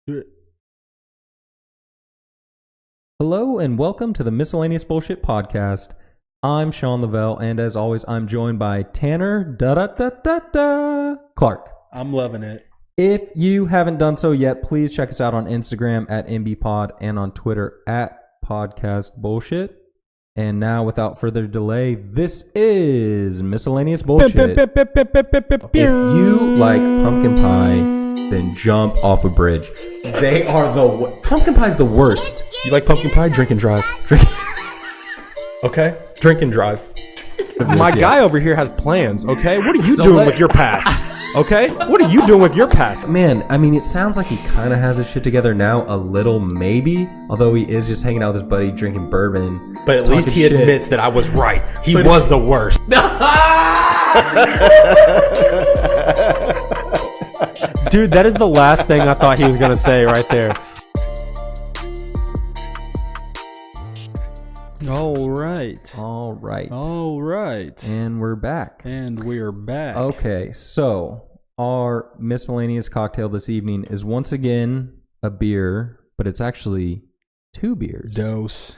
Do it. Hello and welcome to the Miscellaneous Bullshit Podcast. I'm Sean Lavelle, and as always, I'm joined by Tanner Clark. I'm loving it. If you haven't done so yet, please check us out on Instagram at MBPod and on Twitter at Podcast Bullshit. And now, without further delay, this is Miscellaneous Bullshit. If you like pumpkin pie, then jump off a bridge. They are pumpkin pie's the worst. You like pumpkin pie? Drink and drive. Okay? Drink and drive. My guy over here has plans, okay? What are you doing with your past? Okay? What are you doing with your past? Man, I mean, it sounds like he kind of has his shit together now, a little maybe. Although he is just hanging out with his buddy, drinking bourbon. But at least he admits that I was right. He was the worst. Dude, that is the last thing I thought he was going to say right there. All right. And we're back. Okay, so our miscellaneous cocktail this evening is once again a beer, but it's actually two beers. Dose.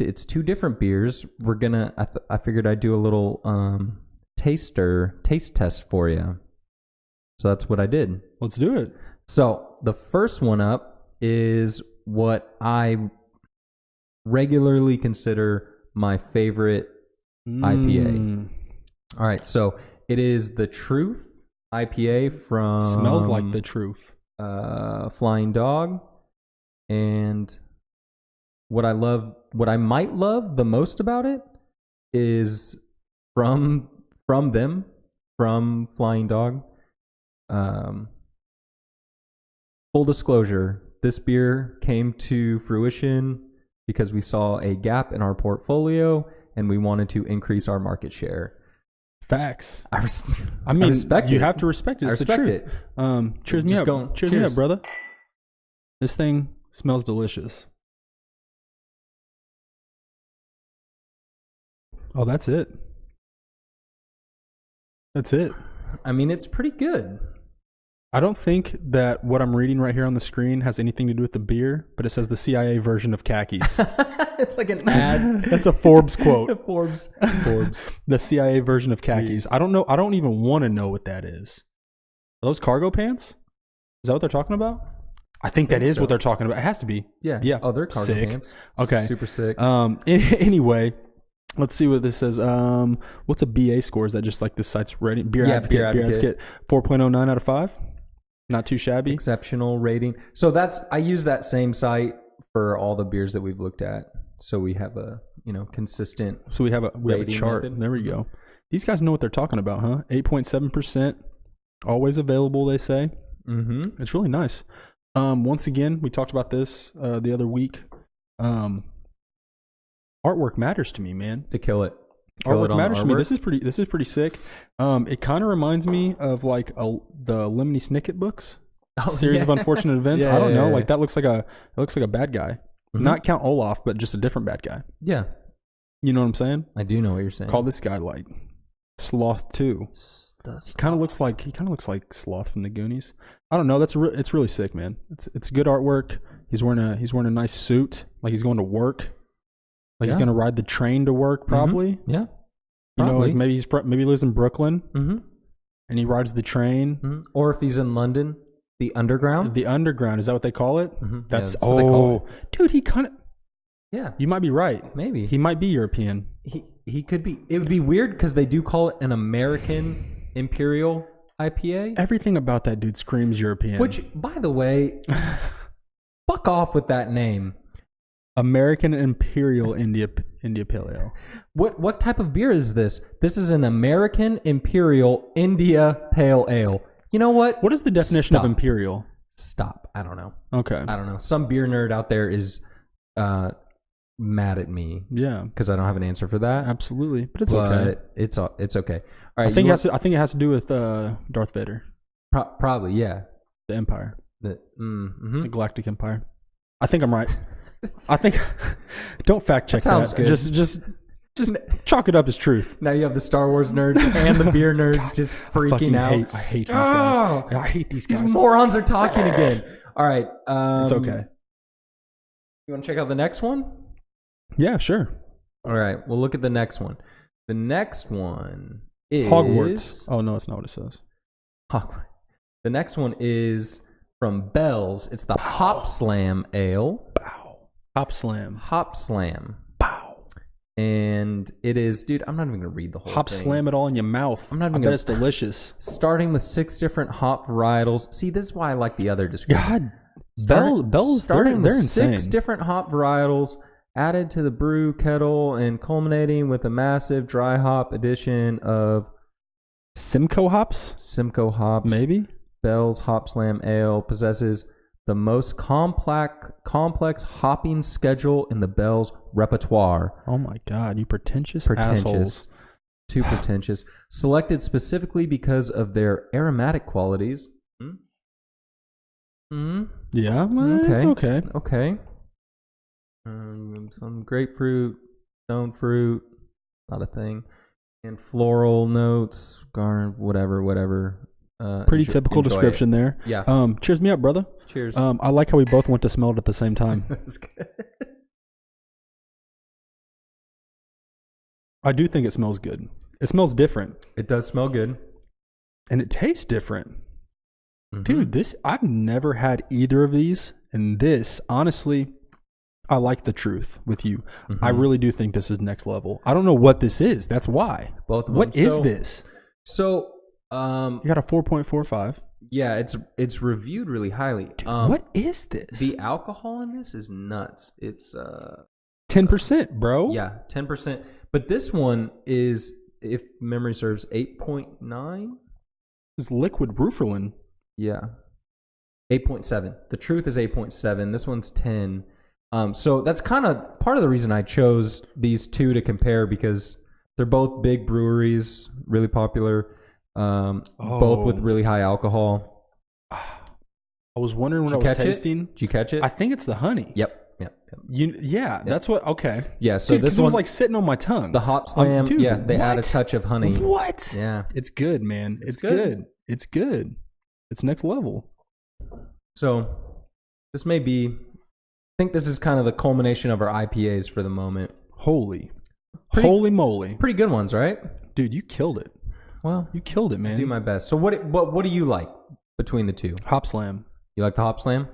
It's two different beers. We're gonna. I figured I'd do a little taste test for you. So that's what I did. Let's do it. So the first one up is what I regularly consider my favorite IPA. All right, so it is the Truth IPA from... Smells like the truth. Flying Dog. And what I might love the most about it is from Flying Dog. Full disclosure, this beer came to fruition because we saw a gap in our portfolio and we wanted to increase our market share. Facts. I mean, respect you it. have to respect it. It's the truth. Cheers me up. Cheers me up, brother. This thing smells delicious. Oh, that's it. That's it. I mean, it's pretty good. I don't think that what I'm reading right here on the screen has anything to do with the beer, but it says the CIA version of khakis. It's like an ad. That's a Forbes quote. Forbes. The CIA version of khakis. Jeez. I don't know. I don't even want to know what that is. Are those cargo pants? Is that what they're talking about? I think that is what they're talking about. It has to be. Yeah. Yeah. Oh, they're cargo Sick. pants. Okay. Super sick. Anyway, let's see what this says. What's a BA score? Is that just like this site's rating? Beer Advocate. 4.09 out of 5. Not too shabby. Exceptional rating. So I use that same site for all the beers that we've looked at. So we have a consistent. So we have a chart. Method. There we go. These guys know what they're talking about, huh? 8.7%. Always available, they say. Mm-hmm. It's really nice. Once again, we talked about this the other week. Artwork matters to me, man. To kill it. Artwork matters to me. This is pretty sick. It kind of reminds me of like the Lemony Snicket books. Series of Unfortunate Events. I don't know. Like that looks like a bad guy. Mm-hmm. Not Count Olaf, but just a different bad guy. Yeah. You know what I'm saying? I do know what you're saying. Call this guy like Sloth 2. He kind of looks like Sloth from the Goonies. I don't know. It's really sick, man. It's good artwork. He's wearing a nice suit, like he's going to work. Like he's gonna ride the train to work, probably. Mm-hmm. Yeah, probably. Like maybe he lives in Brooklyn, and he rides the train. Mm-hmm. Or if he's in London, the Underground. The Underground, is that what they call it? Mm-hmm. That's what they call it. Dude, he kind of. Yeah, you might be right. Maybe he might be European. He could be. It would be weird because they do call it an American Imperial IPA. Everything about that dude screams European. Which, by the way, fuck off with that name. American Imperial India Pale Ale. What type of beer is this? This is an American Imperial India Pale Ale. You know what? What is the definition of Imperial? Stop. I don't know. Okay. I don't know. Some beer nerd out there is mad at me. Yeah. Because I don't have an answer for that. Absolutely. But it's okay. It's okay. All right. I think it has to do with Darth Vader. Probably, yeah. The Empire. The Galactic Empire. I think I'm right. I think. Don't fact check that. Sounds good. Just chalk it up as truth. Now you have the Star Wars nerds and the beer nerds just freaking out. I hate these guys. I hate these guys. These morons are talking again. All right. It's okay. You want to check out the next one? Yeah, sure. All right. We'll look at the next one. The next one is Hogwarts. Oh, no, it's not what it says. Hogwarts. The next one is from Bell's. It's the Hop Slam Ale. Bow. Hop Slam. Hop Slam. Bow. And it is, dude, I'm not even going to read the whole Hop thing. Slam it all in your mouth. I'm not even I gonna, bet it's delicious. Starting with 6 different hop varietals. See, this is why I like the other description. God, Bell's, starting they're with insane. 6 different hop varietals added to the brew kettle and culminating with a massive dry hop addition of Simcoe hops? hops. Maybe? Bell's Hop Slam Ale possesses the most complex hopping schedule in the Bell's repertoire. Oh my God, you pretentious assholes. Too pretentious. Selected specifically because of their aromatic qualities. Yeah, well, Okay. it's okay. Okay. Some grapefruit, stone fruit, not a thing, and floral notes, whatever. Pretty typical enjoy description it. there. Yeah. Cheers me up, brother. Cheers. I like how we both went to smell it at the same time. That's good. I do think it smells good. It smells different. It does smell good. And it tastes different. Mm-hmm. Dude, I've never had either of these. And this, honestly, I like the truth with you. Mm-hmm. I really do think this is next level. I don't know what this is. That's why. Both of them. What is this? So, you got a 4.45. yeah, it's reviewed really highly. Dude, what is this? The alcohol in this is nuts. It's 10%, bro. yeah, 10%. But this one is, if memory serves, 8.9. This is liquid Rooferlin. Yeah, 8.7. The truth is 8.7. This one's 10. So that's kind of part of the reason I chose these two to compare, because they're both big breweries, really popular, both with really high alcohol. I was wondering what I was tasting. Did you catch it? I think it's the honey. Yep. That's what. Okay. Yeah. So Dude, this one was like sitting on my tongue. The Hop Slam. Dude, yeah, they add a what? touch of honey. What? Yeah, it's good, man. It's good. It's good. It's next level. So this may be. I think this is kind of the culmination of our IPAs for the moment. Holy moly! Pretty good ones, right? Dude, you killed it. Well, you killed it, man. I do my best. So what do you like between the two? Hop Slam. You like the Hop Slam?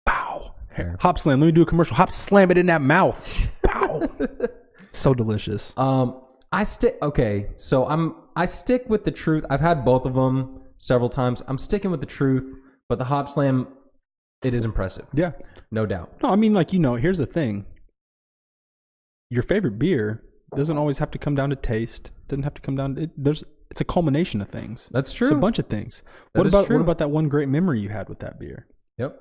Pow. Fair. Hop Slam. Let me do a commercial. Hop Slam it in that mouth. Pow. So delicious. I stick with the truth. I've had both of them several times. I'm sticking with the truth, but the Hop Slam, it is impressive. Yeah. No doubt. No, I mean, like, here's the thing. Your favorite beer doesn't always have to come down to taste. Doesn't have to come down to it's a culmination of things. That's true. It's a bunch of things. What about that one great memory you had with that beer? Yep.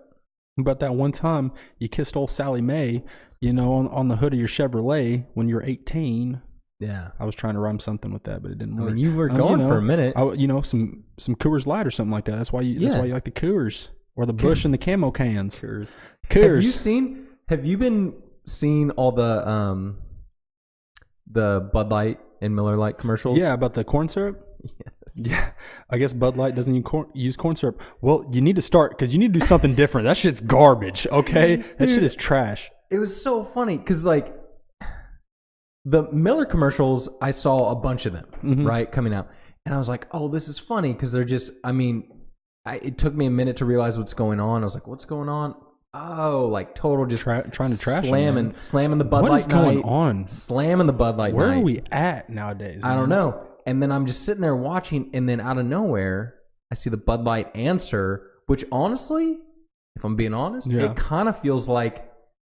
What about that one time you kissed old Sally Mae, on the hood of your Chevrolet when you were 18? Yeah. I was trying to rhyme something with that, but it didn't work. I mean, you were going for a minute. Some Coors Light or something like that. That's why you like the Coors or the Bush and the camo cans. Coors. Coors. Have you been seeing all the Bud Light and Miller Lite commercials? Yeah, about the corn syrup? Yes. Yeah. I guess Bud Light doesn't use corn syrup. Well, you need to start because you need to do something different. That shit's garbage, okay? That shit is trash. It was so funny because, like, the Miller commercials, I saw a bunch of them, right, coming out. And I was like, oh, this is funny because they're just, it took me a minute to realize what's going on. I was like, what's going on? Oh, like total just trying to trash slamming the Bud Light. What is going on? Slamming the Bud Light. Where night. are we at nowadays? I don't know. And then I'm just sitting there watching, and then out of nowhere, I see the Bud Light answer, which honestly, if I'm being honest, it kind of feels like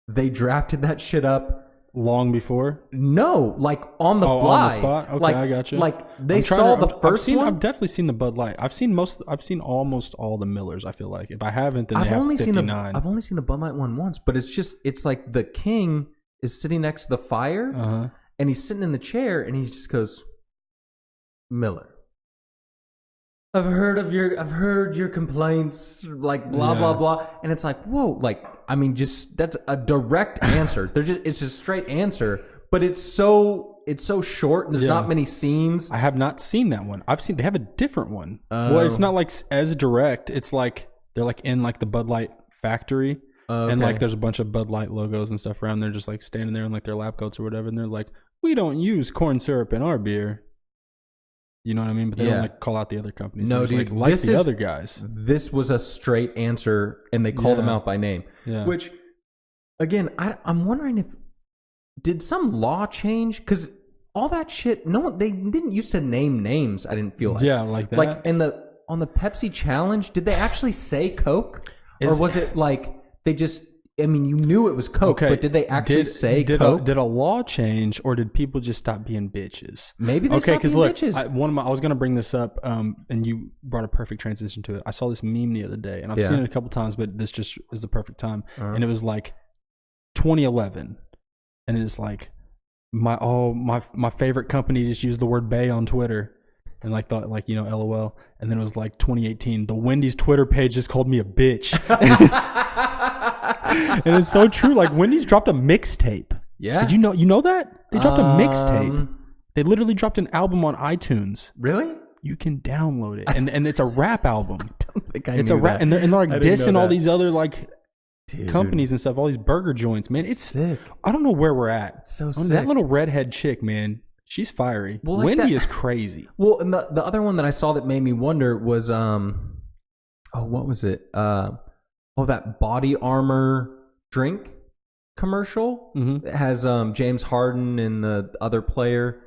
they drafted that shit up long before. No, like on the fly. On the spot. Okay, I got you. Like they saw the first one. I've definitely seen the Bud Light. I've seen almost all the Millers. I feel like if I haven't, then I've they have only 59. I've only seen the Bud Light one once, but it's like the king is sitting next to the fire, and he's sitting in the chair, and he just goes, Miller, I've heard your complaints, like blah blah blah, and it's like, whoa, like just that's a direct answer. It's a straight answer, but it's so short and there's not many scenes. I have not seen that one. They have a different one. Well, it's not like as direct. It's like they're like in like the Bud Light factory. Okay. And like there's a bunch of Bud Light logos and stuff around. They're just like standing there in like their lab coats or whatever, and they're like, "We don't use corn syrup in our beer." You know what I mean? But they don't like call out the other companies. No, dude, like the other guys. This was a straight answer, and they called them out by name. Yeah. Which, again, I'm wondering if did some law change? Because all that shit, no one, they didn't used to name names. I didn't feel like like that. Like on the Pepsi challenge, did they actually say Coke, or was it like they just? I mean, you knew it was Coke, but did they actually say Coke? Did a law change, or did people just stop being bitches? Maybe they stopped being bitches. I was going to bring this up, and you brought a perfect transition to it. I saw this meme the other day, and I've seen it a couple times, but this just is the perfect time. And it was like 2011, and it's like my favorite company just used the word "bae" on Twitter. And like thought like, you know, LOL. And then it was like 2018. The Wendy's Twitter page just called me a bitch. And it's so true. Like Wendy's dropped a mixtape. Yeah. Did you know that? They dropped a mixtape. They literally dropped an album on iTunes. Really? You can download it. And it's a rap album. I don't think I it's knew a rap that. and they're like dissing all these other like Dude. companies and stuff, all these burger joints, man. It's sick. I don't know where we're at. It's so sick. sick. That little redhead chick, man. She's fiery. Well, like Wendy is crazy. Well, and the other one that I saw that made me wonder was what was it? That body armor drink commercial. It has James Harden and the other player,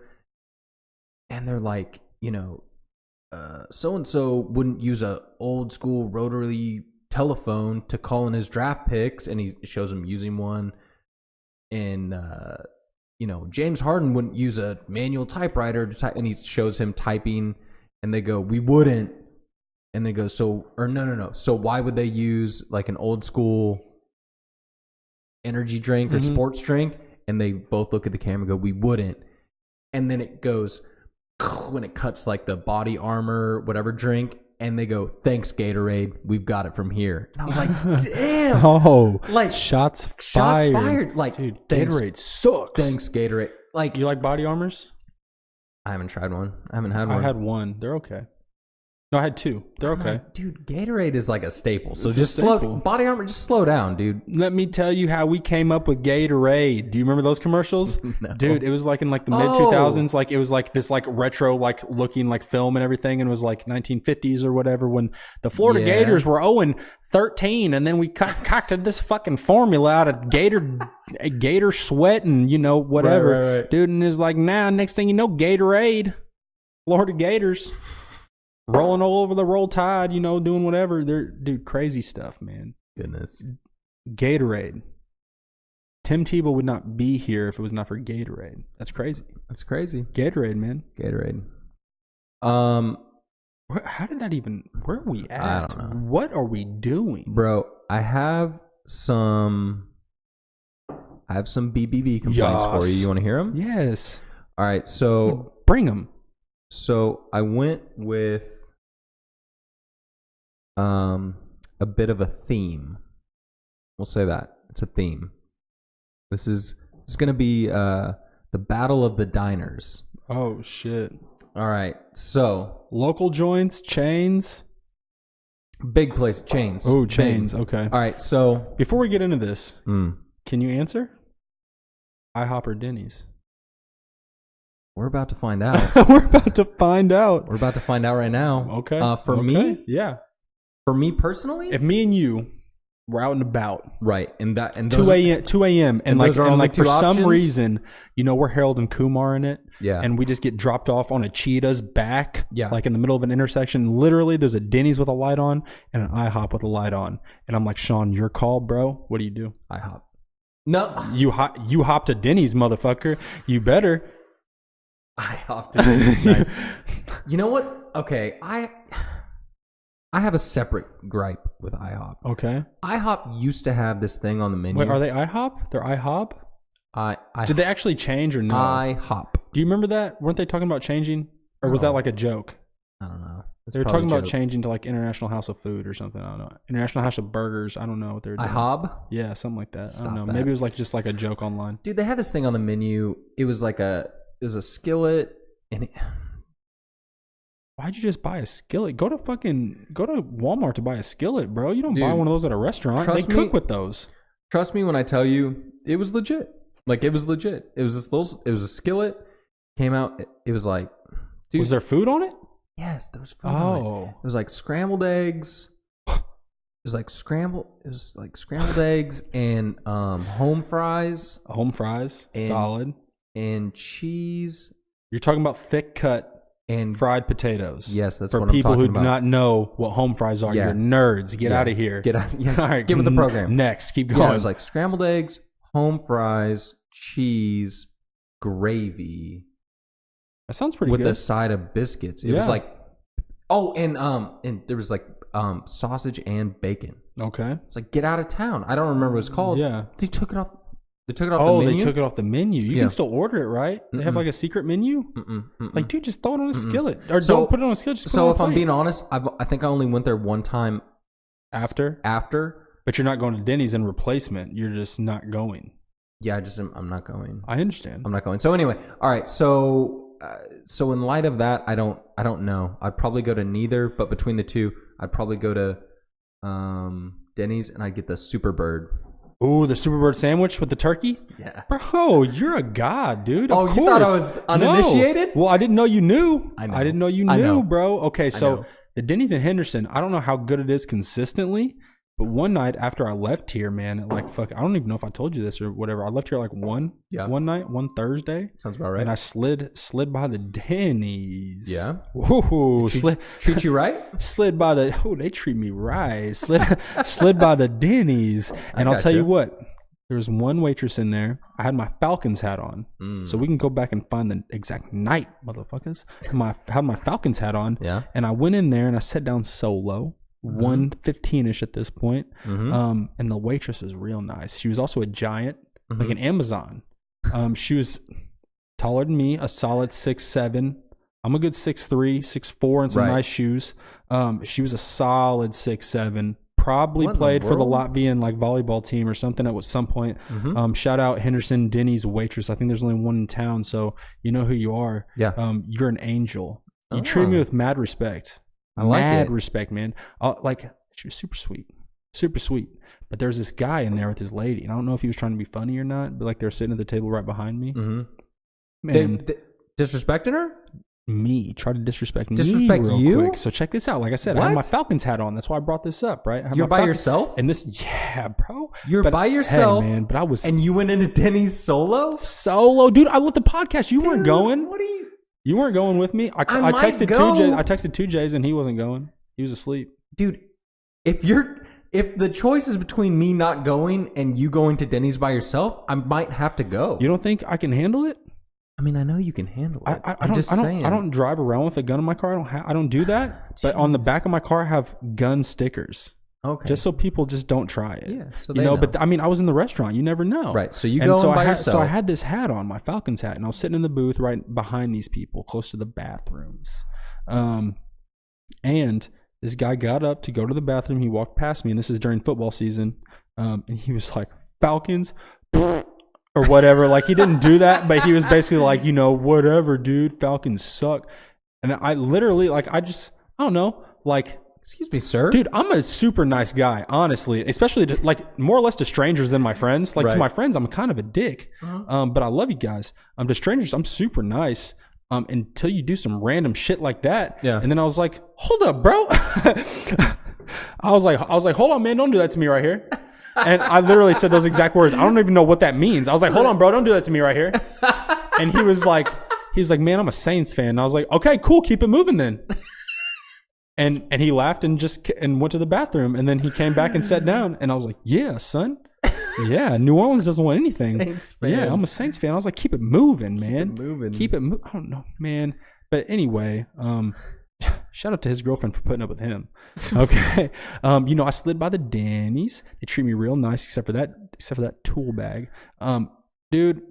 and they're like, you know, so and so wouldn't use a old school rotary telephone to call in his draft picks, and he shows him using one, and you know, James Harden wouldn't use a manual typewriter to type, and he shows him typing, and they go, "We wouldn't," and they go, "So," or no. So why would they use like an old school energy drink or sports drink? And they both look at the camera and go, "We wouldn't," and then it goes when it cuts like the body armor whatever drink, and they go, "Thanks, Gatorade. We've got it from here." And I was like, "Damn!" Oh, like shots fired. Like, dude, Gatorade sucks. Thanks, Gatorade. Like, you like body armors? I haven't tried one. I haven't had one. I had one. They're okay. No, I had two. They're okay. Dude, Gatorade is like a staple. So It's just a staple. body armor, just slow down, dude. Let me tell you how we came up with Gatorade. Do you remember those commercials? No. Dude, it was like in like the mid 2000s. Like it was like this like retro like looking like film and everything, and it was like 1950s or whatever when the Florida Gators were 0-13, and then we concocted this fucking formula out of gator sweat and you know whatever, right. dude. And it's like now next thing you know, Gatorade, Florida Gators. Rolling all over the roll tide, you know, doing whatever. They're crazy stuff, man. Goodness. Gatorade. Tim Tebow would not be here if it was not for Gatorade. That's crazy. That's crazy. Gatorade, man. Gatorade. How did that even? Where are we at? I don't know. What are we doing, Bro, I have some BBB complaints for you. You want to hear them? Yes. All right. So bring them. So I went with a bit of a theme. We'll say that. It's a theme. It's going to be the Battle of the Diners. Oh, shit. All right. So local joints, chains. Big place, chains. Oh, chains. Big. Okay. All right. So before we get into this, can you answer? IHOP or Denny's? We're about to find out. We're about to find out. We're about to find out right now. Okay. For me? Yeah. For me personally? If me and you were out and about. Right. And 2 a.m. And like, and like for options? some reason, you know, we're Harold and Kumar in it. Yeah. And we just get dropped off on a cheetah's back. Yeah. Like in the middle of an intersection. Literally, there's a Denny's with a light on and an IHOP with a light on. And I'm like, Sean, your call, bro. What do you do? IHOP. No. You hop to Denny's, motherfucker. You better. IHOP to Denny's. Nice. You know what? Okay. I have a separate gripe with IHOP. Okay. IHOP used to have this thing on the menu. Wait, are they IHOP? They're IHOP? Did they actually change or no? IHOP. Do you remember that? Weren't they talking about changing? Or was that like a joke? I don't know. They were talking about changing to like International House of Food or something. I don't know. International House of Burgers. I don't know what they were doing. IHOB? Yeah, something like that. Stop I don't know. that. Maybe it was like just like a joke online. Dude, they had this thing on the menu. It was like a skillet, and Why'd you just buy a skillet? Go to Walmart to buy a skillet, bro. You don't buy one of those at a restaurant. They cook with those. Trust me when I tell you, it was legit. Like, it was legit. It was a skillet. Came out. It was like, dude. Was there food on it? Yes, there was food on it. It was like scrambled eggs. It was like scrambled eggs and home fries. Home fries, solid. And cheese. You're talking about thick cut and fried potatoes. Yes, that's what I'm talking about. For people who do not know what home fries are, you're nerds. Get out of here. Get out. Yeah. All right, get with the program. Next, keep going. Yeah, it was like scrambled eggs, home fries, cheese, gravy. That sounds pretty good. With a side of biscuits. It was like, and there was like sausage and bacon. Okay. It's like, get out of town. I don't remember what it's called. Yeah. They took it off. They took it off the menu? They took it off the menu. You can still order it, right? They have like a secret menu? Like, dude, just throw it on a skillet. Or don't put it on a skillet. Just put it on a plate. I'm being honest, I think I only went there one time. After? But you're not going to Denny's in replacement. You're just not going. Yeah, I'm not going. I understand. I'm not going. So anyway, all right. So in light of that, I don't know. I'd probably go to neither, but between the two, I'd probably go to Denny's and I'd get the Super Bird. Ooh, the Superbird sandwich with the turkey? Yeah. Bro, you're a god, dude. Of course. You thought I was uninitiated? No. Well, I didn't know you knew. I know. I didn't know you knew, bro. Okay, so the Denny's in Henderson, I don't know how good it is consistently, but one night after I left here, man, I don't even know if I told you this or whatever. I left here like one night, one Thursday. Sounds about right. And I slid by the Denny's. Yeah. Ooh, treat you right? Slid by they treat me right. Slid by the Denny's. And I'll tell you what, there was one waitress in there. I had my Falcons hat on. So we can go back and find the exact night, motherfuckers. I had my Falcons hat on. Yeah. And I went in there and I sat down solo. 1:15ish at this point. And the waitress was real nice. She was also a giant, like an Amazon. She was taller than me, a solid 6'7". I'm a good 6'3", 6'4", and some nice shoes. She was a solid 6'7". Probably played for the Latvian like volleyball team or something at some point. Shout out Henderson Denny's waitress. I think there's only one in town, so you know who you are. Yeah. You're an angel. You treat me with mad respect. I like mad it. Respect, man. She was super sweet. But there's this guy in there with his lady, and I don't know if he was trying to be funny or not. But like they're sitting at the table right behind me. Man, they disrespecting her? Me try to disrespect me real you? quick. So check this out. Like I said, I have my Falcons hat on. That's why I brought this up, right? You're by yourself? And bro. You're by yourself, hey, man. But I was, and you went into Denny's solo, dude. I left the podcast. You weren't going. What are you? You weren't going with me. I texted 2J. I texted 2J's and he wasn't going. He was asleep. Dude, if the choice is between me not going and you going to Denny's by yourself, I might have to go. You don't think I can handle it? I mean, I know you can handle it. I'm just saying. I don't drive around with a gun in my car. I don't do that. But on the back of my car, I have gun stickers. Okay. Just so people just don't try it. Yeah. So they know. But I mean, I was in the restaurant. You never know. Right. So you go by yourself. So I had this hat on, my Falcons hat, and I was sitting in the booth right behind these people, close to the bathrooms. And this guy got up to go to the bathroom. He walked past me, and this is during football season. And he was like, "Falcons," or whatever. Like he didn't do that, but he was basically like, whatever, dude. Falcons suck. And I literally, I don't know, excuse me, sir. Dude, I'm a super nice guy, honestly. Especially to, more or less to strangers than my friends. To my friends, I'm kind of a dick. But I love you guys. To strangers, I'm super nice. Until you do some random shit like that. Yeah. And then I was like, hold up, bro. I was like, hold on, man, don't do that to me right here. And I literally said those exact words. I don't even know what that means. I was like, hold on, bro, don't do that to me right here. And he was like, man, I'm a Saints fan. And I was like, okay, cool, keep it moving then. And he laughed and went to the bathroom. And then he came back and sat down. And I was like, yeah, son. Yeah, New Orleans doesn't want anything. Saints fan. Yeah, I'm a Saints fan. I was like, keep it moving, man. Keep it moving. I don't know, man. But anyway, shout out to his girlfriend for putting up with him. Okay. I slid by the Denny's. They treat me real nice except for that tool bag. Dude,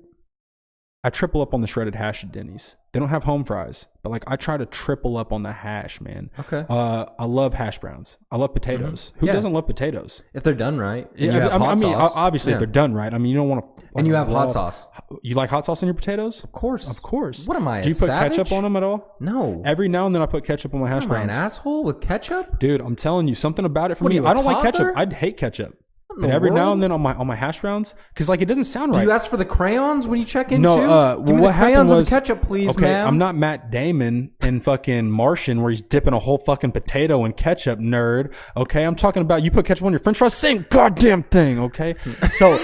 I triple up on the shredded hash at Denny's. They don't have home fries, but I try to triple up on the hash, man. Okay. I love hash browns. I love potatoes. Who doesn't love potatoes? If they're done right. Obviously, if they're done right. I mean, you don't want to. And you have hot sauce. You like hot sauce on your potatoes? Of course. Of course. What am I, Do you put savage? ketchup on them at all? No. Every now and then I put ketchup on my hash Am I an browns. asshole with ketchup? Dude, I'm telling you, something about it for What me. are you, a I don't like ketchup. toddler? I'd hate ketchup. What in But the every now world? and then on my hash browns, because like it doesn't sound Do right. you ask for the crayons when you check in No, too? Give me what the happened crayons was, and the ketchup, please, okay, ma'am. I'm not Matt Damon in fucking Martian where he's dipping a whole fucking potato in ketchup, nerd. Okay, I'm talking about you put ketchup on your French fries, same goddamn thing. Okay, so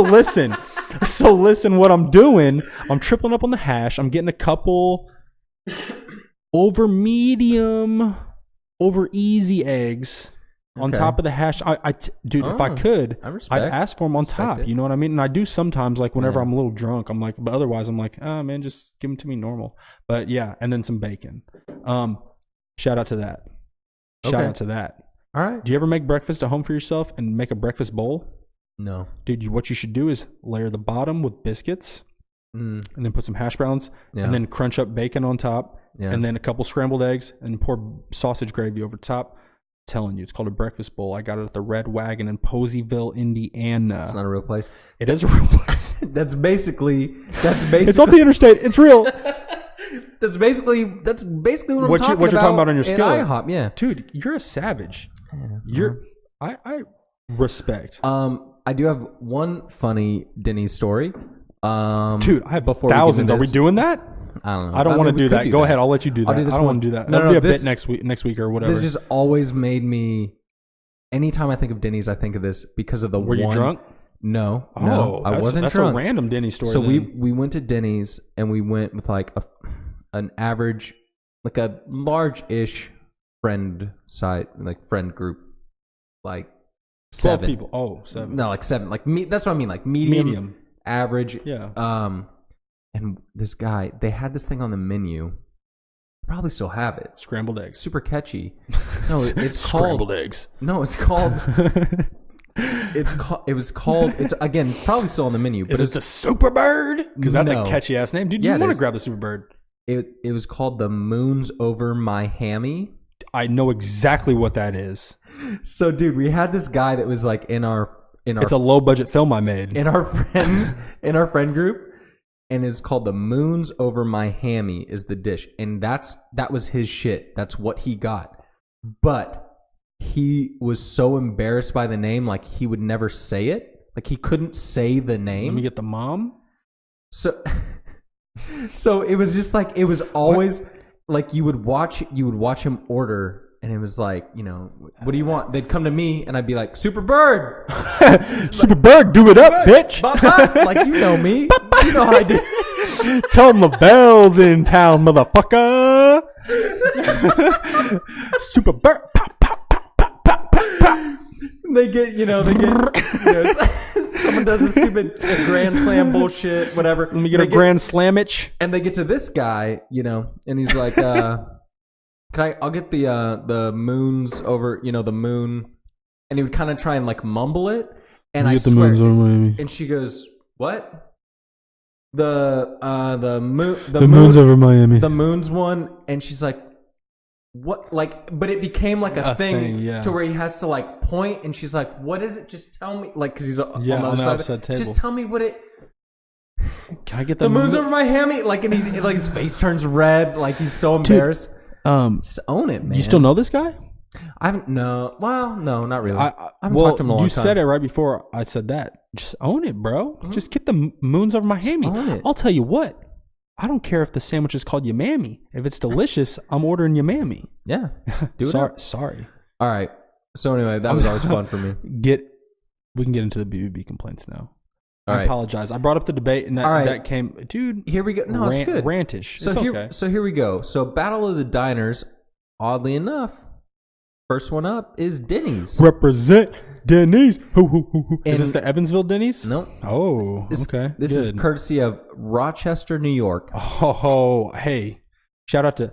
listen, what I'm doing, I'm tripling up on the hash. I'm getting a couple over medium, over easy eggs. On Okay. top of the hash, dude, if I could, I'd ask for them on top. it. You know what I mean? And I do sometimes, like whenever Yeah. I'm a little drunk, I'm like, but otherwise, I'm like, oh man, just give them to me normal. But yeah, and then some bacon. Shout out to that. Shout Okay. out to that. All right. Do you ever make breakfast at home for yourself and make a breakfast bowl? No. Dude, what you should do is layer the bottom with biscuits, and then put some hash browns, and then crunch up bacon on top, and then a couple scrambled eggs, and pour sausage gravy over top. Telling you, it's called a breakfast bowl. I got it at the Red Wagon in Poseyville, Indiana. It's not a real place. It is a real place. That's basically. It's on the interstate. It's real. That's basically what I'm talking about. What you're talking about on your at skillet. IHOP, yeah. Dude, you're a savage. Yeah. I respect. I do have one funny Denny's story. Dude, I have before we get thousands. into Are we this. doing that? I don't know. I don't want to we do could that. Go ahead. I'll let you do that. I'll do this I don't one. want to do that. No, That'll be a this- bit next week or whatever. This just always made me. Anytime I think of Denny's, I think of this because of the. Were you drunk? No, I wasn't that's drunk. a random Denny story. So then. we went to Denny's and we went with like an average, like a large-ish friend group, like 12 7 people. Oh, 7. No, like 7. Like that's what I mean. Like medium. Average. Yeah. And this guy, they had this thing on the menu. Probably still have it. Scrambled eggs. Super catchy. No, it's Scrambled called eggs. No, it's called. It was called. It's again. It's probably still on the menu. But Is it the Super Bird? Because that's No. a catchy ass name, dude. Yeah, You it want is. to grab the Super Bird? It was called the Moons Over My Hammy. I know exactly what that is. So, dude, we had this guy that was like in our It's a low budget film I made. in our friend group, and it's called the Moons Over My Hammy is the dish, and that was his shit. That's what he got, but he was so embarrassed by the name, like he would never say it. Like he couldn't say the name. Let me get the mom. So it was just like, it was always like you would watch him order, and it was like, you know, what do you want? They'd come to me and I'd be like, Super Bird, Super Bird, do it up, bitch. Bop, bop. Like, you know me, you know how I do. Tell them the bells in town, motherfucker. Super Bird. Pop, pop, pop, pop, pop, pop, pop. They get, someone does a stupid grand slam bullshit, whatever. Let me get a grand slamage. And they get to this guy, and he's like, I'll get the moons over, the moon. And he would kind of try and like mumble it. And I swear, and she goes, what? The moon's over Miami. The moon's one. And she's like, what? Like, but it became like a thing yeah. to where he has to like point, and she's like, what is it? Just tell me. Like, because he's on the other side of it. table. Just tell me what it. Can I get The moon's over my hammy? Like, and he's like, his face turns red. Like, he's so embarrassed. Just own it, man. You still know this guy? I haven't. No, well, no, not really. I haven't talked to him in a long you time. said it right before I said that. Just own it, bro. Mm-hmm. Just get the moons over my hammy. Own it. I'll tell you what. I don't care if the sandwich is called Yamami. If it's delicious, I'm ordering Yamami. Yeah. Do it. Sorry. All right. So anyway, that was always fun for me. We can get into the BBB complaints now. All I right. apologize. I brought up the debate and that came, dude. Here we go. No, it's good. Rantish. So here we go. So Battle of the Diners. Oddly enough, first one up is Denny's. Represent Denny's. Is this the Evansville Denny's? Nope. Oh, okay. This is courtesy of Rochester, New York. Oh, hey! Shout out to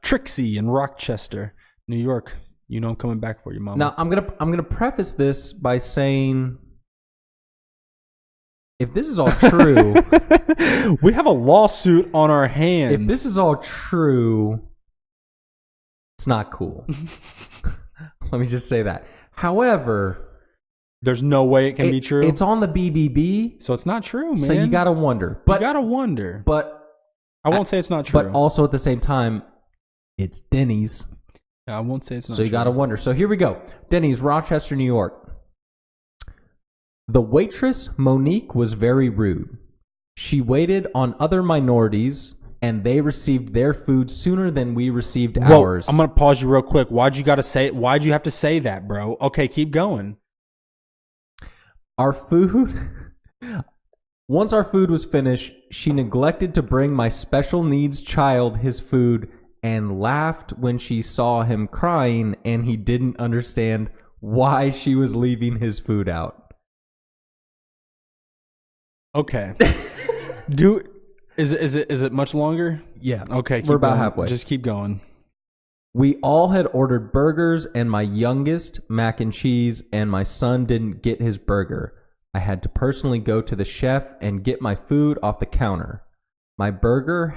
Trixie in Rochester, New York. You know I'm coming back for you, mama. Now I'm gonna preface this by saying, if this is all true, we have a lawsuit on our hands. If this is all true, it's not cool. Let me just say that. However, There's no way it can be true. It's on the BBB, so it's not true, man. So you gotta wonder. But I won't say it's not true. But also at the same time, it's Denny's. I won't say it's not true. So you gotta wonder. So here we go. Denny's, Rochester, New York. The waitress, Monique, was very rude. She waited on other minorities, and they received their food sooner than we received ours. I'm going to pause you real quick. Why'd you have to say that, bro? Okay, keep going. Our food... Once our food was finished, she neglected to bring my special needs child his food and laughed when she saw him crying and he didn't understand why she was leaving his food out. Okay. Is it much longer? Yeah. Okay, we're about halfway. Just keep going. We all had ordered burgers, and my youngest, mac and cheese, and my son didn't get his burger. I had to personally go to the chef and get my food off the counter. My burger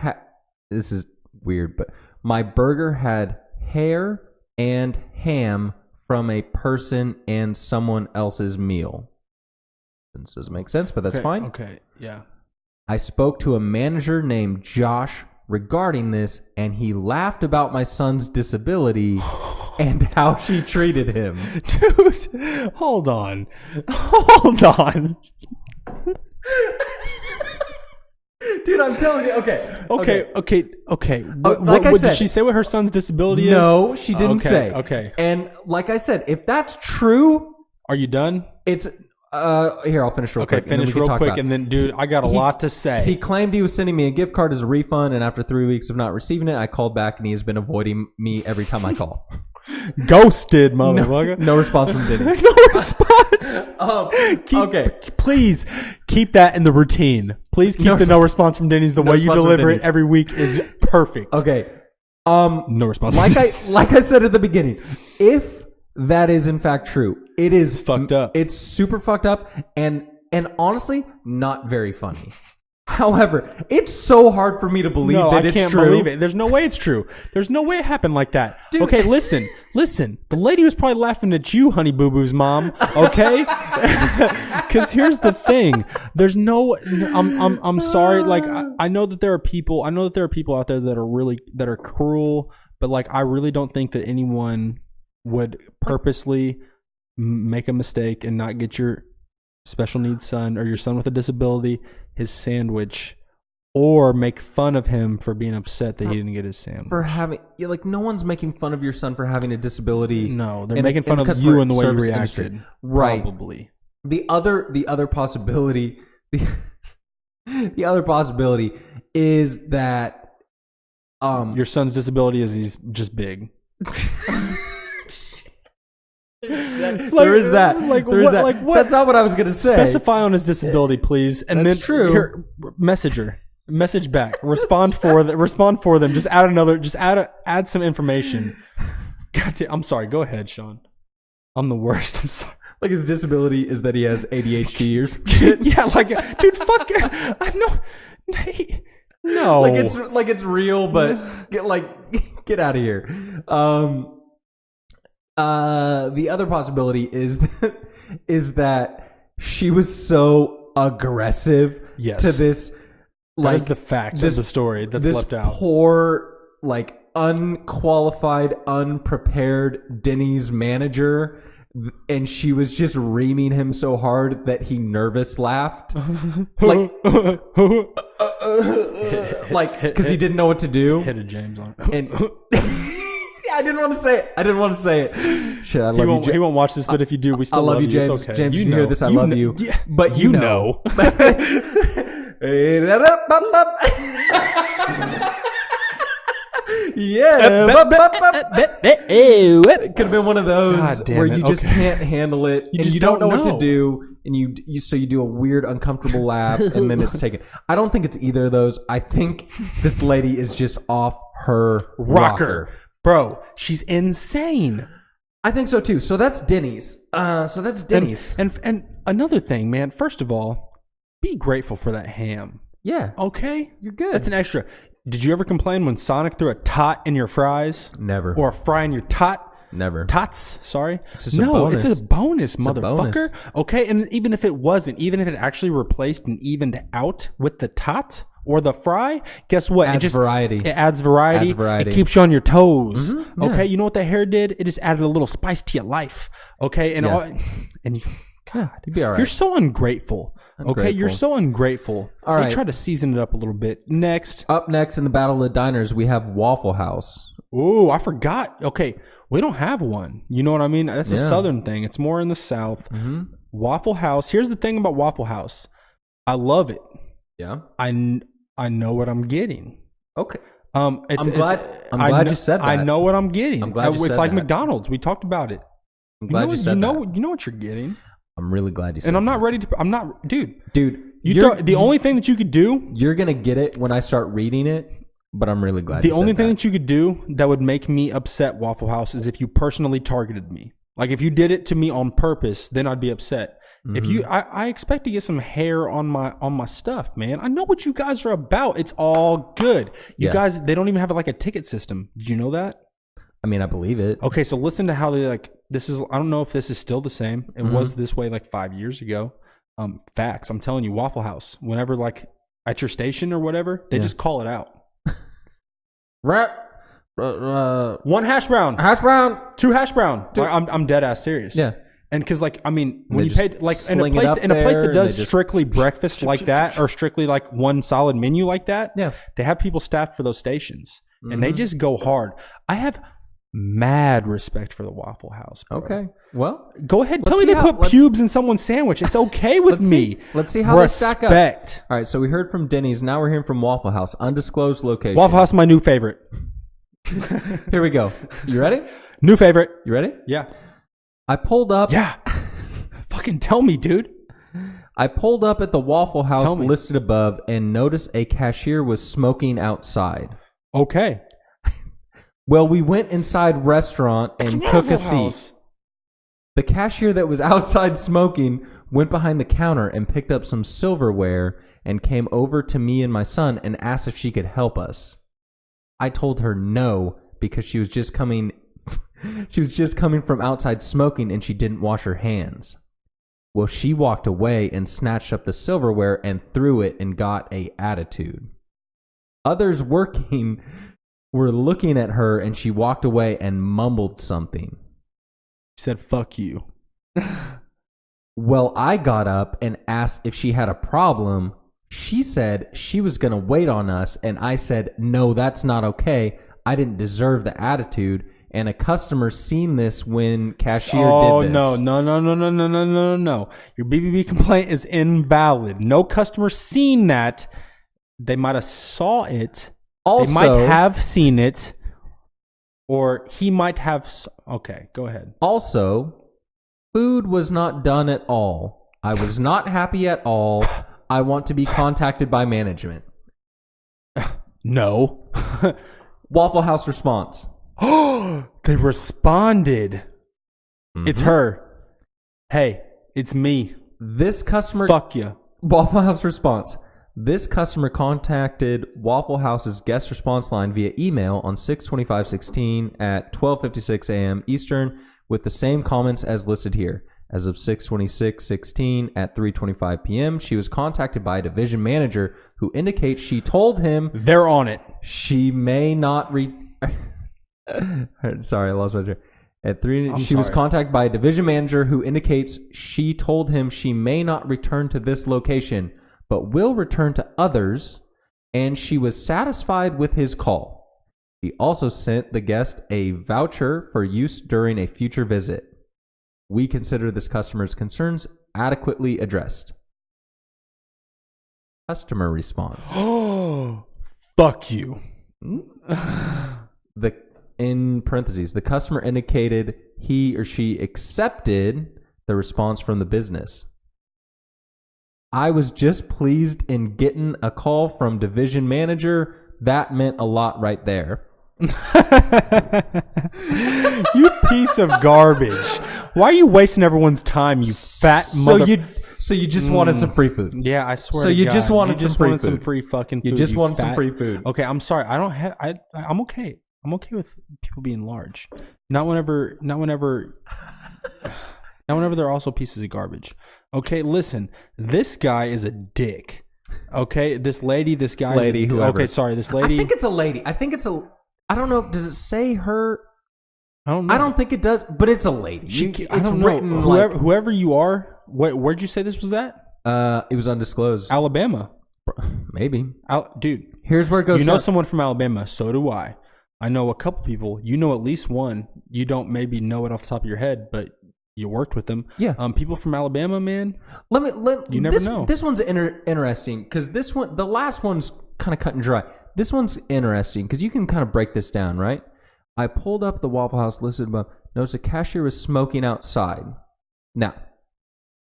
this is weird, but my burger had hair and ham from a person and someone else's meal. This doesn't make sense, but that's fine. Okay, yeah. I spoke to a manager named Josh regarding this, and he laughed about my son's disability and how she treated him. Dude, hold on. Dude, I'm telling you. Okay. Like I said, did she say what her son's disability is? No, she didn't say. Okay. And like I said, if that's true... Are you done? It's... here, I'll finish real quick. Finish real quick, and then, dude, I got a lot to say. He claimed he was sending me a gift card as a refund, and after 3 weeks of not receiving it, I called back, and he has been avoiding me every time I call. Ghosted, motherfucker. No response from Denny's. No response. Okay. Please keep that in the routine. Please keep the no response from Denny's. The way you deliver it every week is perfect. Okay. No response. Like I said at the beginning, if that is in fact true, it is fucked up. It's super fucked up and honestly not very funny. However, it's so hard for me to believe that it's true. I can't believe it. There's no way it's true. There's no way it happened like that. Dude. Okay, listen. The lady was probably laughing at you, Honey Boo Boo's mom. Okay, because here's the thing. There's no. I'm sorry. Like I know that there are people. I know that there are people out there that are cruel. But like I really don't think that anyone would purposely make a mistake and not get your special needs son or your son with a disability his sandwich, or make fun of him for being upset that he didn't get his sandwich. For having, like, no one's making fun of your son for having a disability. No, they're making fun of you and the way you reacted. Industry. Right. Probably. The other possibility, the other possibility is that your son's disability is he's just big. There is that. That's not what I was gonna say. Specify on his disability, please. And that's then true. Here, message back. Respond for them. Just add some information. God damn, I'm sorry. Go ahead, Sean. I'm the worst. I'm sorry. Like his disability is that he has ADHD or some shit. Yeah, like, dude, fuck. I know. No, like it's real, but get out of here. The other possibility is that she was so aggressive to this. That is the fact of the story that's left out. Poor, like, unqualified, unprepared Denny's manager, and she was just reaming him so hard that he nervous laughed, like because he didn't know what to do. Hit a James on and. I didn't want to say it. Shit, I love you, James. He won't watch this, but if you do, we still love you, James. It's okay. James, if you hear this, I love you. Yeah, but you know. Yeah. It could have been one of those where you just can't handle it and you don't know what to do, and you do a weird, uncomfortable laugh, and then it's taken. I don't think it's either of those. I think this lady is just off her rocker. Bro, she's insane. I think so too. So that's Denny's. And another thing, man. First of all, be grateful for that ham. Yeah. Okay? You're good. That's an extra. Did you ever complain when Sonic threw a tot in your fries? Never. Or a fry in your tot? Never. Tots, sorry. It's a bonus. It's a bonus, It's a motherfucker. bonus. Okay, and even if it wasn't, even if it actually replaced and evened out with the tot or the fry, guess what? Adds variety. It adds variety. It keeps you on your toes. Mm-hmm. Yeah. Okay, you know what the hair did? It just added a little spice to your life. Okay, and God, You'd be all right. you're so ungrateful. Okay, you're so ungrateful. All right. They try to season it up a little bit. Next. Up next in the Battle of the Diners, we have Waffle House. Ooh, I forgot. Okay, we don't have one. You know what I mean? That's a southern thing. It's more in the South. Mm-hmm. Waffle House. Here's the thing about Waffle House. I love it. Yeah. I know what I'm getting. Okay. I'm glad you said that. I know what I'm getting. I'm glad you it's said like that. McDonald's. We talked about it. I'm glad you said that. You know what you're getting. I'm really glad you said that. And I'm not ready to. I'm not, dude. The only thing that you could do. You're gonna get it when I start reading it, but I'm really glad. The only thing that you could do that would make me upset, Waffle House, is if you personally targeted me. Like if you did it to me on purpose, then I'd be upset. Mm-hmm. If you, I expect to get some hair on my stuff, man. I know what you guys are about. It's all good. You guys, they don't even have like a ticket system. Did you know that? I mean, I believe it. Okay, so listen to how they like. This is. I don't know if this is still the same. It was this way like 5 years ago. Facts. I'm telling you, Waffle House. Whenever like at your station or whatever, they just call it out. One hash brown. Two hash brown. Like, I'm dead ass serious. Yeah. And because like I mean, when you pay like in a place that does strictly breakfast like that, or strictly like one solid menu like that, they have people staffed for those stations, and they just go hard. I have mad respect for the Waffle House, bro. Okay. Well, go ahead. Tell me they put pubes in someone's sandwich. It's okay with me. Let's see how they stack up. Respect. All right. So we heard from Denny's. Now we're hearing from Waffle House. Undisclosed location. Waffle House, my new favorite. Here we go. You ready? New favorite. You ready? Yeah. I pulled up. Yeah. Fucking tell me, dude. I pulled up at the Waffle House listed above and noticed a cashier was smoking outside. Okay. Well, we went inside restaurant and took a seat. The cashier that was outside smoking went behind the counter and picked up some silverware and came over to me and my son and asked if she could help us. I told her no because she was just coming from outside smoking and she didn't wash her hands. Well, she walked away and snatched up the silverware and threw it and got an attitude. Others working were looking at her and she walked away and mumbled something. She said, "Fuck you." Well, I got up and asked if she had a problem. She said she was going to wait on us, and I said, "No, that's not okay. I didn't deserve the attitude." And a customer seen this when cashier did this. No. Your BBB complaint is invalid. No customer seen that. They might have saw it. Also, they might have seen it, or he might have. Okay, go ahead. Also, food was not done at all. I was not happy at all. I want to be contacted by management. No. Waffle House response. Oh, they responded. Mm-hmm. It's her. Hey, it's me. This customer. Fuck you. Waffle House response. This customer contacted Waffle House's guest response line via email on 6/25/16 at 12:56 a.m. Eastern with the same comments as listed here. As of 6/26/16 at 3:25 p.m., she was contacted by a division manager who indicates she told him they're on it. She may not Sorry, I lost my train. At 3, she was contacted by a division manager who indicates she told him she may not return to this location, but will return to others, and she was satisfied with his call. He also sent the guest a voucher for use during a future visit. We consider this customer's concerns adequately addressed. Customer response. Oh, fuck you. In parentheses, the customer indicated he or she accepted the response from the business. I was just pleased in getting a call from division manager. That meant a lot right there. You piece of garbage. Why are you wasting everyone's time, you fat mother... So you just wanted some free food. Yeah, I swear. So to you God. just wanted some free food. some free fucking food. You just wanted fat... some free food. Okay, I'm sorry. I'm okay. I'm okay with people being large. Not whenever they're also pieces of garbage. Okay, listen. This guy is a dick. Okay, this guy, whoever. Okay, sorry, this lady. I think it's a lady. I don't know. Does it say her? I don't know. I don't think it does, but it's a lady. I don't know. Whoever you are, where'd you say this was at? It was undisclosed. Alabama. Maybe. Dude. Here's where it goes. You know someone from Alabama. So do I. I know a couple people. You know at least one. You don't maybe know it off the top of your head, but you worked with them. Yeah. People from Alabama, man. You never know. This one's interesting because the last one's kind of cut and dry. This one's interesting because you can kind of break this down, right? I pulled up the Waffle House listed above. Notice the cashier was smoking outside. Now,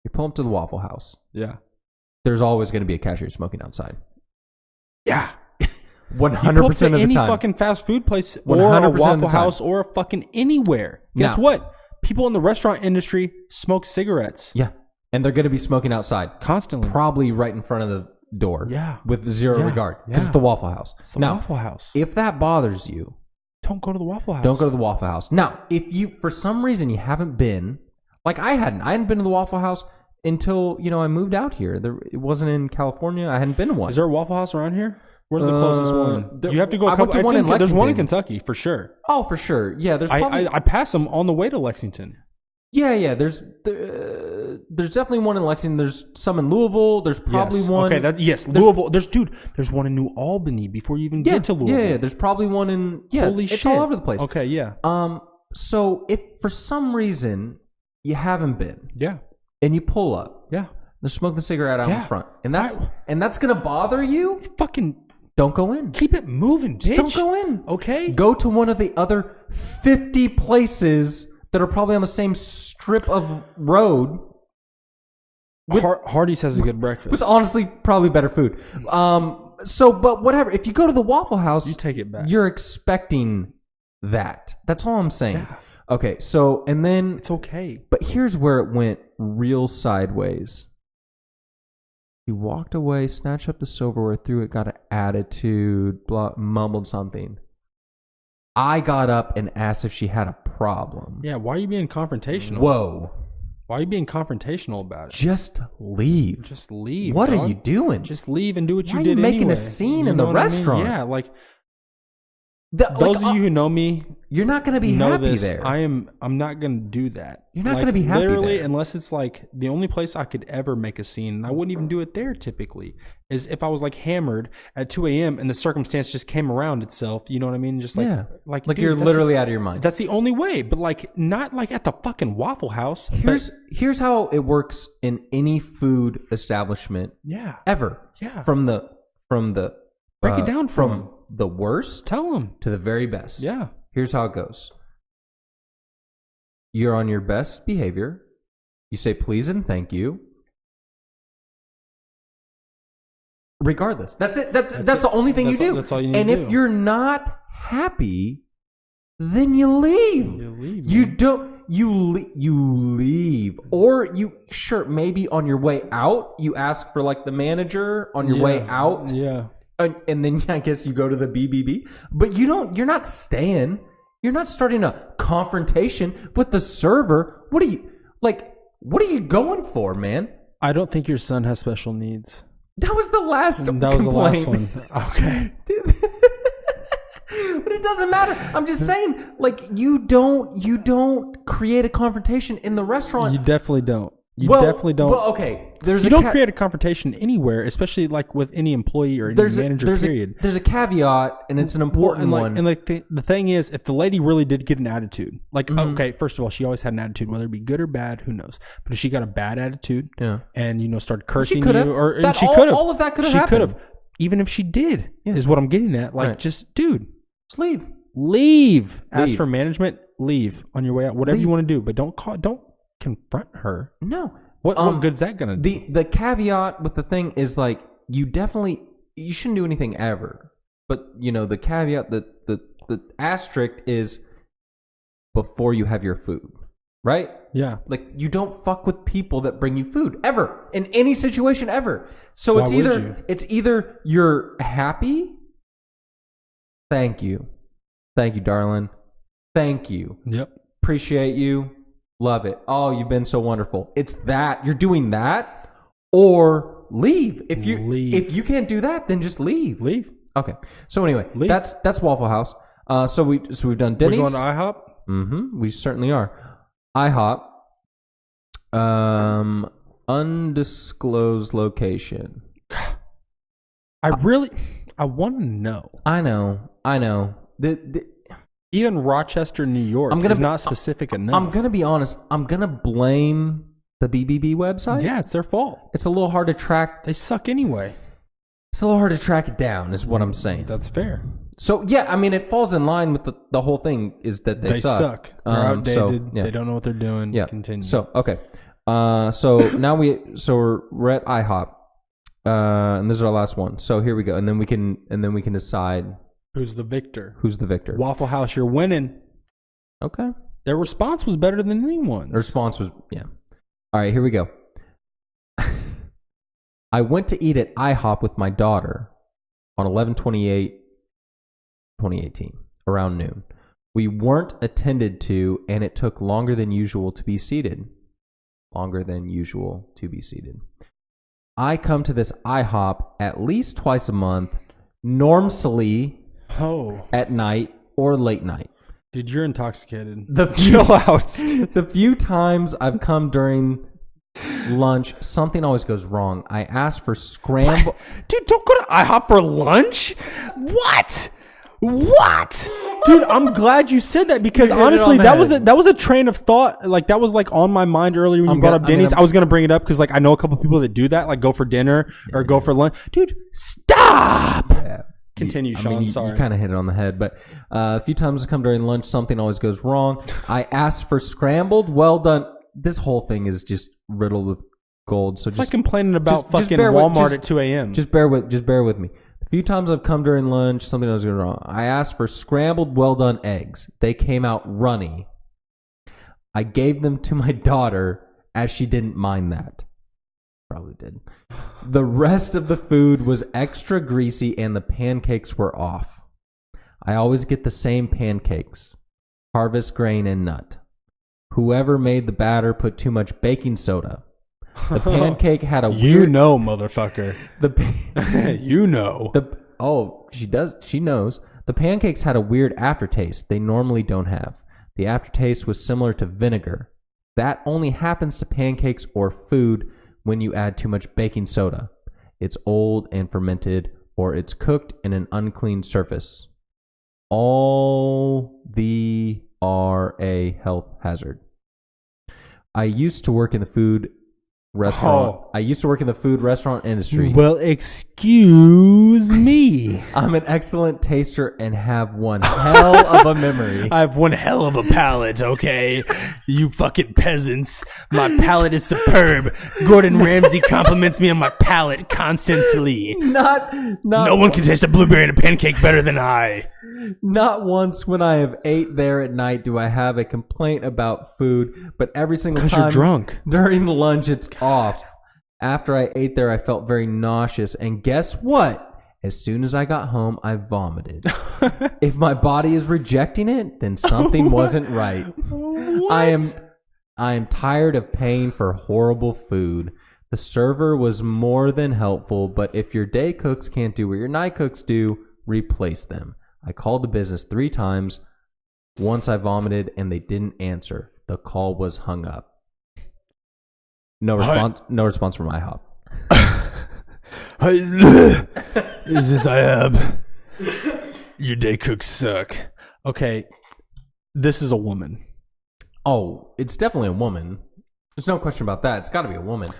you pull up to the Waffle House. Yeah. There's always going to be a cashier smoking outside. Yeah. 100% of the time. Any fucking fast food place or a Waffle House or a fucking anywhere. Guess what? People in the restaurant industry smoke cigarettes. Yeah. And they're going to be smoking outside. Constantly. Probably right in front of the door. Yeah. With zero regard. Because it's the Waffle House. It's the Waffle House. If that bothers you, don't go to the Waffle House. Don't go to the Waffle House. Now, if you, for some reason, you haven't been, like I hadn't been to the Waffle House until, I moved out here. It wasn't in California. I hadn't been to one. Is there a Waffle House around here? Where's the closest one? You have to go. There's one in Kentucky for sure. Oh, for sure. Yeah, there's. I pass them on the way to Lexington. Yeah. There's definitely one in Lexington. There's some in Louisville. There's probably one. Okay, Louisville. There's one in New Albany before you even get to Louisville. Yeah. There's probably one in. Yeah, holy it's shit. all over the place. Okay, yeah. So if for some reason you haven't been, and you pull up, they're smoking a cigarette out in front, and that's gonna bother you. Fucking. Don't go in. Keep it moving, bitch. Just don't go in. Okay? Go to one of the other 50 places that are probably on the same strip of road. Hardee's has a good breakfast. With honestly probably better food. But whatever. If you go to the Waffle House, you take it back. You're expecting that. That's all I'm saying. Yeah. Okay, so and then it's okay. But here's where it went real sideways. He walked away, snatched up the silverware, threw it, got an attitude, mumbled something. I got up and asked if she had a problem. Yeah, why are you being confrontational? Whoa. Why are you being confrontational about it? Just leave. Just leave. What are you doing? Just leave and do what why you did anyway. Why are you making a scene in the restaurant? Yeah, those of you who know me, you're not going to be happy there. I'm not going to do that. You're not going to be happy literally, there. Unless it's like the only place I could ever make a scene, and I wouldn't even do it there typically, is if I was like hammered at 2 a.m. and the circumstance just came around itself. You know what I mean? Just like dude, you're literally out of your mind. That's the only way, but like not like at the fucking Waffle House. Here's how it works in any food establishment. Yeah. Ever. Yeah. From the break it down from the worst. Tell them to the very best. Yeah. Here's how it goes. You're on your best behavior. You say please and thank you. Regardless. That's it. That's the only thing you do. That's all you need to do. And if you're not happy, then you leave. You leave. Or maybe on your way out, you ask for like the manager on your way out. Yeah. And then I guess you go to the BBB. But you're not staying. You're not starting a confrontation with the server. What are you going for, man? I don't think your son has special needs. That was the last complaint. That was the last one. Okay. But it doesn't matter. I'm just saying, like, you don't create a confrontation in the restaurant. You definitely don't. You definitely don't. Well, okay. You don't create a confrontation anywhere, especially like with any employee or any manager. Period. There's a caveat, and it's an important one. And like the thing is, if the lady really did get an attitude, like okay, first of all, she always had an attitude, whether it be good or bad, who knows? But if she got a bad attitude, and started cursing she could have. She could have. All of that could have happened. She could have. Even if she did, is what I'm getting at. Like, just dude, just leave. Leave. Ask for management. Leave on your way out. Whatever you want to do, but don't confront her. No. What good's that gonna do? The caveat with the thing is like you shouldn't do anything ever. But the caveat, the asterisk is before you have your food. Right? Yeah. Like you don't fuck with people that bring you food ever in any situation ever. So it's either you're happy, thank you. Thank you, darling. Thank you. Yep. Appreciate you. Love it. Oh, you've been so wonderful. It's that. You're doing that or leave. If you can't do that, then just leave. Leave. Okay. So anyway, leave. that's Waffle House. So we've done Denny's. We're going to IHOP? Mm-hmm. We certainly are. IHOP. Undisclosed location. I want to know. I know. Even Rochester, New York is not specific enough. I'm going to be honest. I'm going to blame the BBB website. Yeah, it's their fault. It's a little hard to track. They suck anyway. It's a little hard to track it down is what I'm saying. That's fair. So, yeah, I mean, it falls in line with the whole thing is that they suck. They're outdated. They don't know what they're doing. Yeah. Continue. So, okay. So now we're at IHOP. And this is our last one. So here we go. And then we can decide who's the victor. Waffle House, you're winning. Okay. Their response was better than anyone's. Their response was, yeah. All right, here we go. I went to eat at IHOP with my daughter on 11/28/2018, around noon. We weren't attended to, and it took longer than usual to be seated. I come to this IHOP at least twice a month, normally at night or late night. Dude, you're intoxicated. Chill out. The few times I've come during lunch, something always goes wrong. I asked for scrambled. Dude, don't go to IHOP for lunch. What? Dude, I'm glad you said that because honestly, that was a train of thought. Like that was like on my mind earlier when you brought up Denny's. I was gonna bring it up because like I know a couple people that do that, like go for dinner or go for lunch. Dude, stop. Yeah. Continue, Sean. Sorry. You kind of hit it on the head, but a few times I come during lunch, something always goes wrong. I asked for scrambled, well done. This whole thing is just riddled with gold. So it's like complaining about fucking Walmart at 2 a.m. Just bear with me. A few times I've come during lunch, something always goes wrong. I asked for scrambled, well done eggs. They came out runny. I gave them to my daughter as she didn't mind that. Probably did. The rest of the food was extra greasy and the pancakes were off. I always get the same pancakes, harvest grain and nut. Whoever made the batter put too much baking soda. The pancake had a weird... motherfucker. She does. She knows. The pancakes had a weird aftertaste they normally don't have. The aftertaste was similar to vinegar. That only happens to pancakes or food when you add too much baking soda. It's old and fermented, or it's cooked in an unclean surface. All the are a health hazard. I used to work in the food restaurant industry. Well, excuse me. I'm an excellent taster and have one hell of a memory. I have one hell of a palate, okay? You fucking peasants. My palate is superb. Gordon Ramsay compliments me on my palate constantly. No one can taste a blueberry in a pancake better than I. Not once when I have ate there at night do I have a complaint about food, but every single time you're drunk. During lunch it's off. After I ate there, I felt very nauseous, and guess what? As soon as I got home, I vomited. If my body is rejecting it, then something wasn't right. What? I am tired of paying for horrible food. The server was more than helpful, but if your day cooks can't do what your night cooks do, replace them. I called the business 3 times. Once I vomited and they didn't answer. The call was hung up. No response from IHOP. Is this IHOP? Your day cooks suck. Okay, this is a woman. Oh, it's definitely a woman. There's no question about that. It's got to be a woman.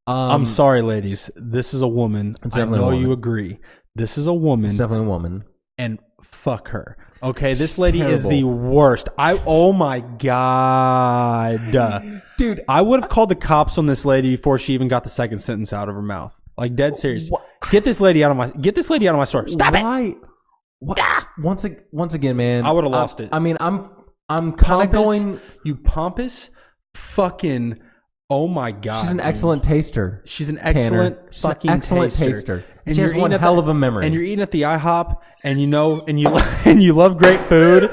I'm sorry, ladies. This is a woman. It's definitely a woman. You agree. This is a woman. It's definitely a woman. And fuck her. Okay, this lady is the worst. Oh my God. Dude, I would have called the cops on this lady before she even got the second sentence out of her mouth. Like dead serious. Get this lady out of my store. Stop it. What? Once again, man. I would have lost it. I mean, I'm kind of going. You pompous fucking Oh my god, she's an excellent taster. She's an excellent fucking taster. And she has one hell of a memory. And you're eating at the IHOP, and you know, and you love great food.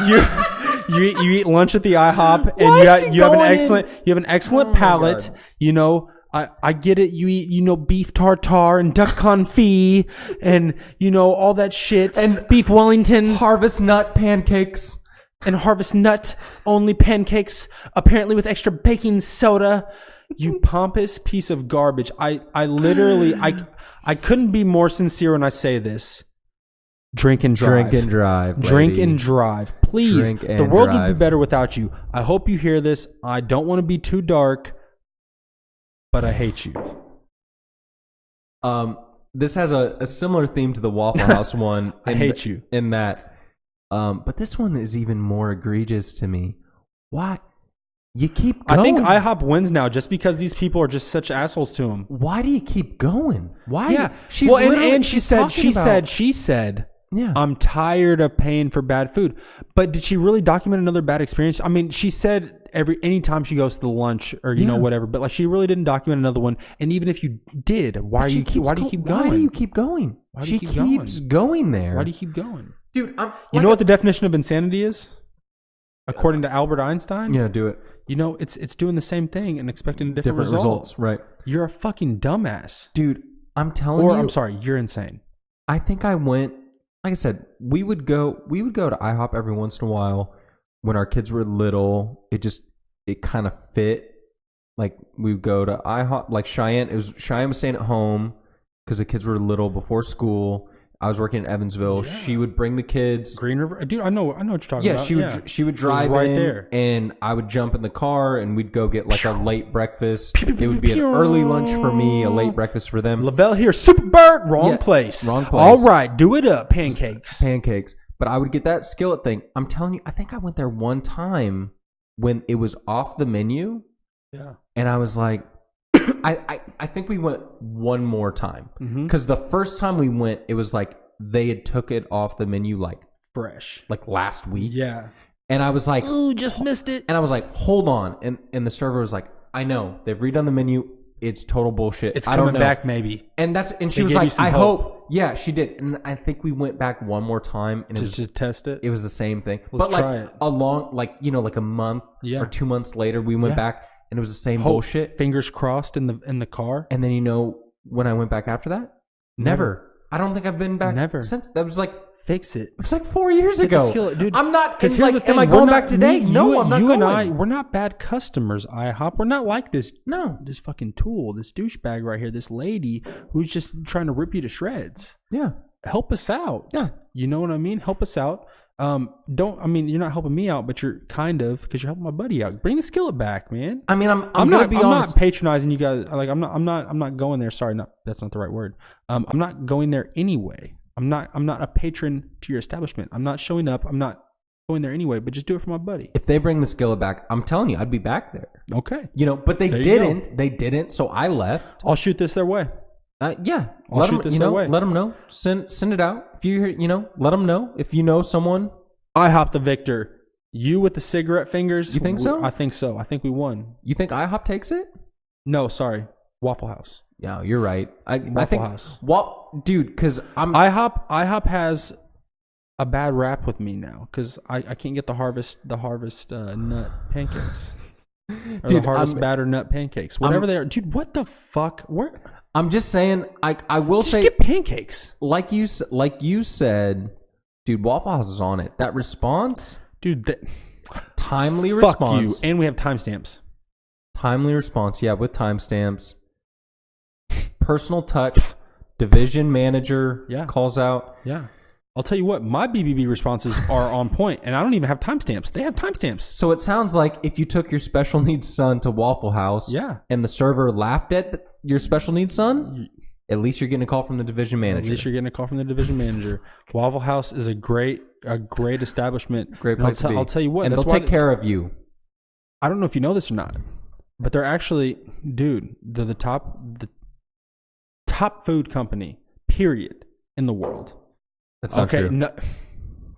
You eat lunch at the IHOP, and you have an excellent palate. You know, I get it. You eat, beef tartare and duck confit, and all that shit, and beef Wellington, harvest nut pancakes. And harvest nut only pancakes, apparently with extra baking soda. You pompous piece of garbage. I literally couldn't be more sincere when I say this. Drink and drive. Drink and drive. Drink and drive. Please. The world would be better without you. I hope you hear this. I don't want to be too dark, but I hate you. This has a similar theme to the Waffle House one. I hate you. In that. But this one is even more egregious to me. Why? You keep going. I think IHOP wins now just because these people are just such assholes to him. Why do you keep going? Why? Yeah. She said, yeah, I'm tired of paying for bad food. But did she really document another bad experience? I mean, she said anytime she goes to the lunch or whatever, but like she really didn't document another one. And even if you did, why do you keep going? Why do you keep going? She keeps going there. Why do you keep going? Dude, you know what the definition of insanity is? According to Albert Einstein? Yeah, do it. It's doing the same thing and expecting different results. Right. You're a fucking dumbass. Dude, I'm telling you. Or, I'm sorry, you're insane. I think I went, like I said, we would go to IHOP every once in a while when our kids were little. It kind of fit. Like, we would go to IHOP. Like, Cheyenne was staying at home because the kids were little before school. I was working in Evansville. Yeah. She would bring the kids. Green River, dude. I know what you're talking about. She would drive in there, and I would jump in the car, and we'd go get like a late breakfast. It would be an early lunch for me, a late breakfast for them. Lavelle here, Superbird, wrong place. All right, do it up, pancakes. But I would get that skillet thing. I'm telling you, I think I went there one time when it was off the menu. Yeah, and I was like. I think we went one more time because the first time we went, it was like they had took it off the menu like fresh, like last week. Yeah, and I was like, "Ooh, just missed it." And I was like, "Hold on," and the server was like, "I know they've redone the menu. It's total bullshit. It's coming back, maybe." And she was like, "I hope." Yeah, she did, and I think we went back one more time and just to test it. It was the same thing, but like try it. like a month or 2 months later, we went back. And it was the same bullshit. Fingers crossed in the car. And then when I went back after that? Never. I don't think I've been back since. That was like fix it. It was like 4 years ago. Dude, I'm not. Because here's the thing. Am I going back today? No, I'm not going. You and I, we're not bad customers. IHOP. We're not like this. No, this fucking tool, this douchebag right here, this lady who's just trying to rip you to shreds. Yeah, help us out. Yeah, you know what I mean. Help us out. You're not helping me out, but you're kind of, because you're helping my buddy out. Bring the skillet back, man. I mean, I'm not patronizing you guys. Like, I'm not going there. Sorry, that's not the right word. I'm not going there anyway. I'm not a patron to your establishment. I'm not showing up. I'm not going there anyway, but just do it for my buddy. If they bring the skillet back, I'm telling you, I'd be back there. Okay. But they didn't. They didn't, so I left. I'll shoot this their way. Yeah, I'll shoot this their way. Let them know. Send it out. If let them know if you know someone. IHOP the victor. You with the cigarette fingers. You think so? I think so. I think we won. You think IHOP takes it? No, sorry, Waffle House. Yeah, you're right. I think House. Dude, because IHOP has a bad rap with me now because I can't get the harvest nut pancakes. Or dude, the harvest batter nut pancakes, whatever they are. Dude, what the fuck? Where? I'm just saying. I will just say, get pancakes. Like you said, dude. Waffle House is on it. That response, dude. Timely fuck response. You. And we have timestamps. Timely response. Yeah, with timestamps. Personal touch. Division manager calls out. Yeah. I'll tell you what, my BBB responses are on point, and I don't even have timestamps. They have timestamps. So it sounds like if you took your special needs son to Waffle House and the server laughed at your special needs son, at least you're getting a call from the division manager. At least you're getting a call from the division manager. Waffle House is a great establishment. Great place to be. I'll tell you what. And they'll take care of you. I don't know if you know this or not, but they're actually, dude, they're the top food company, period, in the world. That's not true. No.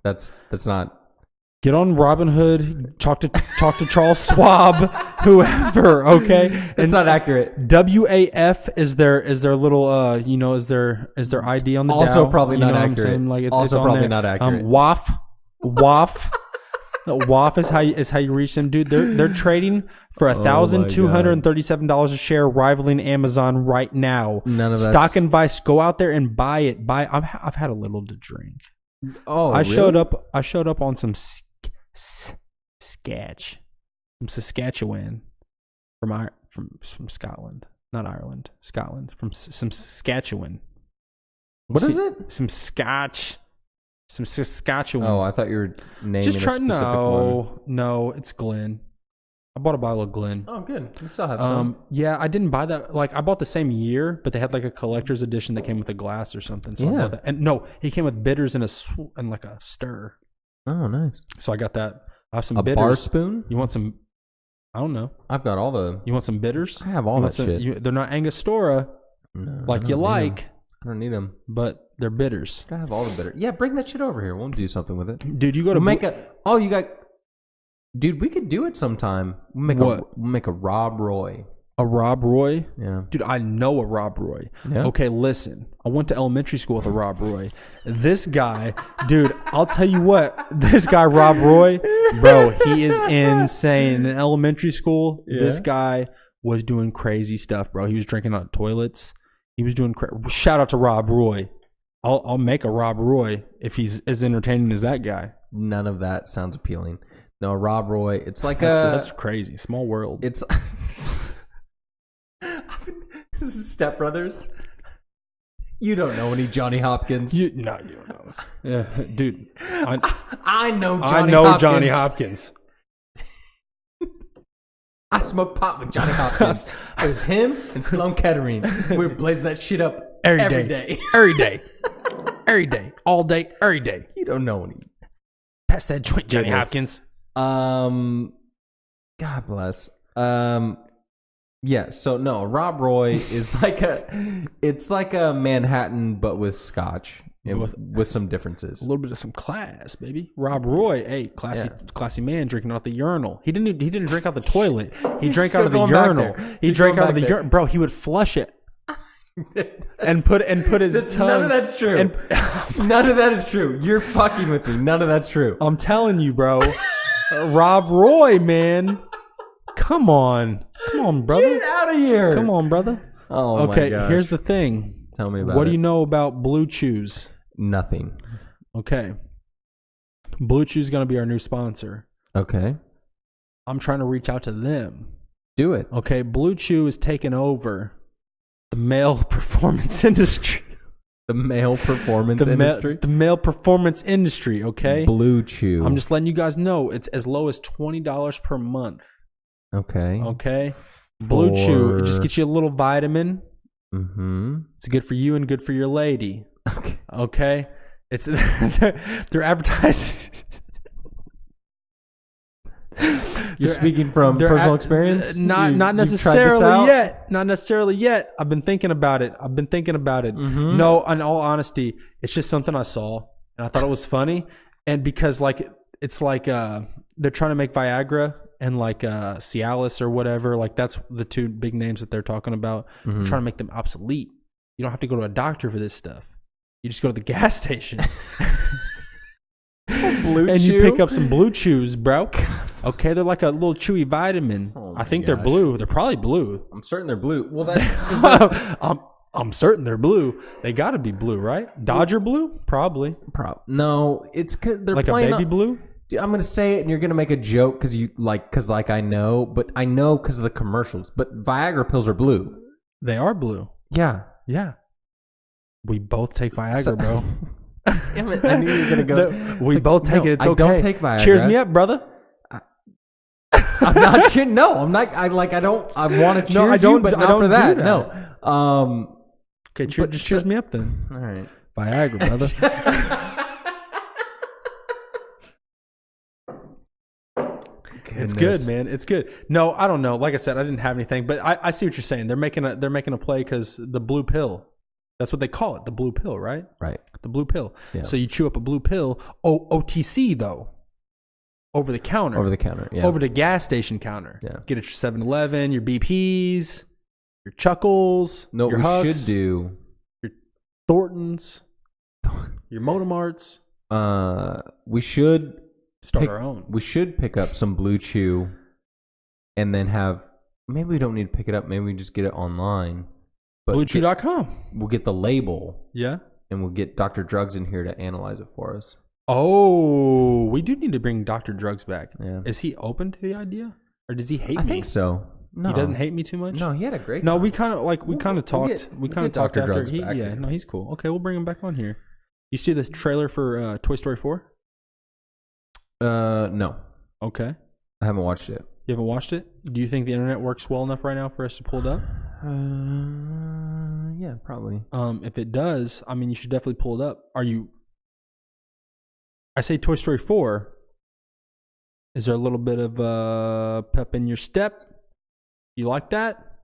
That's not. Get on Robinhood. Talk to Charles Schwab, whoever. Okay, It's not accurate. WAF is their little is their ID on the Also Dow. probably You not know what I'm accurate. saying? Like it's Also on probably there. not accurate. WAF. WAF is how you reach them, dude. They're trading for $1,237 a share, rivaling Amazon right now. None of that. Stock Advice, go out there and buy it. I've had a little to drink. Oh, I really? showed up on some from Saskatchewan, from Scotland, not Ireland, Scotland, from some Saskatchewan. What is it? Some Saskatchewan. Oh, I thought you were naming Just a try. specific one. No, it's Glen. I bought a bottle of Glen. Oh, good. You still have some. Yeah, I didn't buy that. Like, I bought the same year, but they had like a collector's edition that came with a glass or something. So I bought that. And no, he came with bitters and and like a stir. Oh, nice. So I got that. I have some A bitters. bar spoon? You want some? I don't know. I've got all the. You want some bitters? I have all that shit. They're not Angostura No, like you like, I don't need them. but they're bitters. I have all the bitter. Yeah, bring that shit over here. We'll do something with it. Dude, you go to you got. Dude, we could do it sometime. We'll make a Rob Roy. a Rob Roy. Yeah. Dude, I know a Rob Roy. Yeah. Okay, listen. I went to elementary school with a Rob Roy. This guy, dude, I'll tell you what. This guy, Rob Roy, bro, he is insane. In elementary school, this guy was doing crazy stuff, bro. He was drinking on toilets. He was doing shout out to Rob Roy. I'll make a Rob Roy if he's as entertaining as that guy. None of that sounds appealing. No, Rob Roy. It's like that's crazy. Small world. It's this is Step Brothers. You don't know any Johnny Hopkins. No, you don't know. Yeah, dude. I know Johnny I know Hopkins. Johnny Hopkins. I smoked pot with Johnny Hopkins. It was him and Sloan Kettering. We were blazing that shit up every day. Every day. Every day. All day. Every day. You don't know any. Pass that joint, Johnny Hopkins. God bless. Yeah, so no, Rob Roy is it's like a Manhattan but with scotch with some differences. A little bit of some class, baby. Rob Roy, hey, classy man drinking out the urinal. He didn't drink out the toilet. He drank out of the urinal. He drank out of the urinal. Bro, he would flush it. and put his tongue. None of that's true. None of that is true. You're fucking with me. None of that's true. I'm telling you, bro. Rob Roy, man. Come on, brother. Get out of here. Come on, brother. Oh, okay, my gosh. here's the thing. Tell me about it. What do you know about Blue Chews? Nothing. Okay. Blue Chews is going to be our new sponsor. Okay. I'm trying to reach out to them. Do it. Okay, Blue Chew is taking over the male performance industry. The male performance industry? The male performance industry, okay? Blue Chew. I'm just letting you guys know it's as low as $20 per month. Okay. Okay? Blue Chew, it just gets you a little vitamin. Mm-hmm. It's good for you and good for your lady. Okay. Okay? It's they're advertising. You're speaking from personal experience? Not necessarily yet. Not necessarily yet. I've been thinking about it. Mm-hmm. No, in all honesty, it's just something I saw and I thought it was funny. And because it's like they're trying to make Viagra and like Cialis or whatever, like that's the two big names that they're talking about. Mm-hmm. Trying to make them obsolete. You don't have to go to a doctor for this stuff. You just go to the gas station. Blue and Chew? You pick up some Blue Chews, bro. Okay, they're like a little chewy vitamin. I think they're blue. They're probably blue. I'm certain they're blue. Well, that I'm certain they're blue. They got to be blue, right? Dodger blue, probably. No, it's cause they're like playing a baby blue. Dude, I'm gonna say it, and you're gonna make a joke because I know, but I know because of the commercials. But Viagra pills are blue. They are blue. Yeah. We both take Viagra, bro. Damn it! I knew you were gonna go. We both take it. It's okay. I don't take Viagra. Cheers me up, brother. I'm not. No, I'm not. I don't. I want to cheers you, but not for that. No. Okay, just cheers me up then. All right. Viagra, brother. It's good, man. It's good. No, I don't know. Like I said, I didn't have anything, but I see what you're saying. They're making a play because the blue pill. That's what they call it, the blue pill, right? Right. The blue pill. Yeah. So you chew up a blue pill. OTC though. Over the counter. Over the counter, yeah. Over the gas station counter. Yeah. Get it your 7-Eleven, your BPs, your Chuckles, No, your we Hucks, should do your Thorntons, your Motomarts. We should start our own. We should pick up some Blue Chew and then have, maybe we don't need to pick it up, maybe we just get it online. But BlueChew.com. We'll get the label. Yeah. And we'll get Dr. Drugs in here to analyze it for us. Oh, we do need to bring Dr. Drugs back. Yeah. Is he open to the idea? Or does he hate me? I think so. No. He doesn't hate me too much? No, he had a great time. No, we kind of talked. We kind of talked Dr. after. Drugs back here. No, he's cool. Okay, we'll bring him back on here. You see this trailer for Toy Story 4? No. Okay. I haven't watched it. You haven't watched it? Do you think the internet works well enough right now for us to pull it up? Yeah, probably. If it does, I mean, you should definitely pull it up. I say Toy Story 4. Is there a little bit of pep in your step? You like that?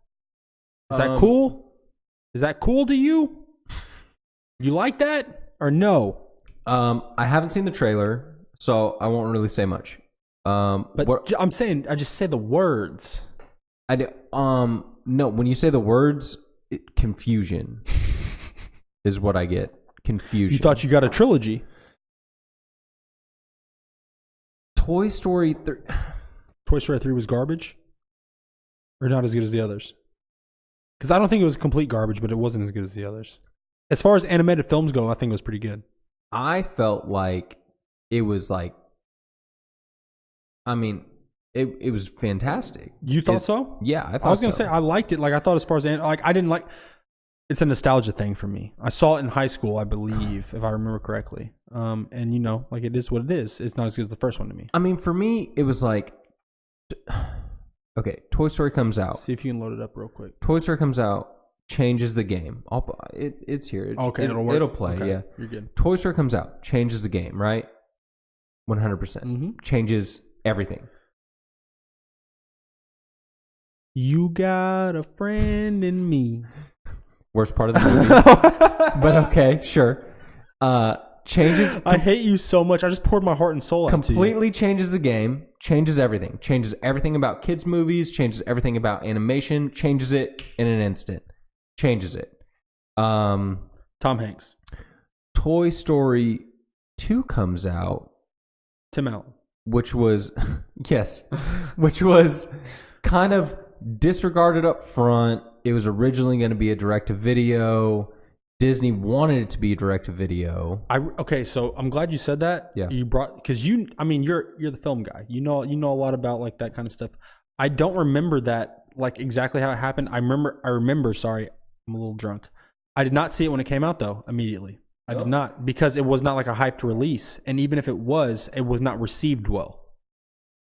Is that cool? Is that cool to you? You like that or no? I haven't seen the trailer, so I won't really say much. But I'm saying, I just say the words. No, when you say the words, confusion is what I get. Confusion. You thought you got a trilogy. Toy Story 3. Toy Story 3 was garbage? Or not as good as the others? Because I don't think it was complete garbage, but it wasn't as good as the others. As far as animated films go, I think it was pretty good. I felt like it was like, I mean, it was fantastic. You thought so? Yeah, I thought so. I was going to say, I liked it. Like, I thought as far as, like, I didn't like, it's a nostalgia thing for me. I saw it in high school, I believe, if I remember correctly. And, you know, like, it is what it is. It's not as good as the first one to me. I mean, for me, it was like, okay, Toy Story comes out. See if you can load it up real quick. Toy Story comes out, changes the game. It's here. Okay, it'll work. It'll play, okay, yeah. You're good. Toy Story comes out, changes the game, right? 100%. Mm-hmm. Changes everything. You got a friend in me. Worst part of the movie. But okay, sure. Changes. I hate you so much. I just poured my heart and soul out to you. Completely changes the game. Changes everything. Changes everything about kids' movies. Changes everything about animation. Changes it in an instant. Changes it. Tom Hanks. Toy Story 2 comes out. Tim Allen. Which was, yes, which was kind of disregarded up front. It was originally going to be a direct-to-video. Disney wanted it to be a direct-to-video. Okay, so I'm glad you said that. Yeah. You brought, because you're the film guy. You know a lot about like that kind of stuff. I don't remember that, like, exactly how it happened. I remember, sorry, I'm a little drunk. I did not see it when it came out though, immediately. I did not, because it was not like a hyped release, and even if it was not received well.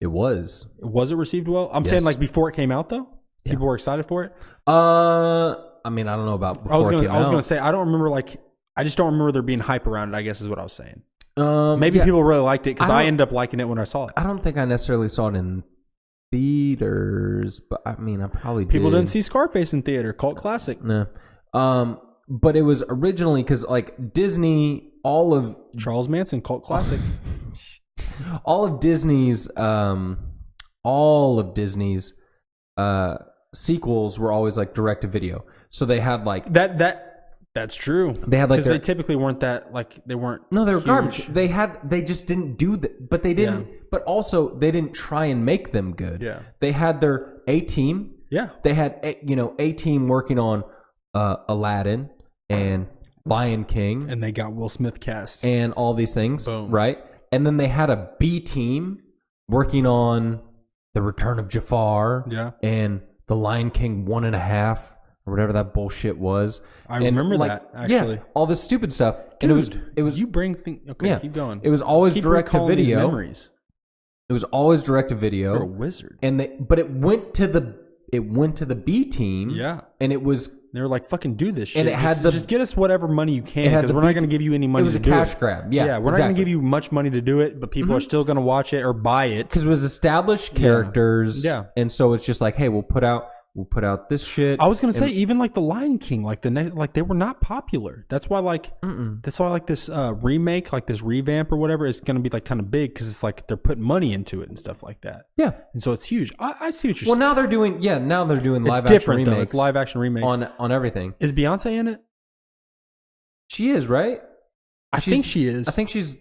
It was. Was it received well? I'm saying like before it came out though. Yeah. People were excited for it. I mean, I don't know about before it came out. I was gonna say I don't remember, like, I just don't remember there being hype around it, I guess is what I was saying. Maybe people really liked it because I ended up liking it when I saw it. I don't think I necessarily saw it in theaters, but I mean, I probably did. People didn't see Scarface in theater. Cult classic. No. But it was originally because like Disney, all of Charles Manson, cult classic. all of Disney's sequels were always like direct to video. So they had like that's true. They had like because they typically weren't that, like, they weren't. No, they were huge. garbage. They just didn't do that. But they didn't. Yeah. But also they didn't try and make them good. Yeah. They had their A team. Yeah. They had A team working on Aladdin and Lion King, and they got Will Smith cast and all these things. Boom. Right? And then they had a B team working on The Return of Jafar. Yeah. And The Lion King 1.5 or whatever that bullshit was. I remember that, actually. Yeah, all this stupid stuff. Dude, and it was you bring things. Okay, yeah, keep going. It was always direct to video. Memories. It was always direct to video. You're a wizard. But it went to the B team. Yeah. And it was, they were like, fucking do this shit. And it had just get us whatever money you can, because we're not going to give you any money to do it. It was a cash grab. Yeah. Yeah, we're not going to give you much money to do it, but people are still going to watch it or buy it. Because it was established characters. Yeah. And so it's just like, hey, we'll put out we'll put out this shit. I was gonna say even like the Lion King, like they were not popular. That's why this remake, like this revamp or whatever, is gonna be like kind of big because it's like they're putting money into it and stuff like that. Yeah, and so it's huge. I see what you're saying. Well, now they're doing live action remakes. It's live action remakes on everything. Is Beyonce in it? She is, right? I think she is. I think she's.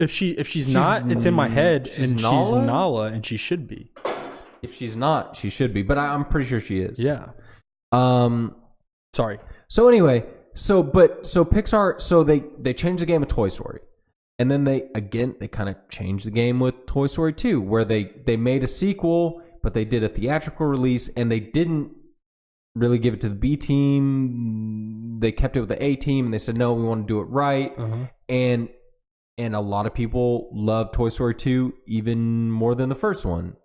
If she's not, it's in my head, she's Nala, and she should be. If she's not, she should be. But I'm pretty sure she is. Yeah. Sorry. So anyway, so Pixar, so they changed the game of Toy Story, and then they kind of changed the game with Toy Story 2, where they made a sequel, but they did a theatrical release, and they didn't really give it to the B team. They kept it with the A team, and they said, no, we want to do it right. And a lot of people love Toy Story 2 even more than the first one.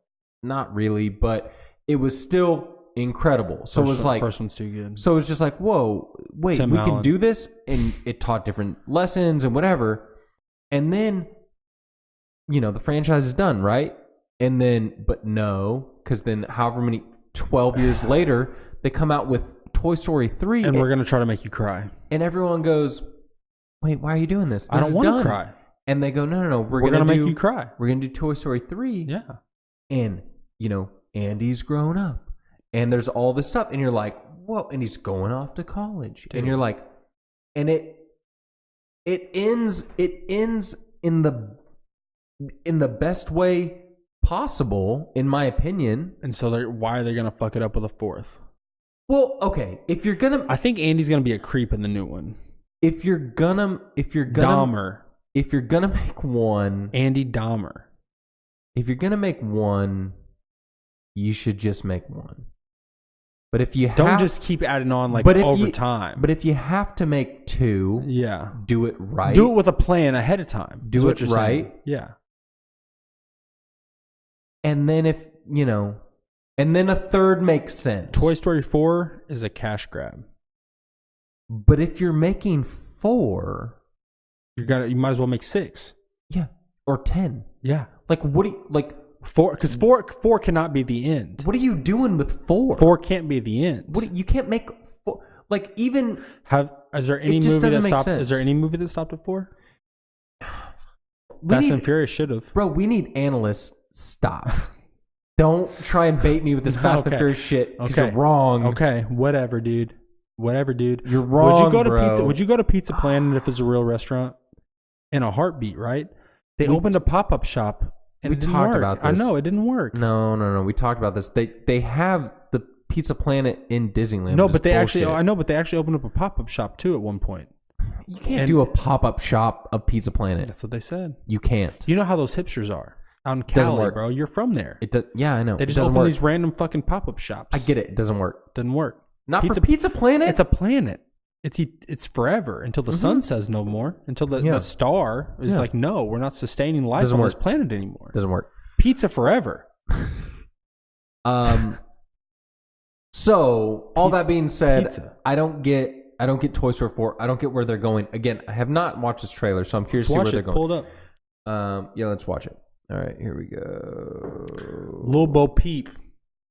Not really, but it was still incredible. So it was like, first one's too good. So it was just like, whoa, wait, we can do this? And it taught different lessons and whatever. And then, the franchise is done, right? And then, but no, because then however many, 12 years later, they come out with Toy Story 3. And we're going to try to make you cry. And everyone goes, wait, why are you doing this? I don't want to cry. And they go, no, we're going to make you cry. We're going to do Toy Story 3. Yeah. And, Andy's grown up. And there's all this stuff. And you're like, whoa. And he's going off to college. Dude. And you're like, and it ends in the best way possible, in my opinion. And so why are they going to fuck it up with a fourth? Well, okay. If you're going to... I think Andy's going to be a creep in the new one. If you're gonna Dahmer. If you're gonna make one, Andy Dahmer. If you're gonna make one, you should just make one. But if you don't just keep adding on over time. But if you have to make two, do it right. Do it with a plan ahead of time. Do it right. Saying. Yeah. And then and then a third makes sense. Toy Story 4 is a cash grab. But if you're making 4, you might as well make 6. Yeah, or 10. Yeah. Like what do you 4? Because 4 cannot be the end. What are you doing with 4? 4 can't be the end. You can't make 4. Like even is there any movie that stopped? Is there any movie that stopped at 4? Fast and Furious should have. Bro, we need analysts. Stop. Don't try and bait me with this Fast and Furious shit because you're wrong. Okay, whatever, dude. You're wrong, Would you go to Pizza Planet if it's a real restaurant? In a heartbeat, right? They opened a pop-up shop and it didn't work. About this. I know, it didn't work. No. We talked about this. They have the Pizza Planet in Disneyland. No, but they actually opened up a pop-up shop too at one point. You can't do a pop-up shop of Pizza Planet. That's what they said. You can't. You know how those hipsters are. Out in Cali, bro. You're from there. Yeah, I know. They just open these random fucking pop-up shops. I get it. It doesn't work. Doesn't work. Not for Pizza Planet. It's a planet. It's forever until the sun says no more. Until the star is like, no, we're not sustaining life on this planet anymore. Doesn't work. Pizza forever. So all that being said, I don't get Toy Story 4. I don't get where they're going. Again, I have not watched this trailer, so I'm curious to see where they're going. Pull it up. Yeah, let's watch it. All right, here we go. Lil Bo Peep.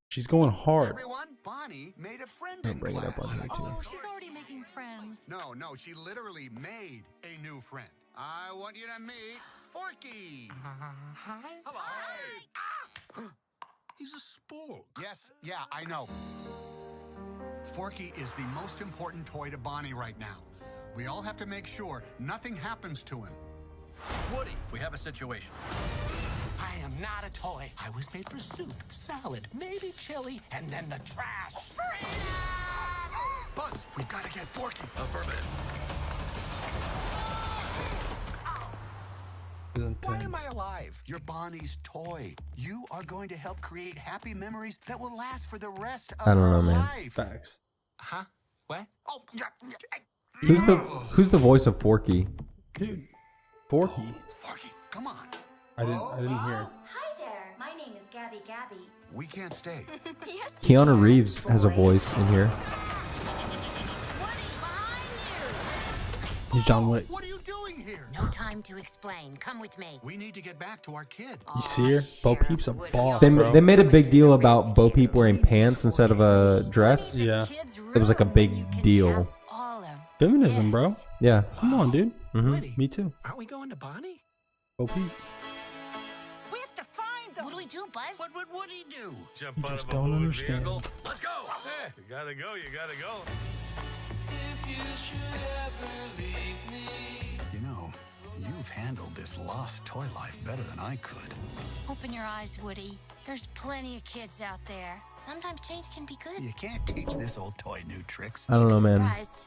She's going hard. Everyone, Bonnie made a friend I'll bring it up on here too. Oh, she's already making friends. No, she literally made a new friend. I want you to meet Forky. Hi. Hello. Hi. He's a spook. Yes, yeah, I know. Forky is the most important toy to Bonnie right now. We all have to make sure nothing happens to him. Woody, we have a situation. I am not a toy. I was made for soup, salad, maybe chili, and then the trash. Buzz, we've got to get Forky. Affirmative. Why am I alive? You're Bonnie's toy. You are going to help create happy memories that will last for the rest of her life. Facts. Huh? What? Oh, yeah. Who's the voice of Forky? Dude, Forky. Forky, come on. I didn't hear. Hi there. My name is Gabby. We can't stay. Yes. Keanu Reeves has a voice in here. Woody, behind you. He's John Wick. What are you doing here. No time to explain. Come with me. We need to get back to our kid. You see her? Bo Peep's a boss, They bro. made a big deal about Bo Peep wearing pants instead of a dress. Yeah. It was like a big deal. Feminism, bro. Yeah. Come on, dude. Woody, Me too. aren't we going to Bonnie? Bo Peep. We have to find them. What do we do, Buzz? What would Woody do? Jump You out just of a don't moving understand. vehicle. Let's go. Yeah, you gotta go, you gotta go. You know, you've handled this lost toy life better than I could. Open your eyes, Woody. There's plenty of kids out there. Sometimes change can be good. You can't teach this old toy new tricks. I don't know, man. Surprised.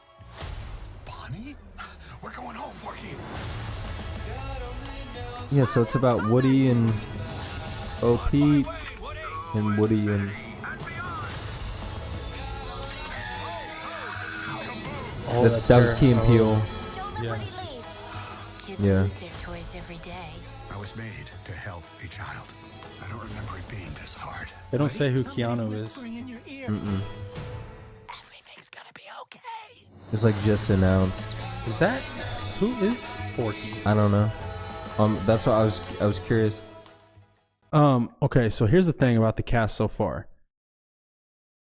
Bonnie? We're going home, Forky. Yeah, so it's about Woody and Bo Peep and Woody and... Oh, that was Key and Peele. Don't let Yeah. Woody leave. Kids Yeah. lose their toys every day. I was made to help a child. I don't remember it being this hard. They don't say who Somebody's Keanu is. whispering in your ear. Everything's gonna be okay. It's like just announced. Is that who is Forky? I don't know. That's what I was curious. Okay, so here's the thing about the cast so far.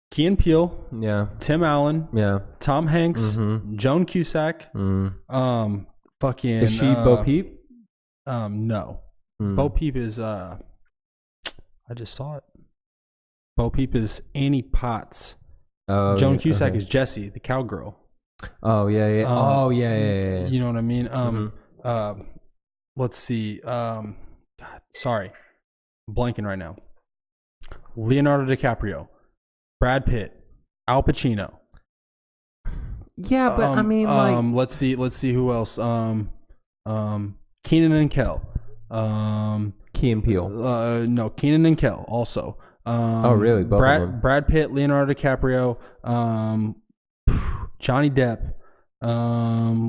Key and Peele, Yeah. Tim Allen, Yeah. Tom Hanks, Mhm. Joan Cusack, fucking Is she Bo Peep? No. Mm. Bo Peep is I just saw it. Bo Peep is Annie Potts. Oh, Joan yeah, Cusack okay. is Jessie, the cowgirl. Oh yeah, yeah. Oh yeah. You know what I mean? Mm-hmm. Let's see. God, sorry. I'm blanking right now. Leonardo DiCaprio, Brad Pitt, Al Pacino. Yeah, but I mean, like, let's see who else. Keenan and Kel. Key and Peele. No, Keenan and Kel also. Oh, really? Both of them? Brad Pitt, Leonardo DiCaprio, Johnny Depp.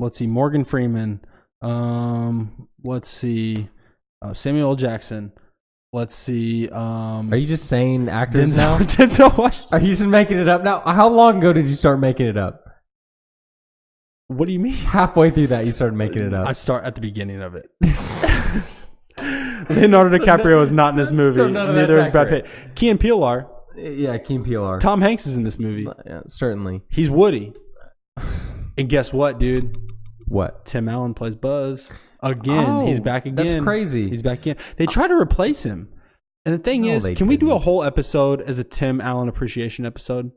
Let's see, Morgan Freeman. Let's see, Samuel L. Jackson. Let's see. Are you just saying actors now? Denzel Washington. Are you just making it up now? How long ago did you start making it up? What do you mean? Halfway through that, you started making it up. I start at the beginning of it. Leonardo DiCaprio is not in this movie. so none of Neither that's is Brad accurate. Pitt. Key and Peele are. Yeah, Key and Peele are. Tom Hanks is in this movie. Yeah, certainly. He's Woody. And guess what, dude? What? Tim Allen plays Buzz. Again. Oh, He's back again. that's crazy. He's back again. They try to replace him. And the thing No, is, they can we do a didn't. whole episode as a Tim Allen appreciation episode?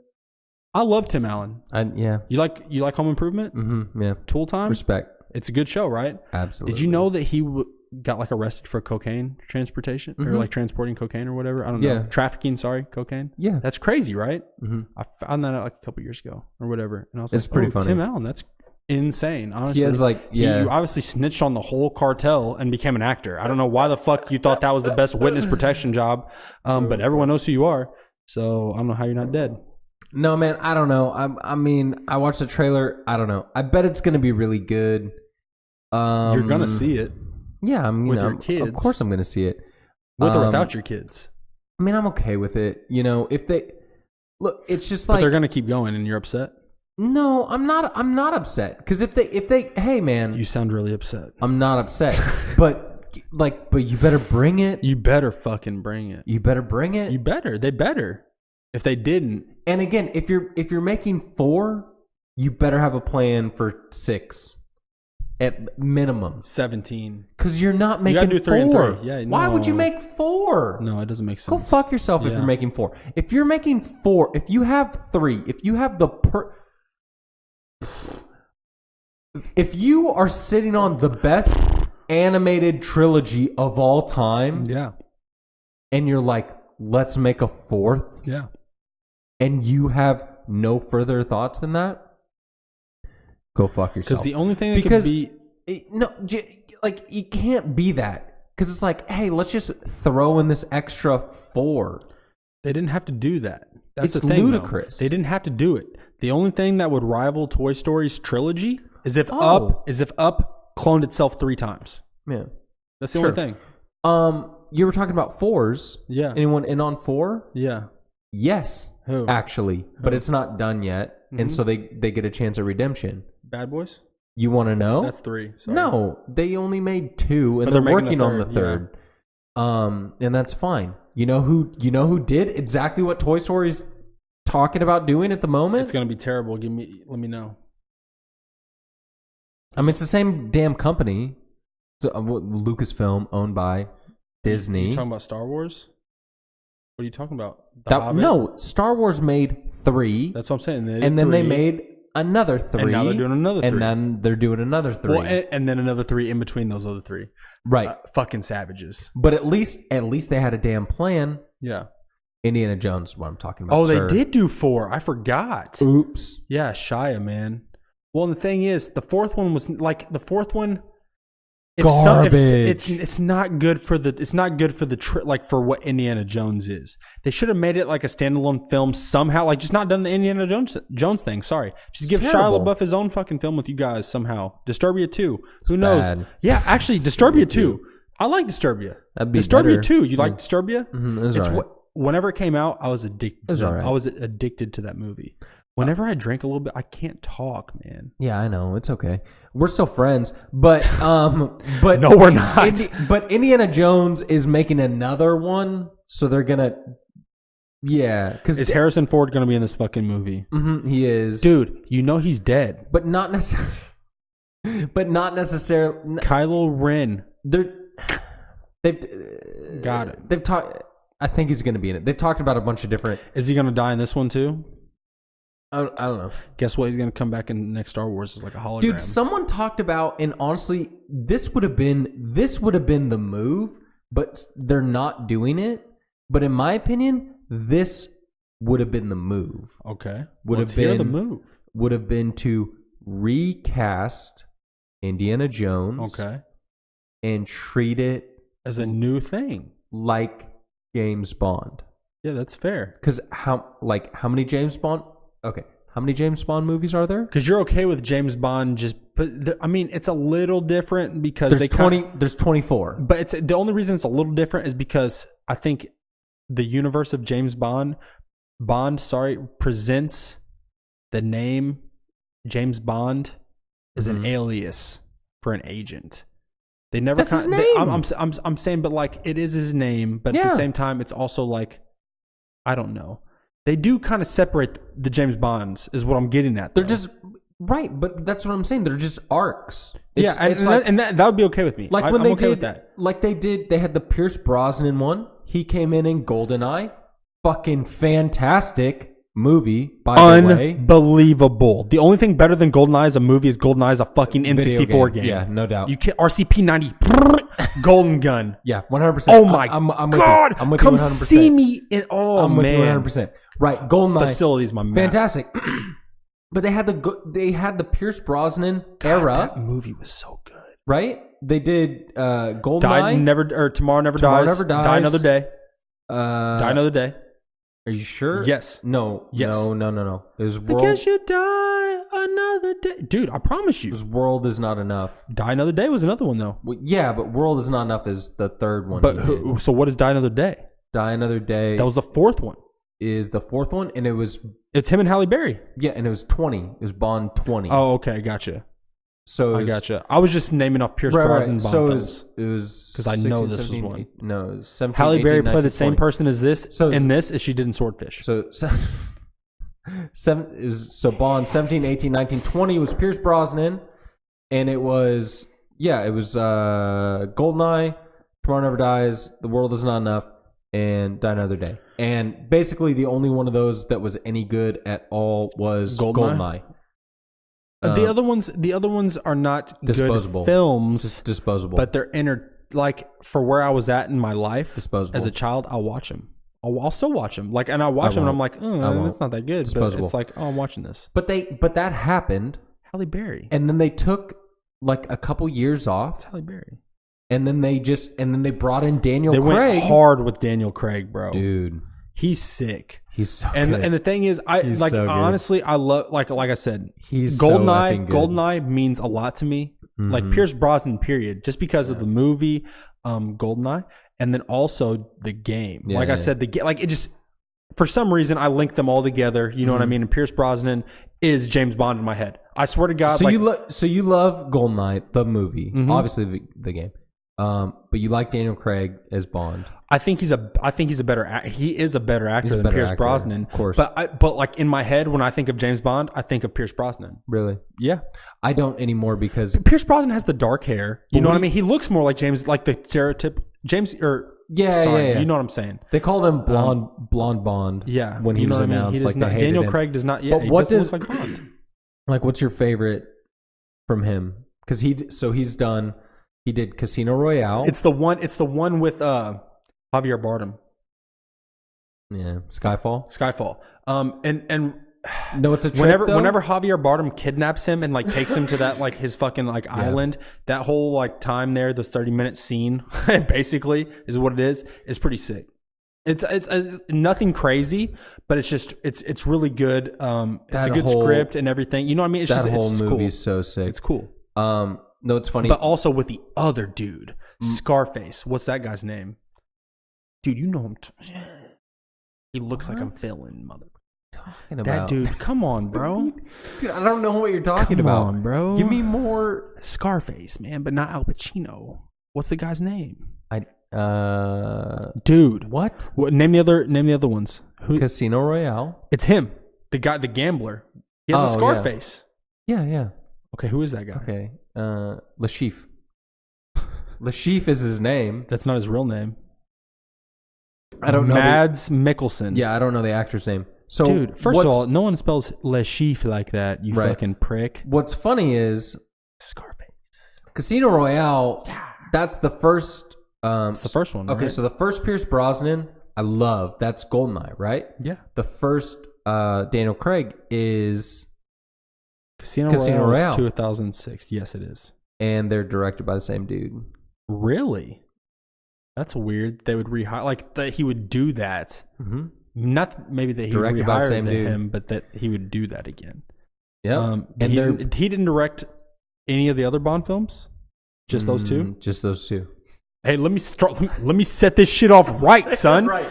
I love Tim Allen. Yeah. You like Home Improvement? Mm-hmm. Yeah. Tool Time? Respect. It's a good show, right? Absolutely. Did you know that he got like arrested for cocaine transportation or like transporting cocaine or whatever? I don't know. Yeah. Trafficking, sorry, cocaine. Yeah. That's crazy, right? Mm-hmm. I found that out like a couple years ago or whatever. And I was It's like, pretty oh, funny. Tim Allen, that's insane. Honestly. He has like, He yeah. obviously snitched on the whole cartel and became an actor. I don't know why the fuck you thought that was the best witness protection job. But everyone knows who you are. So I don't know how you're not dead. No, man, I don't know. I mean, I watched the trailer. I don't know. I bet it's going to be really good. You're going to see it Yeah, I'm with your kids. Of course I'm going to see it. with or without your kids. I mean, I'm okay with it. You know, if they look, it's just But like they're going to keep going and you're upset. no, I'm not upset because if they hey man, You sound really upset. I'm not upset. but you better bring it. You better fucking bring it. You better bring it. You better. They better. If they didn't, And again, if you're making 4, you better have a plan for 6 at minimum. 17. Because you're not You making gotta do 3 and 4. 3. Yeah, Why would you no. make 4? No, it doesn't make sense. Go fuck yourself if Yeah. you're making 4. If you're making 4, if you have 3, if you have if you are sitting on the best animated trilogy of all time, Yeah. and you're like, let's make a 4th, Yeah. and you have no further thoughts than that, go fuck yourself. Because the only thing that Because could be like you can't be that because it's like, hey, let's just throw in this extra 4. they didn't have to do that. That's It's the thing, ludicrous. though. They didn't have to do it. The only thing that would rival Toy Story's trilogy is if Oh. Up cloned itself 3 times. Yeah. That's the Sure. only thing. You were talking about 4s. Yeah. Anyone in on 4? Yeah. Yes. Who? Actually, but it's not done yet, and so they get a chance at redemption. Bad Boys? You want to know? That's 3. Sorry. No, they only made 2, and But they're they're working making the on the third, third. And that's fine. You know who did exactly what Toy Story's talking about doing at the moment? It's gonna be terrible. Let me know. I mean, it's the same damn company. So, Lucasfilm, owned by Disney. You talking about Star Wars? What are you talking about? The Hobbit? No, Star Wars made 3. That's what I'm saying. And then they made another 3. And now they're doing another 3. And then they're doing another 3. Well, and then another 3 in between those other 3. Right. Fucking savages. But at least they had a damn plan. Yeah. Indiana Jones is what I'm talking about. Oh, sir. they did do 4. I forgot. Oops. Yeah, Shia, man. Well, and the thing is, the fourth one was like garbage. It's not good for like for what Indiana Jones is. They should have made it like a standalone film somehow, like just not done the Indiana Jones thing. Sorry, just give terrible. Shia LaBeouf his own fucking film with you guys somehow. Disturbia 2. Who knows? bad. Yeah, actually, Disturbia 2. I like Disturbia. That'd be Disturbia better. 2. You like Disturbia? Mm-hmm, it was alright. Whenever it came out, I was addicted. It was alright. I was addicted to that movie. Whenever I drink a little bit, I can't talk, man. Yeah, I know. It's okay. We're still friends, but No, we're not. But Indiana Jones is making another one, so they're gonna. Yeah, because Is Harrison Ford going to be in this fucking movie? He is, Dude, you know he's dead. but not necessarily. But not necessarily. Kylo Ren. They've Got it. They've talked. I think he's going to be in it. They've talked about a bunch of different. Is he going to die in this one too? I don't know. Guess what? He's going to come back in the next Star Wars as like a hologram. Dude, someone talked about, and honestly, this would have been the move, but they're not doing it. But in my opinion, this would have been the move. Okay. Let's hear the move. Would have been to recast Indiana Jones. Okay. And treat it as a new thing, like James Bond. Yeah, that's fair. Because how many James Bond? Okay, how many James Bond movies are there? Because you're okay with James Bond, I mean, it's a little different because there's 20. There's 24. But it's the only reason it's a little different is because I think the universe of James Bond, presents the name James Bond as an alias for an agent. They never. That's his name. I'm saying, but like it is his name, but at the same time, it's also like I don't know. They do kind of separate the James Bonds, is what I'm getting at. They're just right, but that's what I'm saying. They're just arcs. That would be okay with me. Like when I'm they okay did with that. Like they did. They had the Pierce Brosnan one. He came in GoldenEye. Fucking fantastic movie, by the way. Unbelievable. The only thing better than GoldenEye as a movie is GoldenEye as a fucking N64 game. Yeah, no doubt. You can't RCP-90 Golden Gun. Yeah, 100%. Oh my I'm with God. You. I'm with Come you 100%. see me. I'm with man. you 100%. Right, GoldenEye. Facilities, my man. Fantastic. But they had the Pierce Brosnan era. That movie was so good. Right? They did GoldenEye. Tomorrow Never Dies. Die Another Day. Die Another Day. Are you sure? Yes. No. Yes. No. It was I guess you die another day. Dude, I promise you. It was World Is Not Enough. Die Another Day was another one, though. Well, yeah, but World Is Not Enough is the third one. But so what is Die Another Day? Die Another Day. That was the fourth one. Is the fourth one, and it's him and Halle Berry. Yeah, and it was 20. It was Bond 20. Oh, okay, gotcha. So I gotcha. I was just naming off Pierce Brosnan Bond films. It was because I know this was one. No, it was 17, Halle 18, Berry 19, played the same 20. person as this in this as she did in Swordfish. So Bond 17, 18, 19, 20 was Pierce Brosnan, and it was GoldenEye, Tomorrow Never Dies, The World Is Not Enough, and Die Another Day. And basically the only one of those that was any good at all was GoldenEye. The other ones are not disposable good films. Just disposable. But they're like for where I was at in my life disposable. As a child, I'll watch them. I'll still watch them. Like, and I watch them and I'm like, it's not that good. But it's like, I'm watching this. But that happened. Halle Berry. And then they took like a couple years off. It's Halle Berry. And then they brought in Daniel Craig. They went hard with Daniel Craig, bro. Dude. He's sick. He's so good. And the thing is, honestly, I love like I said, he's GoldenEye. So GoldenEye means a lot to me. Mm-hmm. Like Pierce Brosnan, period. Just because of the movie, GoldenEye, and then also the game. Yeah, I said, the game. Like it just for some reason I link them all together. You know what I mean? And Pierce Brosnan is James Bond in my head. I swear to God. So you love Goldeneye, the movie, obviously the game, but you like Daniel Craig as Bond. I think he is a better actor than Pierce Brosnan, of course. But like in my head, when I think of James Bond, I think of Pierce Brosnan. Really? Yeah, I don't anymore because Pierce Brosnan has the dark hair. You know what I mean? He looks more like James, like the stereotype James or yeah. You know what I'm saying? They call them blonde Bond. Yeah, when he was announced, like they Daniel hated him. Craig does not. Yeah, but what does look like Bond? Like, what's your favorite from him? Because he did Casino Royale. It's the one with Javier Bardem. Yeah, Skyfall. And no, it's a trick, whenever Javier Bardem kidnaps him and like takes him to that like his fucking like island, that whole like time there, this 30-minute scene, basically is what it is pretty sick. It's nothing crazy, but it's really good. It's a good script and everything. You know what I mean? It's that whole movie cool. Is so sick. It's cool. No, it's funny, but also with the other dude, Scarface. What's that guy's name? Dude, you know him. He looks like I'm feeling mother. Talking about That dude, come on, bro. Dude, I don't know what you're talking Come about, on, bro. Give me more Scarface, man, but not Al Pacino. What's the guy's name? Dude, what? Name the other ones. Who? Casino Royale. It's him, the guy, the gambler. He has a Scarface. Yeah. Okay, who is that guy? Okay, Lashif. Lashif is his name. That's not his real name. I don't know. Mads Mikkelsen. Yeah, I don't know the actor's name. So, dude, first of all, no one spells Lashif like that. You fucking prick. What's funny is Scarface. Casino Royale. Yeah. That's the first. It's the first one. Okay, right? so the first Pierce Brosnan, I love. That's Goldeneye, right? Yeah. The first Daniel Craig is Casino Royale. 2006. Yes, it is. And they're directed by the same dude. Really? That's weird. They would rehire, like that. He would do that. Mm-hmm. Not maybe that he directed by the same rehired dude. him, but that he would do that again. Yeah. And he didn't direct any of the other Bond films. Just those two. Just those two. Hey, let me set this shit off right, son. Right.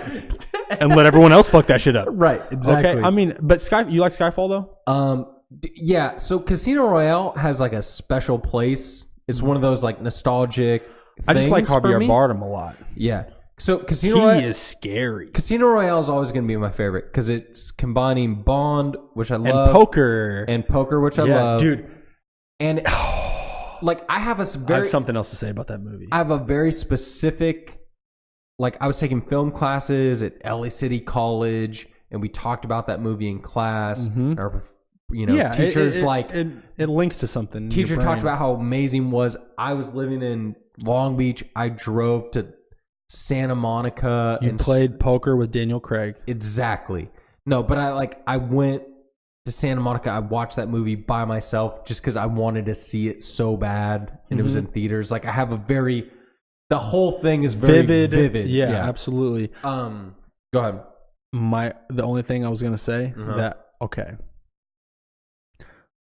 And let everyone else fuck that shit up. Right. Exactly. Okay. I mean, but you like Skyfall though? Yeah. So Casino Royale has like a special place. It's one of those like nostalgic. I just like Javier Bardem a lot. Yeah. So Casino Royale is scary. Casino Royale is always going to be my favorite because it's combining Bond, which I love, and poker, which I love, dude. And like I have something else to say about that movie. I have a very specific. Like I was taking film classes at LA City College, and we talked about that movie in class. Mm-hmm. Or, teachers it links to something. Teacher talked about how amazing it was. I was living in Long Beach. I drove to Santa Monica. You played poker with Daniel Craig. Exactly. No, but I went to Santa Monica. I watched that movie by myself just because I wanted to see it so bad, and it was in theaters. Like I have the whole thing is very vivid. Yeah, absolutely. Go ahead. The only thing I was gonna say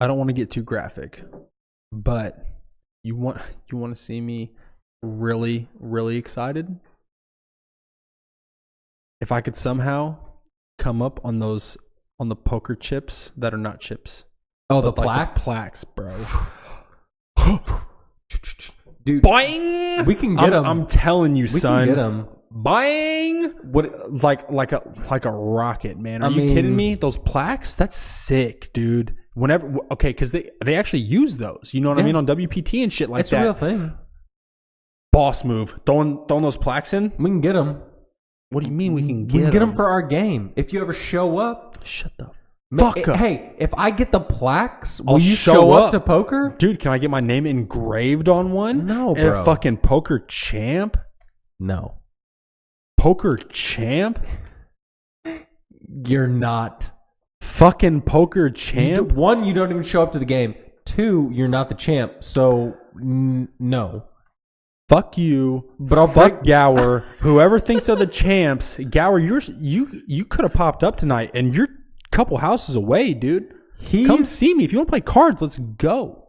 I don't want to get too graphic, but you want to see me really, really excited? If I could somehow come up on the poker chips that are not chips. Oh, the plaques? The plaques, bro. Dude, boing! We can get them. I'm telling you, son. We can get them. Bang! What like a rocket, man? Are you kidding me? Those plaques? That's sick, dude. Because they actually use those. You know what I mean on WPT and shit like that. It's a real thing. Boss move. Throwing those plaques in. We can get them. What do you mean we can get them? We can get them for our game. If you ever show up, shut the fuck up. Hey, if I get the plaques, will you show up to poker? Dude, can I get my name engraved on one? No, bro. And a fucking poker champ? No. Poker champ? You're not. Fucking poker champ? One, you don't even show up to the game. Two, you're not the champ. So, no. Fuck you. But I'll fuck Gower. Whoever thinks of the champs, Gower, you could have popped up tonight, and you're a couple houses away, dude. Come see me. If you want to play cards, let's go.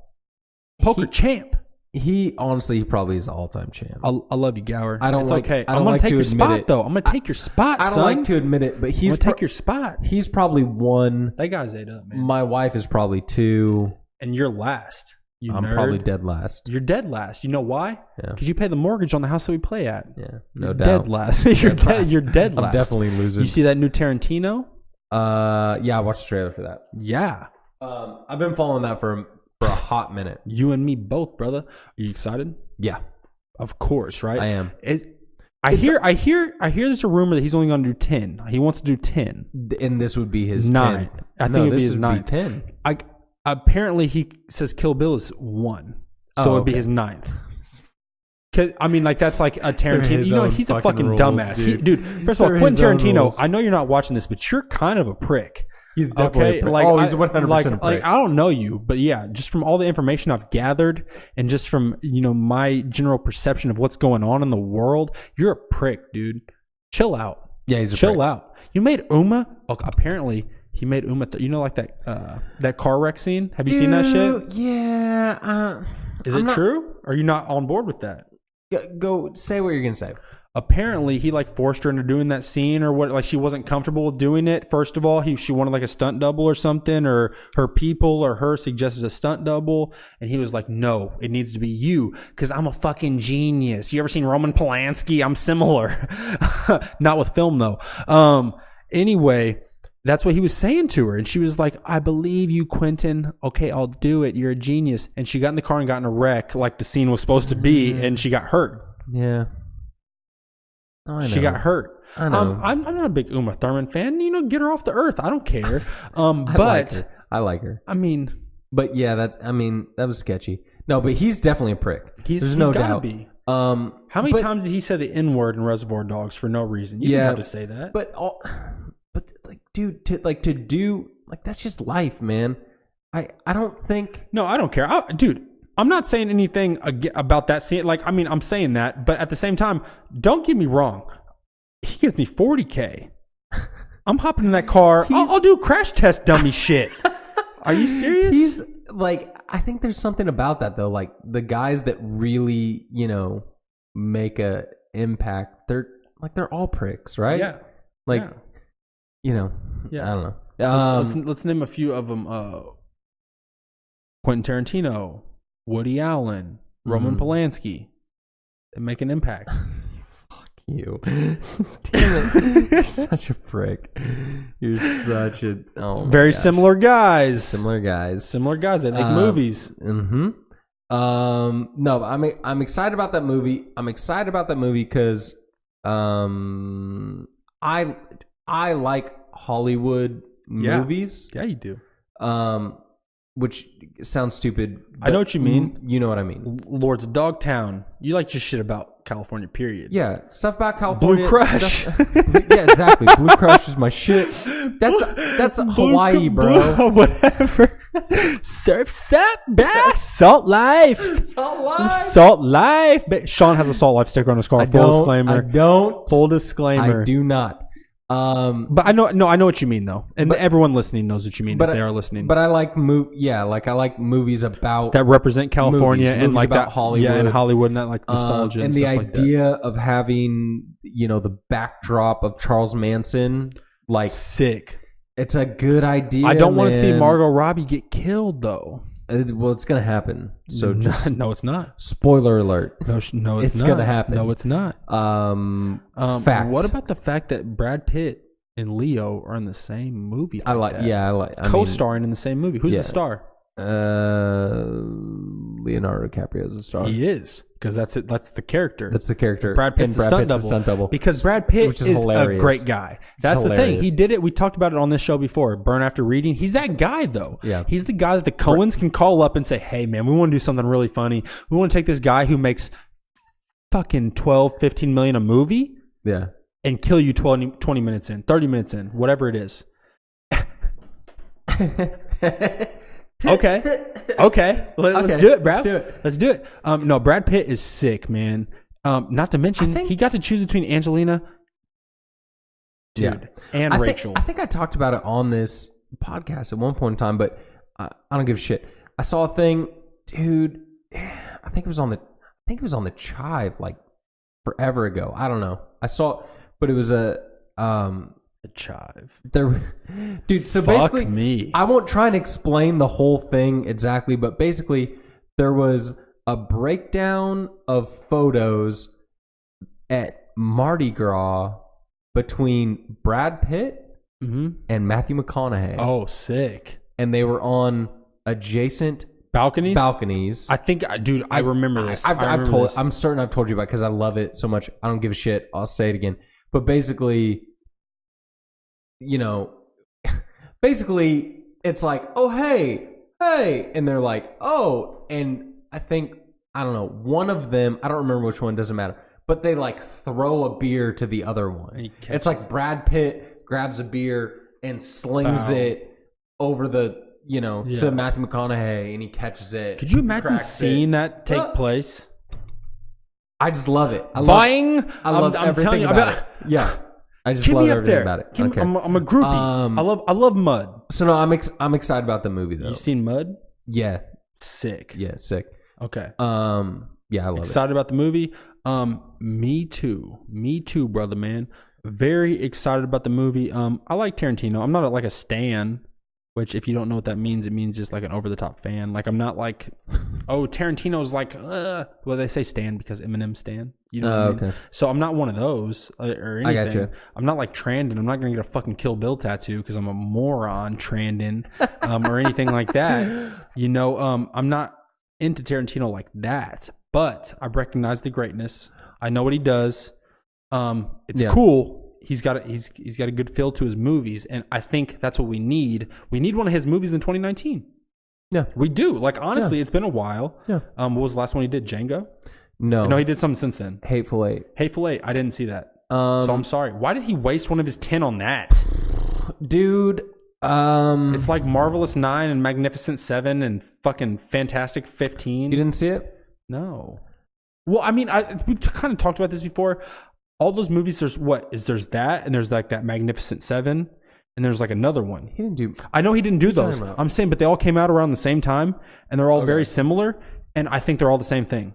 Poker champ. He probably is the all-time champ. I love you, Gower. I don't it's like. Okay. I don't I'm gonna like take to your admit spot, it. though. I'm gonna take your spot. I don't like to admit it, but he's take your spot. He's probably one. That guy's ate up, man. My wife is probably two. and you're last. You I'm nerd. probably dead last. You're dead last. You know why? Yeah. Because you pay the mortgage on the house that we play at. Yeah, no You're doubt. Dead last. You're dead. You're dead last. I'm definitely losing. You see that new Tarantino? Yeah, I watched the trailer for that. Yeah. I've been following that for a hot minute. You and me both, brother. Are you excited? Yeah, Of course, right? I am. I hear. There's a rumor that he's only going to do 10. He wants to do 10. And this would be his 9. 10th. I think No, it'd be this his would 9th. 10. Apparently, he says Kill Bill is 1, so it'd be his 9th. I mean, like that's like a Tarantino. his You know, own he's a fucking fucking rules, dumbass. dude. First of all, They're Quentin his own Tarantino. rules. I know you're not watching this, but you're kind of a prick. He's definitely a prick. Like, he's 100% a prick. I don't know you, but yeah, just from all the information I've gathered and just from, my general perception of what's going on in the world, you're a prick, dude. Chill out. Yeah, he's a Chill prick. out. You made Uma. Apparently, he made Uma. Like that car wreck scene. Have you seen that shit? Yeah. Is it true? Are you not on board with that? Go say what you're gonna say. Apparently, he forced her into doing that scene or what? Like she wasn't comfortable with doing it. First of all, she wanted like a stunt double or something, or her people or her suggested a stunt double, and he was like, "No, it needs to be you because I'm a fucking genius." You ever seen Roman Polanski? I'm similar, not with film though. Anyway, that's what he was saying to her, and she was like, "I believe you, Quentin. Okay, I'll do it. You're a genius." And she got in the car and got in a wreck, like the scene was supposed to be, and she got hurt. Yeah. Oh, I know. She got hurt. I know. I'm not a big Uma Thurman fan. Get her off the earth. I don't care. I like her. I mean, but yeah, that was sketchy. No, but he's definitely a prick. There's no gotta doubt. be. How How many times did he say the N word in Reservoir Dogs for no reason? You didn't have to say that. But like, dude, to do that's just life, man. I don't think. No, I don't care, dude. I'm not saying anything about that scene. I'm saying that, but at the same time, don't get me wrong. He gives me $40K. I'm hopping in that car. I'll do crash test dummy shit. Are you serious? He's I think there's something about that though. Like the guys that really, make a impact. They're all pricks, right? Yeah. Yeah. Yeah. I don't know. Let's name a few of them. Quentin Tarantino, Woody Allen, Roman Polanski. They make an impact. Fuck you. Damn it. You're such a prick. You're such a... Oh Very gosh. similar guys. Similar guys. They make movies. Mm-hmm. No, I'm excited about that movie. I'm excited about that movie because I like Hollywood movies. Yeah, you do. Which sounds stupid. I know what you mean. You know what I mean. Lords of Dogtown. You like just shit about California, period. Yeah, stuff about California. Blue Crush. Yeah, exactly. Blue Crush is my shit. That's Hawaii, bro. Whatever. Surf, bass, Salt Life. Salt Life. Sean has a Salt Life sticker on his car. Full disclaimer. I don't. Full disclaimer. I do not. But I know what you mean though, and everyone listening knows what you mean. But they are listening. But I like I like movies about that represent California and movies like about that Hollywood, and Hollywood, and that like nostalgia and and the stuff idea like that. of having the backdrop of Charles Manson, sick. It's a good idea. I don't want to see Margot Robbie get killed though. Well, it's gonna happen. So just no, it's not. Spoiler alert. No, it's not. gonna happen. No, it's not. Fact. What about the fact that Brad Pitt and Leo are in the same movie? I like co-starring in the same movie. Who's the star? Leonardo DiCaprio is a star. He is, because that's it. That's the character. That's the character. Brad Pitt's the stunt double. Because Brad Pitt is hilarious. a great guy. That's the thing. He did it. We talked about it on this show before. Burn After Reading. He's that guy though. Yeah. He's the guy that the Coens can call up and say, "Hey man, we want to do something really funny. We want to take this guy who makes fucking 12, 15 million a movie, yeah, and kill you 20 minutes in, 30 minutes in, whatever it is." Okay. Let's do it, bro. Let's do it. No, Brad Pitt is sick, man. Not to mention, he got to choose between Angelina, and Rachel. I think I talked about it on this podcast at one point in time, but I don't give a shit. I saw a thing, dude. I think it was on the Chive like forever ago. I don't know. I saw, but it was a The chive. Dude, so Fuck basically, me. I won't try and explain the whole thing exactly, but basically, there was a breakdown of photos at Mardi Gras between Brad Pitt and Matthew McConaughey. Oh, sick. And they were on adjacent balconies. I think, dude, I remember this. I'm certain I've told you about it because I love it so much. I don't give a shit. I'll say it again. But basically, you know, it's like, oh, hey. And they're like, oh. And I think, I don't know, one of them, I don't remember which one, doesn't matter. But they like throw a beer to the other one. It's like Brad Pitt grabs a beer and slings it over the, to Matthew McConaughey, and he catches it. Could you imagine seeing that take place? I just love it. I love everything about it. Yeah. I just love everything about it. Okay. I'm a groupie. I love Mud. So no, I'm excited about the movie though. You seen Mud? Yeah. Sick. Yeah, sick. Okay. Yeah, I love it. Excited about the movie. Me too, brother, man. Very excited about the movie. I like Tarantino. I'm not like a stan, which if you don't know what that means, it means just like an over the top fan. Like I'm not like, oh, Tarantino's like, well, they say stan because Eminem stan. You know what I mean? Okay. So I'm not one of those or anything. I got you. I'm not like Trandon. I'm not gonna get a fucking Kill Bill tattoo because I'm a moron, Trandon, or anything like that. I'm not into Tarantino like that. But I recognize the greatness. I know what he does. It's cool. He's got a good feel to his movies, and I think that's what we need. We need one of his movies in 2019. Yeah, we do. Like honestly, it's been a while. Yeah. What was the last one he did? Django? No, he did something since then. Hateful Eight. I didn't see that. So I'm sorry. Why did he waste one of his 10 on that, dude? It's like Marvelous 9 and Magnificent 7 and fucking Fantastic 15. You didn't see it? No. Well, I mean, we've kind of talked about this before. All those movies, there's that, and there's like that Magnificent 7, and there's like another one. He didn't do. I know he didn't do those. I'm saying, but they all came out around the same time, and they're all very similar, and I think they're all the same thing.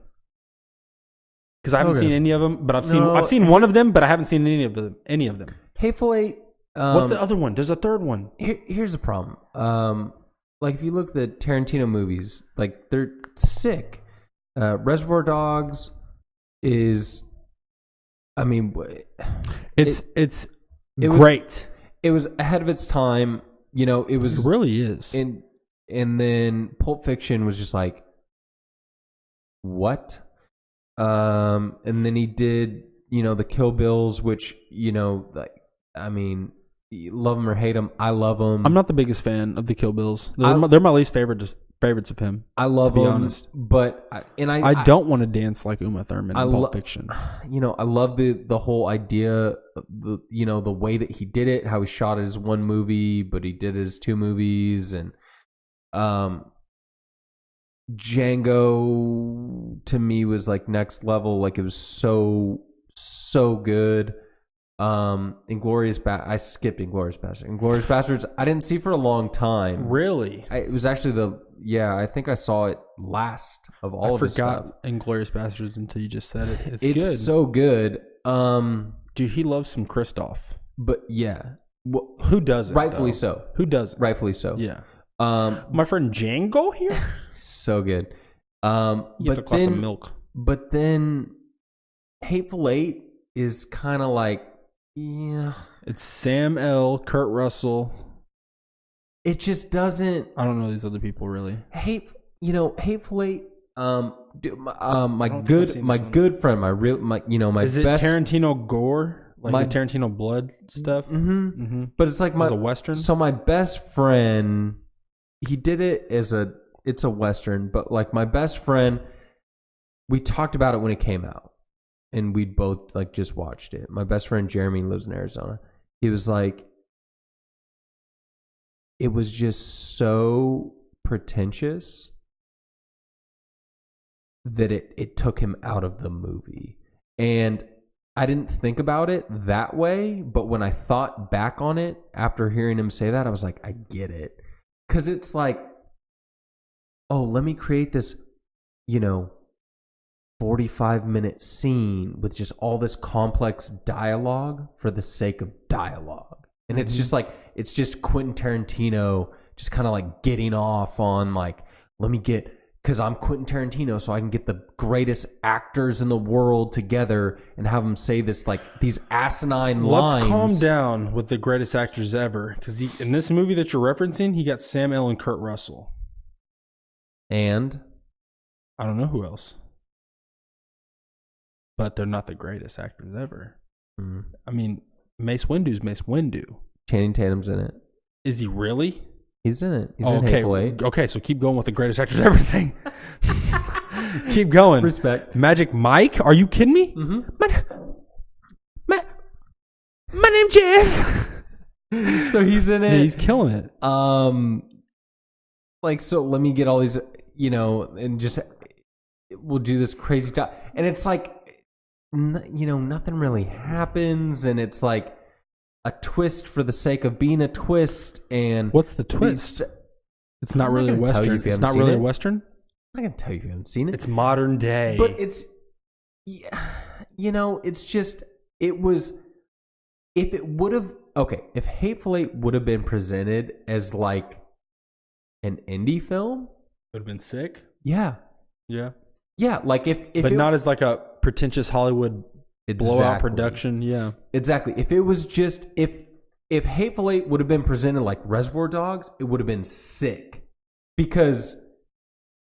Because I haven't seen any of them, but I've seen one of them, but I haven't seen any of them. Hateful Eight. What's the other one? There's a third one. Here's the problem. Like if you look at the Tarantino movies, like they're sick. Reservoir Dogs is, I mean, it's great. It was ahead of its time. It was. It really is. And then Pulp Fiction was just like, what? And then he did, the Kill Bills, which, like, I mean, you love them or hate them. I love them. I'm not the biggest fan of the Kill Bills. They're my least favorites of him. I love them, honest. But I don't want to dance like Uma Thurman in Pulp Fiction. I love the whole idea, the way that he did it, how he shot his one movie, but he did his two movies, and Django to me was like next level. Like it was so good. I skipped Inglourious Basterds. Inglourious Basterds I didn't see for a long time. Really? It was actually I think I saw it last of all of his stuff. I forgot Inglourious Basterds until you just said it. It's good. So good. Dude, he loves some Christoph. But yeah. Well, who doesn't? Rightfully so. Who doesn't? Rightfully so. Yeah. My friend Django here? So good. You have a glass of milk. But then Hateful Eight is kind of like, yeah. It's Sam L., Kurt Russell. It just doesn't. I don't know these other people really. Hateful Eight. My good friend, my is it best Tarantino gore, like the Tarantino blood stuff. Mm-hmm. But it's like a western. So my best friend, he did it as it's a western, but like my best friend, we talked about it when it came out. And we'd both like just watched it. My best friend Jeremy lives in Arizona. He was like, it was just so pretentious that it took him out of the movie. And I didn't think about it that way, but when I thought back on it after hearing him say that, I was like, I get it. Because it's like, oh, let me create this, 45-minute scene with just all this complex dialogue for the sake of dialogue. And it's just like, it's just Quentin Tarantino just kind of like getting off on like, let me get, because I'm Quentin Tarantino, so I can get the greatest actors in the world together and have them say this, like these asinine lines. Let's calm down with the greatest actors ever. Because in this movie that you're referencing, he got Sam L. and Kurt Russell. And? I don't know who else. But they're not the greatest actors ever. Mm. I mean, Mace Windu's Mace Windu. Channing Tatum's in it. Is he really? He's in it. He's in Hateful Eight. Okay, so keep going with the greatest actors ever thing. Keep going. Respect. Magic Mike? Are you kidding me? Mm-hmm. My name's Jeff. So he's in it. Yeah, he's killing it. Like, so let me get all these, and just, we'll do this crazy stuff. And it's like, nothing really happens. And it's like a twist for the sake of being a twist. And what's the twist? It's not really a Western. It's not really a Western? I'm not going to tell you if you haven't seen it. It's modern day. But it's, it's just, it was, if it would have, if Hateful Eight would have been presented as like an indie film, would have been sick. Yeah. Yeah. Yeah. Like if but not as like a pretentious Hollywood blowout production. Yeah. Exactly. If it was just, if Hateful Eight would have been presented like Reservoir Dogs, it would have been sick because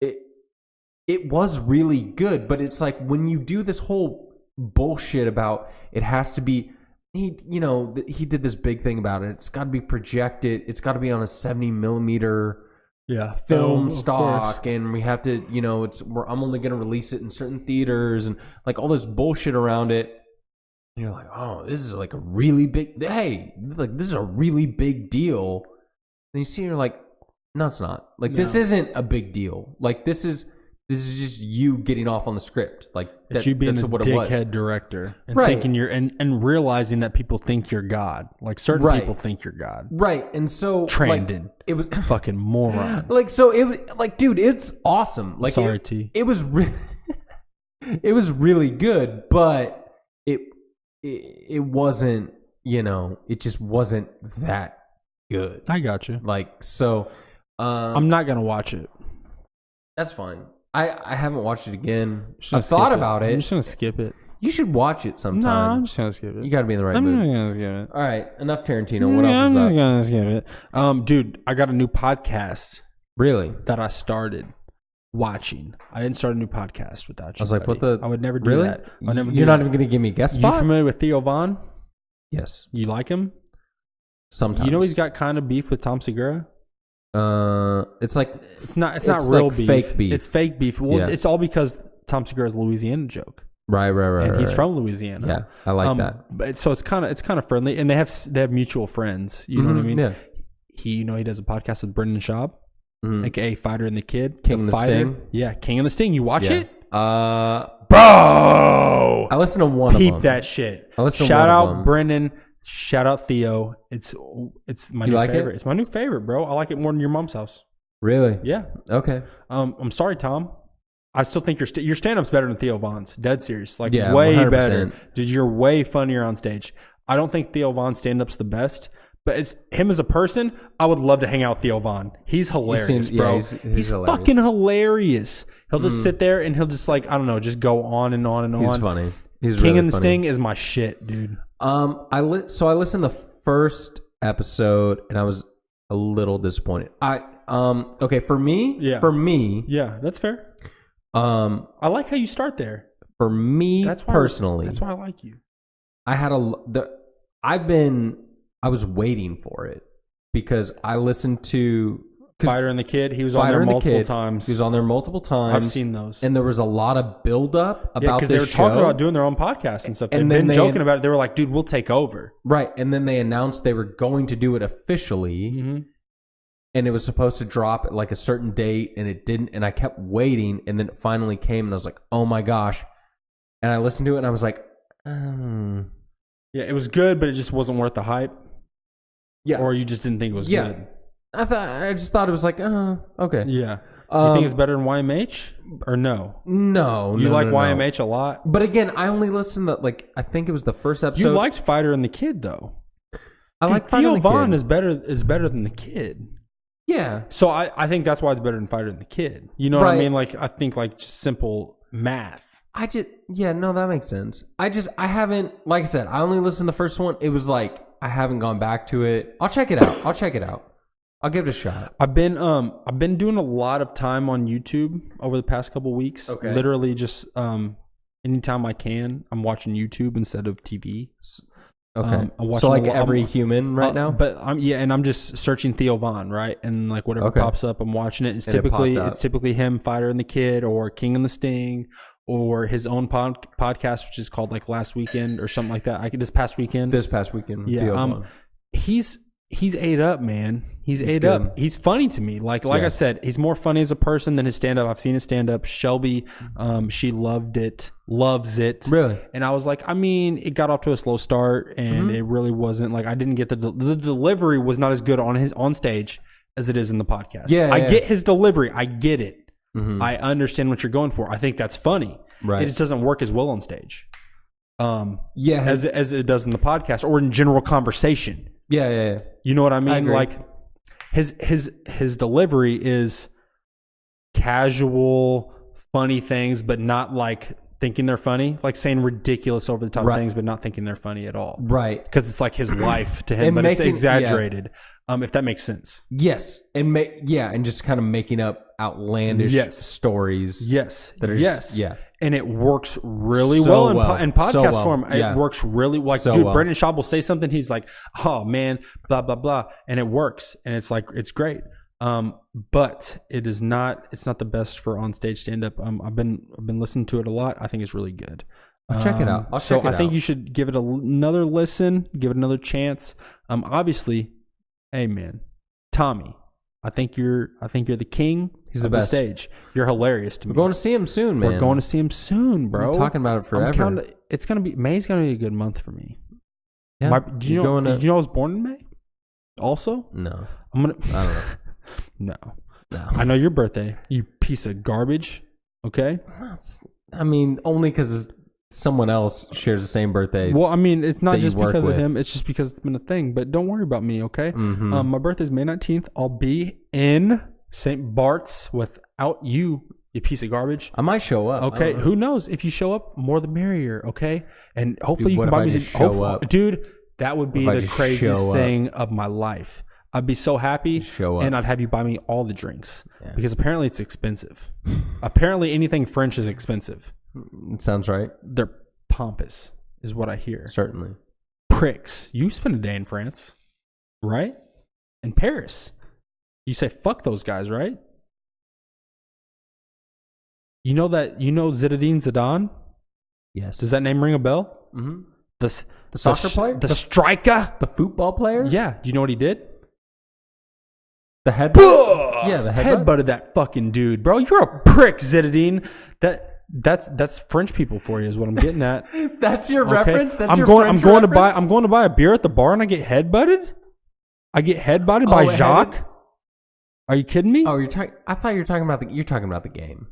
it was really good. But it's like when you do this whole bullshit about it has to be, he did this big thing about it. It's got to be projected. It's got to be on a 70 millimeter film stock, and we have to, I'm only going to release it in certain theaters and like all this bullshit around it. And you're like, oh, this is like a really big, this is a really big deal. And you see, you're like, no, it's not. Like, this isn't a big deal. Like, this is just you getting off on the script. Like, it's you being a dickhead director and thinking and realizing that people think you're God. Like, certain people think you're God. Right. And so Trandon. It was fucking morons. Like, so it was like, dude, it's awesome. Like, sorry, T. It was it was really good, but it wasn't, it just wasn't that good. I got you. Like, so I'm not gonna watch it. That's fine. I haven't watched it again. I've thought about it. I'm just gonna skip it. You should watch it sometime. No, I'm just gonna skip it. You got to be in the right mood. I'm gonna skip it. All right, enough Tarantino. What else is up? I'm just gonna skip it. Dude, I got a new podcast. Really? That I started watching. I didn't start a new podcast without you. I was like, buddy. what the? I would never do that. I would never You're not even gonna give me a guest spot? You familiar with Theo Von? Yes. You like him? Sometimes. You know he's got kind of beef with Tom Segura. It's like it's not real like beef. Fake beef. It's fake beef. Well, it's all because Tom Segura's a Louisiana joke. Right. And he's from Louisiana. Yeah, I like that. But so it's kind of friendly, and they have mutual friends. You know what I mean? Yeah. He does a podcast with Brendan Schaub, aka Fighter and the Kid, King and the Sting. Yeah, King and the Sting. You watch it? Bro, I listen to one of them. Peep that shit. I listen to Shout one out of them. Brendan. Shout out Theo. It's my new favorite. It? It's my new favorite, bro. I like it more than your mom's house. Really? Yeah. Okay. I'm sorry, Tom. I still think your stand-up's better than Theo Von's. Dead serious. Like, yeah, way 100%. better. Dude, you're way funnier on stage. I don't think Theo Von's stand-up's the best, but as him as a person, I would love to hang out with Theo Von. He's hilarious, bro. He's hilarious. Fucking hilarious. He'll just sit there and he'll just like, I don't know, just go on and on and on. He's funny. He's King really and the funny. Sting is my shit, dude. I listened to the first episode and I was a little disappointed. Okay, for me, yeah, that's fair. I like how you start there. For me, personally, that's why I like you. I was waiting for it because I listened to Fighter and the Kid. He was on there multiple times. He was on there multiple times. I've seen those, and there was a lot of build up about this because they were show. talking about doing their own podcast and stuff. They've been joking about it. They were like, "Dude, we'll take over." Right, and then they announced they were going to do it officially. Mm-hmm. And it was supposed to drop at like a certain date, and it didn't. And I kept waiting, and then it finally came, and I was like, "Oh my gosh!" And I listened to it, and I was like, "Yeah, it was good, but it just wasn't worth the hype." Yeah, or you just didn't think it was good. I just thought it was like, okay. Yeah. You think it's better than YMH or no? No, you like YMH a lot, but again, I only listened to I think it was the first episode. You liked Fighter and the Kid though. I like Fighter Theo Than the Von Kid. is better than the kid. Yeah. So I think that's why it's better than Fighter Than the Kid. You know what I Right. mean? Like I think like just simple math. That makes sense. I haven't, like I said, I only listened to the first one. It was like, I haven't gone back to it. I'll check it out. I'll give it a shot. I've been doing a lot of time on YouTube over the past couple weeks. Okay. Literally just anytime I can, I'm watching YouTube instead of TV. Okay. I'm So like watching every human right now? But I'm just searching Theo Von, right? And like whatever Okay. pops up, I'm watching it. It's And it typically popped up. it's typically him, Fighter and the Kid, or King and the Sting, or his own podcast, which is called like Last Weekend or something like that. This past weekend. This past weekend. Yeah. Theo Von. He's ate up, man. He's ate good. up. He's funny to me. Like I said, he's more funny as a person than his stand up. I've seen his stand up. Shelby, she loves it. Really? And I was like, I mean, it got off to a slow start, and it really wasn't like I didn't get the delivery was not as good on stage as it is in the podcast. Yeah, I yeah. get his delivery. I get it. I understand what you're going for. I think that's funny. Right. It just doesn't work as well on stage. Yeah. As it does in the podcast or in general conversation. Yeah. You know what I mean? agree. Like his delivery is casual, funny things, but not like thinking they're funny. Like saying ridiculous over the top Right. things, but not thinking they're funny at all. Right. Because it's like his life to him, And but it's making- exaggerated. If that makes sense. Yes. And just kind of making up outlandish Yes. stories. Yes. That are yes. yeah. And it works really So well in podcast So well. form. Yeah. It works really like, So dude, well. Brendan Schaub will say something. He's like, oh man, blah, blah, blah. And it works. And it's like, it's great. But it's not the best for on stage stand up. I've been listening to it a lot. I think it's really good. I'll check it out. I think you should give it another listen, give it another chance. Obviously, hey man, Tommy, I think you're the king. He's the of best. stage. You're hilarious to me. We're going to see him soon, man. We're going to see him soon, bro. We're talking about it forever. It's gonna be May's gonna be a good month for me. Yeah. Did you know I was born in May? Also, No. I'm gonna. I don't know. No. I know your birthday. You piece of garbage. Okay. I mean, only because someone else shares the same birthday. Well, I mean, it's not that you just work because of with. him. It's just because it's been a thing. But don't worry about me, okay? Mhm. My birthday's May 19th. I'll be in St. Bart's without you, you piece of garbage. I might show up. Okay, who knows? If you show up, more the merrier. Okay, and hopefully Dude, you can what buy if I me just some. show up? Dude, that would be What if I the just craziest show up? thing of my life. I'd be so happy, Show up. and I'd have you buy me all the drinks Yeah. because apparently it's expensive. Apparently anything French is expensive. It sounds right. They're pompous, is what I hear. Certainly. Pricks. You spend a day in France, right? In Paris. You say fuck those guys, right? You know Zinedine Zidane? Yes. Does that name ring a bell? Mm-hmm. The soccer player? The striker? The football player? Yeah. Do you know what he did? The headbutt? Yeah, the headbutt. Headbutted that fucking dude, bro. You're a prick, Zinedine. That's French people for you, is what I'm getting at. That's your Okay? reference? That's I'm your going. French I'm going reference? to buy. I'm going to buy a beer at the bar, and I get headbutted. I get headbutted by Jacques. Are you kidding me? Oh, I thought you were talking about the game.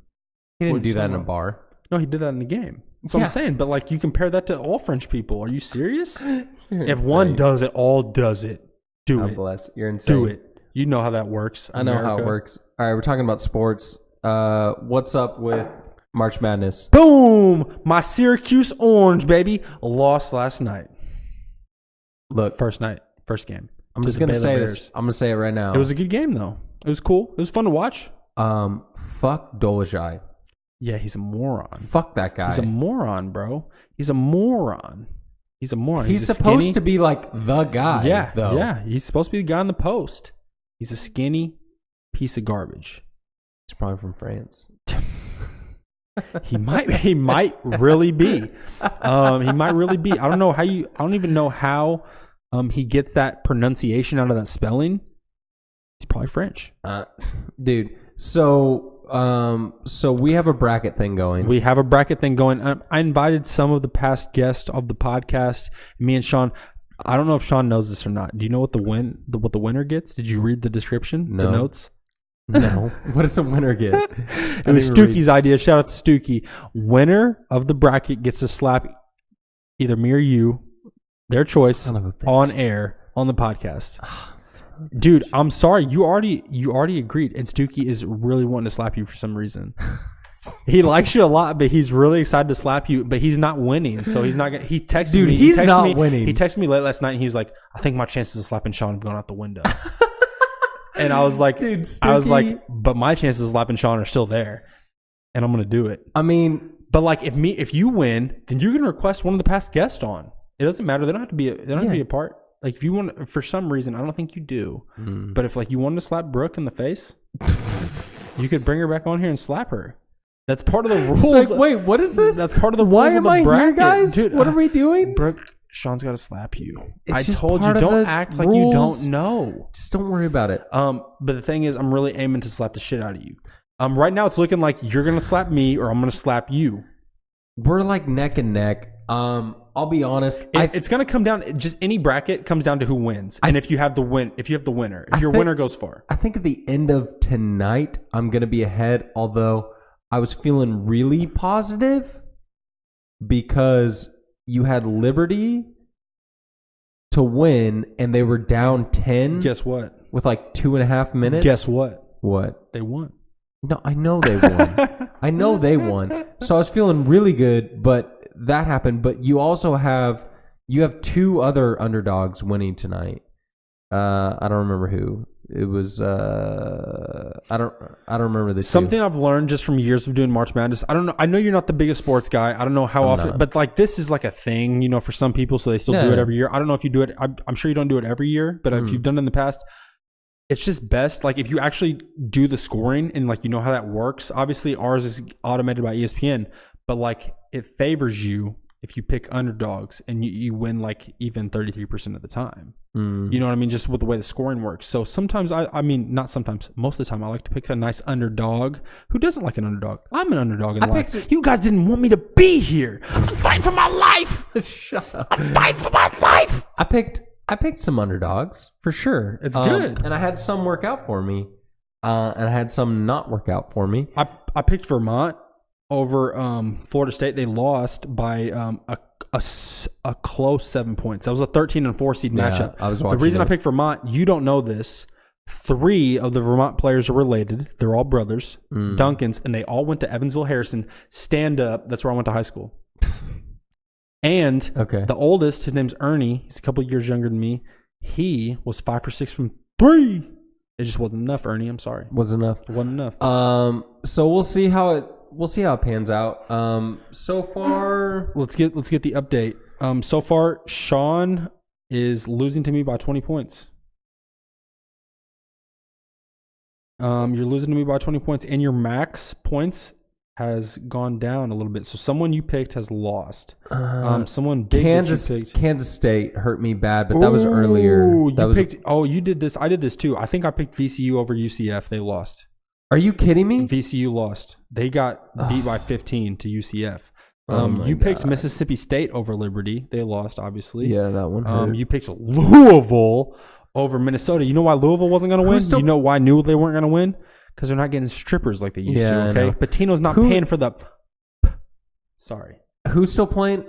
He didn't What are do you that in talking a about? bar. No, he did that in the game. That's what Yeah. I'm saying. But like, you compare that to all French people. Are you serious? You're If one insane. does it, all does it. Do God it. bless. You're insane. Do it. You know how that works. I know how it America. works. All right, we're talking about sports. What's up with March Madness? Boom! My Syracuse Orange, baby, lost last night. Look, First game. I'm to just the gonna Baylor say Bears. this. I'm gonna say it right now. It was a good game though. It was cool. It was fun to watch. Fuck Dolajai. Yeah, he's a moron. Fuck that guy. He's a moron, bro. He's a moron. He's supposed to be like the guy. Yeah, though. yeah. He's supposed to be the guy on the post. He's a skinny piece of garbage. He's probably from France. He might really be. He might really be. I don't even know how he gets that pronunciation out of that spelling. He's probably French. Dude. So we have a bracket thing going. We have a bracket thing going. I invited some of the past guests of the podcast. Me and Sean. I don't know if Sean knows this or not. Do you know what the winner gets? Did you read the description? No. The notes? No. What does a winner get? It was Stooky's idea. Shout out to Stooky. Winner of the bracket gets to slap either me or you, their choice, Son of a bitch. on air on the podcast. Dude, I'm sorry. You already agreed. And Stookie is really wanting to slap you for some reason. He likes you a lot, but he's really excited to slap you. But he's not winning, so he's not. He texted Dude, me. he's not winning. He texted me late last night, and he's like, "I think my chances of slapping Sean have gone out the window." And I was like, Dude, but my chances of slapping Sean are still there, and I'm gonna do it. I mean, but like, if you win, then you can request one of the past guests on. It doesn't matter. They don't have to be. They don't have to be a part. Like if you want, for some reason, I don't think you do. But if like you wanted to slap Brooke in the face, you could bring her back on here and slap her. That's part of the rules. It's like, wait, what is this? That's part of the rules. Why of am the I bracket. here, guys? Dude, what are we doing? Brooke, Sean's got to slap you. It's I just told you, part of don't the act like rules. you don't know. Just don't worry about it. But the thing is, I'm really aiming to slap the shit out of you. Right now, it's looking like you're gonna slap me or I'm gonna slap you. We're like neck and neck. I'll be honest. It's gonna come down. Just any bracket comes down to who wins, and if you have the winner, if your winner goes far. I think at the end of tonight, I'm gonna be ahead. Although I was feeling really positive because you had Liberty to win, and they were down 10. Guess what? With like 2.5 minutes. Guess what? What? They won. No, I know they won. I know they won. So I was feeling really good, but that happened. But you also have two other underdogs winning tonight. I don't remember who. It was I don't remember this. Something I've learned just from years of doing March Madness. I don't know. I know you're not the biggest sports guy. I don't know how often, but like this is like a thing, you know, for some people, so they still do it every year. I don't know if you do it. I'm sure you don't do it every year, but if you've done it in the past, it's just best. Like if you actually do the scoring and like you know how that works. Obviously, ours is automated by ESPN, but like it favors you if you pick underdogs and you win like even 33% of the time. You know what I mean? Just with the way the scoring works. So sometimes I mean, not sometimes, most of the time I like to pick a nice underdog. Who doesn't like an underdog? I'm an underdog in life. You guys didn't want me to be here. I'm fighting for my life. Shut up. I'm fighting for my life. I picked some underdogs for sure. It's good. And I had some work out for me. And I had some not work out for me. I picked Vermont over Florida State. They lost by a close 7 points. That was a 13-4 seed matchup. I was watching the reason I picked Vermont, you don't know this. 3 of the Vermont players are related. They're all brothers, Duncans, and they all went to Evansville Harrison. Stand up. That's where I went to high school. And the oldest, his name's Ernie. He's a couple years younger than me. He was 5 for 6 from 3. It just wasn't enough, Ernie. I'm sorry. Wasn't enough. It wasn't enough. So we'll see how it pans out. So far, let's get the update. So far, Sean is losing to me by 20 points. You're losing to me by 20 points, and your max points has gone down a little bit. So someone you picked has lost. Someone big Kansas State hurt me bad, but that was earlier. You did this. I did this too. I think I picked VCU over UCF. They lost. Are you kidding me? VCU lost. They got beat by 15 to UCF. You picked Mississippi State over Liberty. They lost, obviously. Yeah, that one hurt. You picked Louisville over Minnesota. You know why Louisville wasn't going to win? You know why I knew they weren't going to win? Because they're not getting strippers like they used to, okay? Patino's not paying for the... Sorry. Who's still playing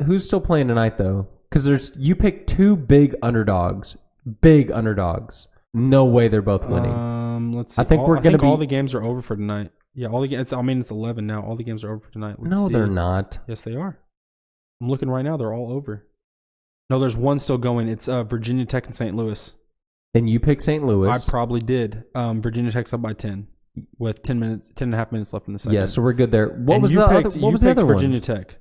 tonight, though? Because you picked 2 big underdogs. Big underdogs. No way they're both winning. Let's see. I think all the games are over for tonight. Yeah, all the games. I mean, it's 11 now. All the games are over for tonight. Let's see. They're not. Yes, they are. I'm looking right now. They're all over. No, there's one still going. It's Virginia Tech and St. Louis. And you picked St. Louis. I probably did. Virginia Tech's up by 10 with 10.5 minutes left in the second. Yeah, so we're good there. What was the other one? Virginia Tech.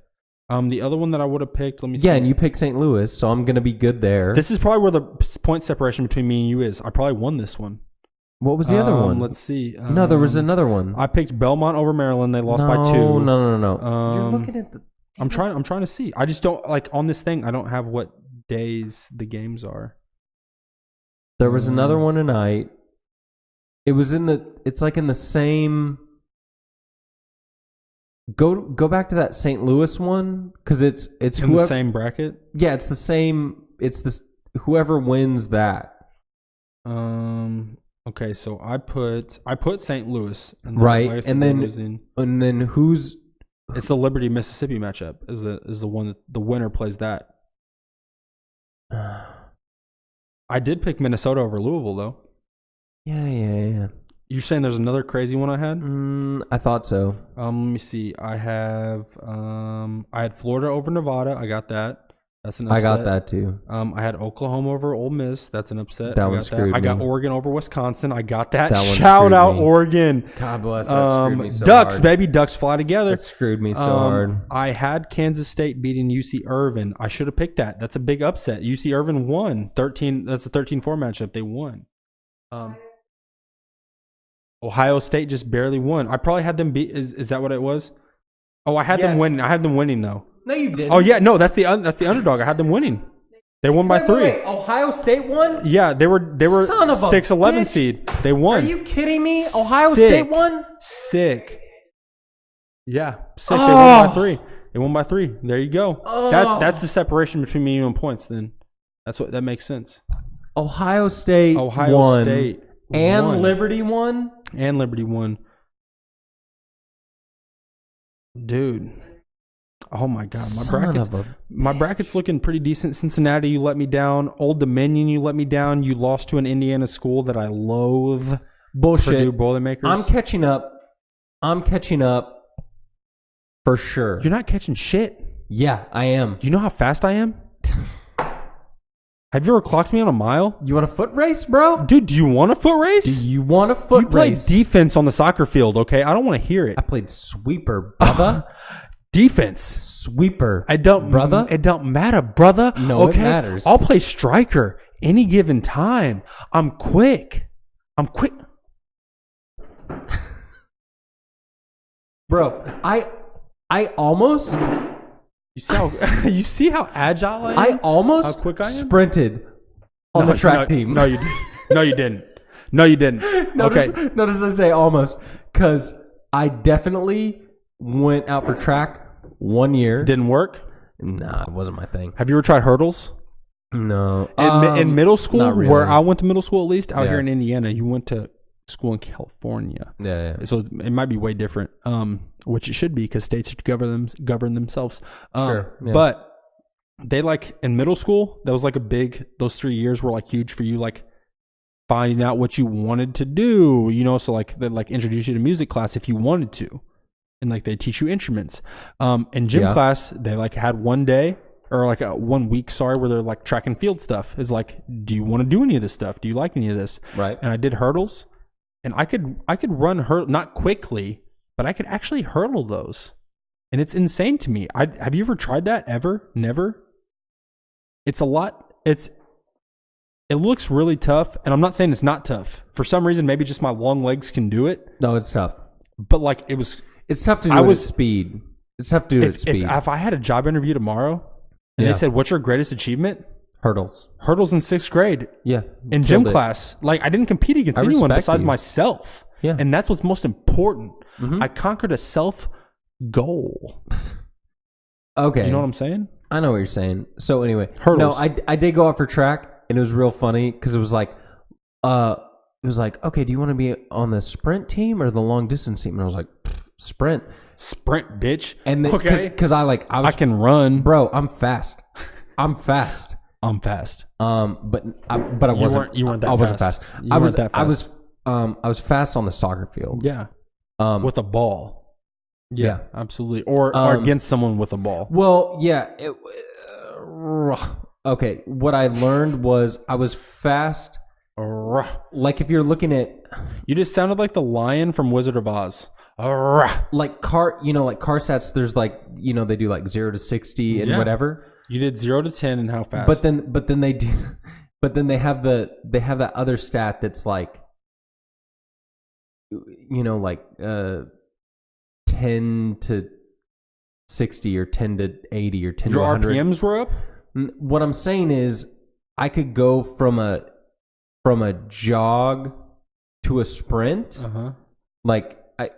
The other one that I would have picked, let me see. Yeah, and you picked St. Louis, so I'm going to be good there. This is probably where the point separation between me and you is. I probably won this one. What was the other one? Let's see. No, there was another one. I picked Belmont over Maryland. They lost by 2. No. You're looking at the... I'm trying to see. I just don't, like, on this thing, I don't have what days the games are. There was another one tonight. It's like in the same... Go back to that St. Louis one, because it's in the same bracket. Yeah, it's the same. It's this whoever wins that. Okay, so I put St. Louis, right, and then who's? It's the Liberty Mississippi matchup. Is the one that the winner plays that. I did pick Minnesota over Louisville, though. Yeah. You're saying there's another crazy one I had? I thought so. Let me see. I had Florida over Nevada. I got that. That's an upset. I got that too. I had Oklahoma over Ole Miss. That's an upset. That one screwed me. I got Oregon over Wisconsin. I got that. That one Shout screwed out me. Oregon. God bless. That screwed me so Ducks, hard. baby. Ducks fly together. That screwed me so hard. I had Kansas State beating UC Irvine. I should have picked that. That's a big upset. UC Irvine won 13. That's a 13-4 matchup. They won. Ohio State just barely won. I probably had them beat. Is that what it was? Oh, I had them winning. I had them winning though. No, you didn't. Oh yeah, no, that's the underdog. I had them winning. They won by 3. Wait. Ohio State won? Yeah, they were Son of a 6-11 bitch. seed. They won. Are you kidding me? Ohio Sick. State won? Sick. Yeah, sick. They won by 3. They won by 3. There you go. That's the separation between me and you in points. Then that makes sense. Ohio State won. State and won. Liberty won? And Liberty won. Dude. Oh my God, my bracket's looking pretty decent. Cincinnati, you let me down. Old Dominion, you let me down. You lost to an Indiana school that I loathe. Bullshit. Purdue Boilermakers. I'm catching up for sure. You're not catching shit. Yeah, I am. Do you know how fast I am? Have you ever clocked me on a mile? You want a foot race, bro? Dude, do you want a foot race? Do you want a foot you played race? defense on the soccer field, okay? I don't want to hear it. I played sweeper, brother. Defense. Sweeper. Brother. It don't matter, brother. No, okay? it matters. I'll play striker any given time. I'm quick. Bro, I almost you see how agile I am? I almost how quick I am? sprinted on the track team. No, you didn't. No, you didn't. No, you didn't. Notice I say almost, because I definitely went out for track 1 year. Didn't work? Nah, it wasn't my thing. Have you ever tried hurdles? No. In middle school, not really. where I went to middle school at least, out Yeah. here in Indiana, you went to school in California. Yeah. So it might be way different, which it should be because states should govern themselves. Sure. Yeah. But they in middle school, that was those 3 years were huge for you, finding out what you wanted to do, so they introduce you to music class if you wanted to. And they teach you instruments. In gym class, they had one day or 1 week, where they're track and field stuff. Is do you want to do any of this stuff? Do you like any of this? Right. And I did hurdles, and I could run hurdle, not quickly, but I could actually hurdle those. And it's insane to me. Have you ever tried that ever? Never. It's a lot. It looks really tough, and I'm not saying it's not tough. For some reason, maybe just my long legs can do it. No, it's tough. But it was. It's tough to do it at speed. It's tough to do it at speed. If I had a job interview tomorrow and they said, "What's your greatest achievement?" Hurdles In 6th grade. Yeah. In gym class. I didn't compete against anyone besides myself. Yeah. And that's what's most important. Mm-hmm. I conquered a self goal. Okay. You know what I'm saying? I know what you're saying. So anyway, hurdles. No, I did go out for track, and it was real funny because it was okay, do you want to be on the sprint team or the long distance team? And I was like, sprint, bitch. And then, okay, because I can run, bro. I'm fast. I'm fast. But I wasn't. You weren't that. I wasn't fast. I was fast on the soccer field. Yeah. With a ball. Yeah, absolutely. Or against someone with a ball. Well, yeah. Okay. What I learned was I was fast. If you're looking at, you just sounded like the lion from Wizard of Oz. Car stats. There's they do 0 to 60 and whatever. You did 0 to 10 and how fast? But then they do. But then they have that other stat that's 10 to 60 or 10 to 80 or 10 to 100. Your RPMs were up? What I'm saying is I could go from a jog to a sprint. Uh-huh.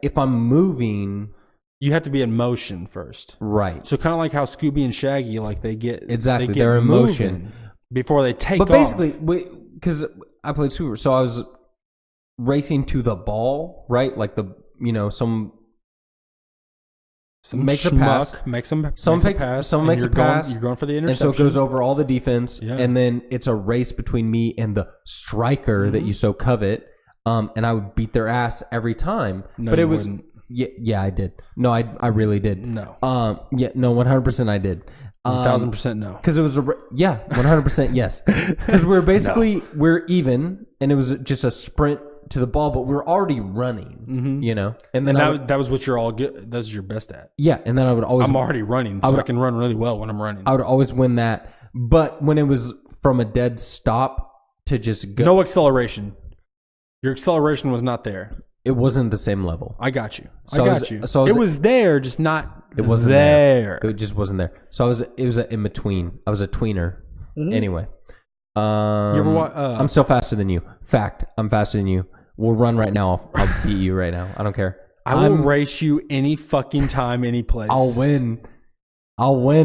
If I'm moving, you have to be in motion first. Right. So kind of like how Scooby and Shaggy, they get exactly, they're in motion before they take off. But basically, because I played super, so I was racing to the ball, right? Some makes a pass. Someone makes a pass. You're going for the interception. And so it goes over all the defense. Yeah. And then it's a race between me and the striker that you so covet. And I would beat their ass every time. No, but it you was wouldn't. Yeah, I did. No, I really did. No. 100% I did. 1,000% no. Because it was 100% yes. Because we're even, and it was just a sprint to the ball, but we're already running, you know. And then that was what you're all good. That's your best at. Yeah, and then I would always. I'm already running, so I can run really well when I'm running. I would always win that, but when it was from a dead stop to just go, no acceleration. Your acceleration was not there. It wasn't the same level. I got you. So it was there, just not. It wasn't there. It just wasn't there. So it was in between. I was a tweener. Anyway, you ever I'm still faster than you. Fact, I'm faster than you. We'll run right now. I'll beat you right now. I don't care. I will race you any fucking time, any place. I'll win.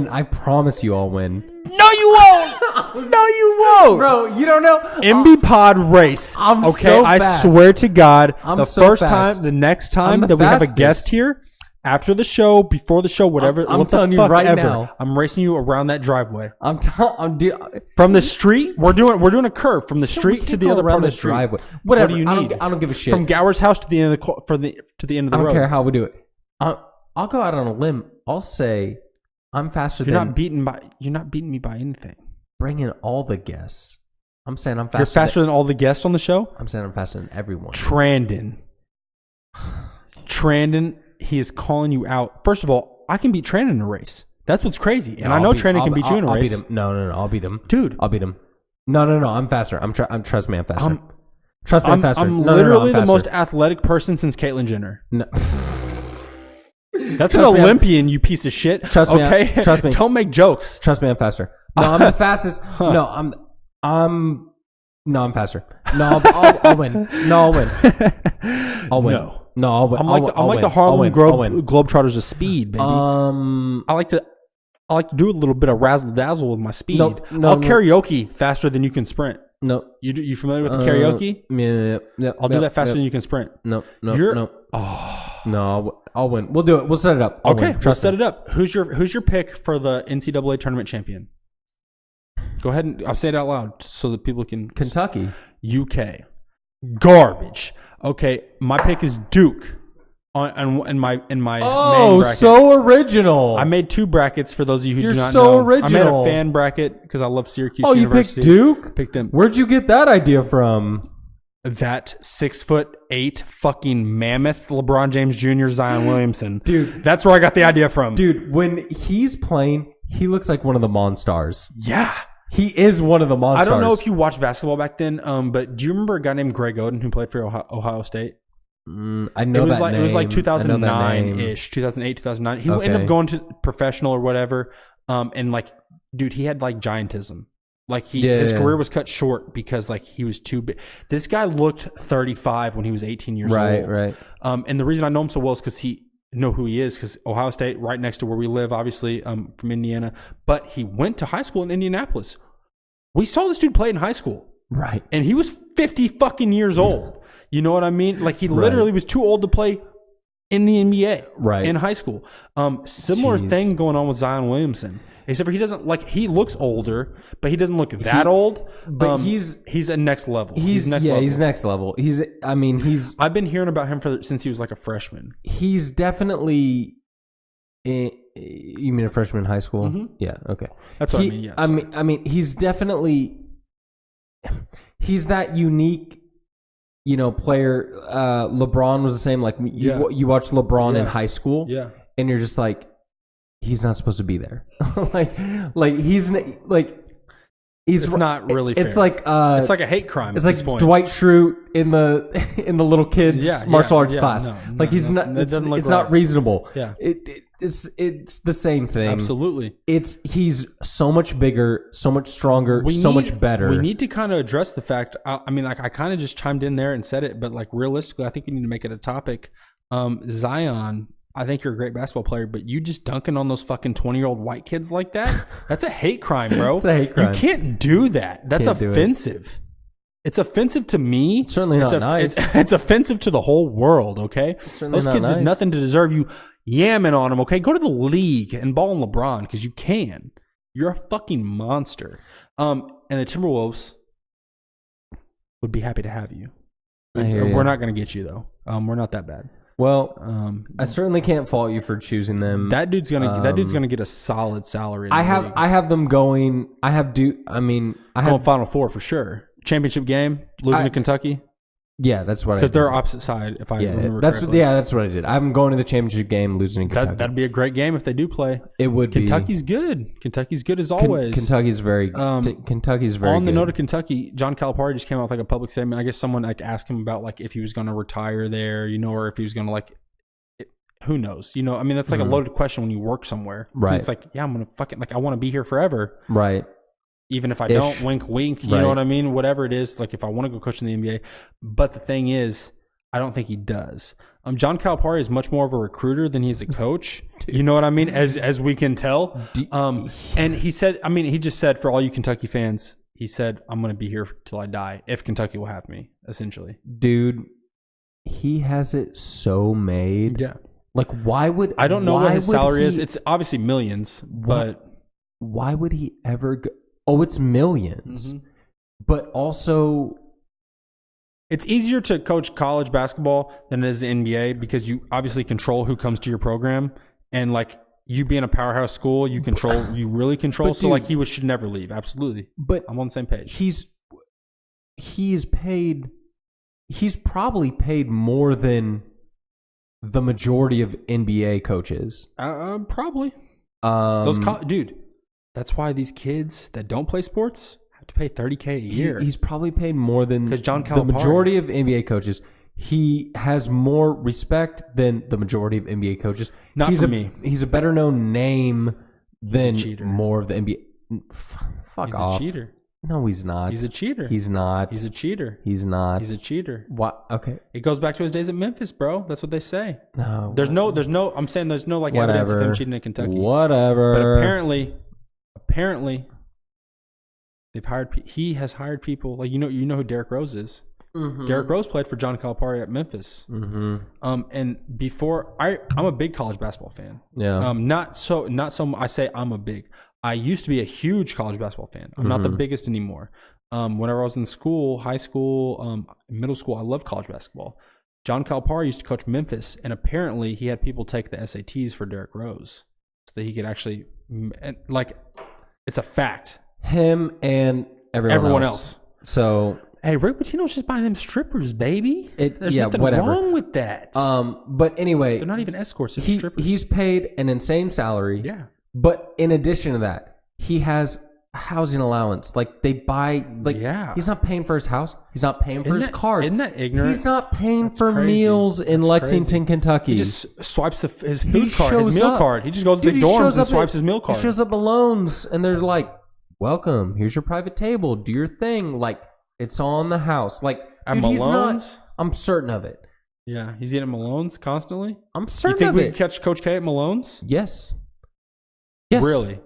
I promise you I'll win. No, you won't. No, you won't. Bro, you don't know. MBPod race. I'm okay, so fast. I swear to God, the next time the that we have a fastest. guest here, after the show, before the show, whatever. I'm what the telling you fuck right ever, now. I'm racing you around that driveway. From the street. We're doing a curve from the street to the other part of the street. Driveway. Whatever. What do you need? I don't give a shit. From Gower's house to the end of the end of the road. I don't care how we do it. I'll go out on a limb. I'll say I'm faster You're than. You're not beating me by anything. Bring in all the guests. I'm saying I'm faster. You're faster than all the guests on the show? I'm saying I'm faster than everyone. Trandon, he is calling you out. First of all, I can beat Trandon in a race. That's what's crazy. And I know Trandon can beat you in a race. I'll beat him. No. I'll beat him. Dude. I'll beat him. No. I'm faster. Trust me, I'm faster. Trust me, I'm faster. I'm No, literally I'm faster. the most athletic person since Caitlyn Jenner. No. That's an Olympian, you piece of shit. Trust me. Okay? Trust me. Don't make jokes. Trust me, I'm faster. No, I'm the fastest. No, I'm faster. No, I'll win. No, I'll win. I'll win. No, I'll win. I'm like the Harlem Globetrotters of speed, baby. I like to do a little bit of razzle dazzle with my speed. I'll karaoke faster than you can sprint. No, you familiar with the karaoke? Yeah. I'll do that faster than you can sprint. No. No, I'll win. We'll do it. We'll set it up. Okay, let's set it up. Who's your pick for the NCAA tournament champion? Go ahead and I'll say it out loud so that people can. Kentucky, UK, garbage. Okay, my pick is Duke. In my main bracket. So original. I made 2 brackets for those of you who do not know. You're so original. I made a fan bracket because I love Syracuse University. University. You picked Duke? Picked them. Where'd you get that idea from? That 6'8" fucking mammoth LeBron James Jr. Zion Williamson. Dude. That's where I got the idea from. Dude, when he's playing, he looks like one of the Monstars. Yeah. He is one of the Monstars. I don't know if you watched basketball back then, but do you remember a guy named Greg Oden who played for Ohio State? I know that name. It was like 2009-ish, 2008, 2009. He ended up going to professional or whatever. And like, dude, he had like giantism. Like his career was cut short because like he was too big. This guy looked 35 when he was 18 years old. Right. And the reason I know him so well is because he know who he is, because Ohio State, right next to where we live, obviously, from Indiana. But he went to high school in Indianapolis. We saw this dude play in high school. Right. And he was 50 fucking years old. You know what I mean? Like he literally was too old to play in the NBA. Right. In high school. Similar thing going on with Zion Williamson. Except for he doesn't he looks older, but he doesn't look that old. But he's a next level. He's next level. He's next level. I've been hearing about him since he was like a freshman. He's definitely you mean a freshman in high school? Mm-hmm. Yeah, okay. That's what I mean, yes. I mean he's definitely that unique player. LeBron was the same. Like you watch LeBron in high school, and you're just like, he's not supposed to be there. He's it's not really fair. It's like it's like a hate crime. It's like Dwight Schrute in the little kids martial arts class. He's not. It's not reasonable. Yeah. It's the same thing. Absolutely. He's so much bigger, so much stronger, much better. We need to kind of address the fact. I mean, like I kind of just chimed in there and said it, but like realistically, I think we need to make it a topic. Zion, I think you're a great basketball player, but you just dunking on those fucking 20-year-old white kids like that, that's a hate crime, bro. It's a hate crime. You can't do that. That's offensive. It's offensive to me. It's certainly not nice. It's offensive to the whole world, okay? Those kids did nothing to deserve you yamming on him. Okay, go to the league and ball on LeBron because you can. You're a fucking monster. And the Timberwolves would be happy to have you. We're not going to get you though. We're not that bad. Well, I certainly can't fault you for choosing them. That dude's gonna get a solid salary. I have them going. Going Final Four for sure. Championship game, losing to Kentucky. Yeah, that's what I did. Because they're opposite side. If I remember correctly. That's what I did. I'm going to the championship game, losing to Kentucky. That'd be a great game if they do play. It would be. Kentucky's good. Kentucky's good as always. Kentucky's very. Kentucky's very. On the good. note of Kentucky, John Calipari just came out with like a public statement. I guess someone like asked him about like if he was going to retire there, or if he was going to like. Who knows? I mean, that's like a loaded question when you work somewhere. Right. It's like, yeah, I'm gonna fucking like I want to be here forever. Right. Even if I don't, wink, wink. You know what I mean? Whatever it is, like if I want to go coach in the NBA. But the thing is, I don't think he does. John Calipari is much more of a recruiter than he's a coach. You know what I mean? As we can tell. And he said, he just said for all you Kentucky fans, he said, I'm going to be here till I die if Kentucky will have me, essentially. Dude, he has it so made. Yeah. Like, why would... I don't know what his salary is. It's obviously millions, but... Why would he ever go... Oh, it's millions. Mm-hmm. But also... It's easier to coach college basketball than it is the NBA because you obviously control who comes to your program. And, like, you being a powerhouse school, you really control. But, so, dude, like, he should never leave. Absolutely. But I'm on the same page. He's probably paid more than... the majority of NBA coaches. Probably. Dude, that's why these kids that don't play sports have to pay $30K a year. He's probably paid more than John Calipari. The majority of NBA coaches. He has more respect than the majority of NBA coaches. For me. He's a better known name than more of the NBA. Fuck off. He's a cheater. No, he's not. He's a cheater. He's not. He's a cheater. He's not. He's a cheater. What? Okay. It goes back to his days at Memphis, bro. That's what they say. No. There's no like evidence of him cheating in Kentucky. Whatever. But apparently he has hired people like you know who Derrick Rose is. Mm-hmm. Derrick Rose played for John Calipari at Memphis. Mm-hmm. And before I'm a big college basketball fan. Yeah. Not so I say I used to be a huge college basketball fan. I'm not the biggest anymore. Whenever I was in school, high school, middle school, I loved college basketball. John Calipari used to coach Memphis, and apparently he had people take the SATs for Derrick Rose so that he could actually, like, it's a fact. Him and everyone else. So, hey, Rick Pitino's just buying them strippers, baby. There's nothing whatever. wrong with that. But anyway, they're not even escorts. They're strippers. He's paid an insane salary. Yeah. But in addition to that, he has housing allowance. Like they buy, he's not paying for his house. He's not paying for his cars. Isn't that ignorant? He's not paying for meals in Lexington, Kentucky. He just swipes his food card, his meal card. He just goes to the dorms and swipes his meal card. He shows up at Malone's and they're like, "Welcome. Here's your private table. Do your thing." Like it's all in the house. Like at Malone's, I'm certain of it. Yeah, he's eating at Malone's constantly. I'm certain of it. You think we can catch Coach K at Malone's? Yes. Yes. Really?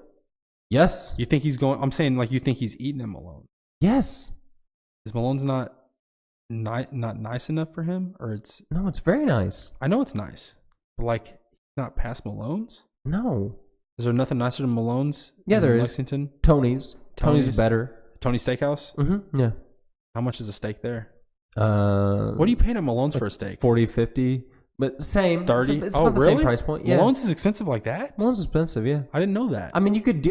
Yes. You think he's going? I'm saying, like, you think he's eating at Malone? Yes. Is Malone's not nice enough for him, or it's? No, it's very nice. I know it's nice, but like, not past Malone's. No. Is there nothing nicer than Malone's? Yeah, there is. Lexington. Tony's better. Tony's Steakhouse. Mm-hmm. Yeah. How much is a steak there? What are you paying at Malone's for a steak? 40, 50. But same. 30? It's about the same price point. Yeah. Malone's is expensive like that? Malone's is expensive, yeah. I didn't know that. I mean, you could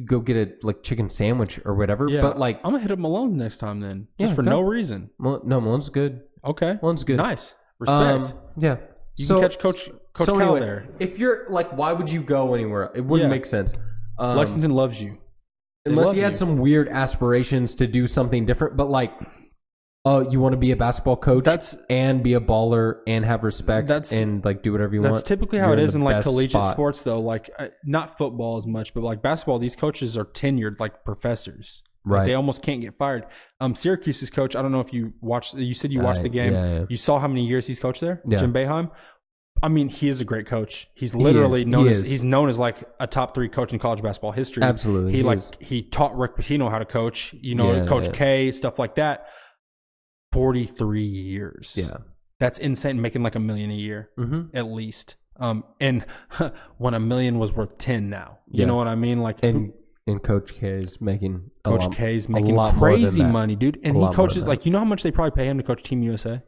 go get a like chicken sandwich or whatever, yeah. but like I'm going to hit up Malone next time then. Just for no reason. No, Malone's good. Okay. Malone's good. Nice. Respect. Yeah. You can catch Coach Cal anyway, there. If you're like, why would you go anywhere? It wouldn't make sense. Lexington loves you. Unless he had some weird aspirations to do something different, but like, you want to be a basketball coach and be a baller and have respect and like do whatever you want. That's typically how it is in like collegiate sports, though. Like not football as much, but like basketball, these coaches are tenured like professors. Right. Like, they almost can't get fired. Syracuse's coach, I don't know if you watched. You said you watched the game. Yeah. You saw how many years he's coached there. Yeah. Jim Boeheim. I mean, he is a great coach. He's literally known as like a top 3 coach in college basketball history. Absolutely, he taught Rick Pitino how to coach. Coach K, stuff like that. 43 years. Yeah. That's insane, making like $1 million a year, at least. And when $1 million was worth 10 now. You know what I mean? Like, and Coach K is making K's making crazy money, dude. And he coaches, like, you know how much they probably pay him to coach Team USA?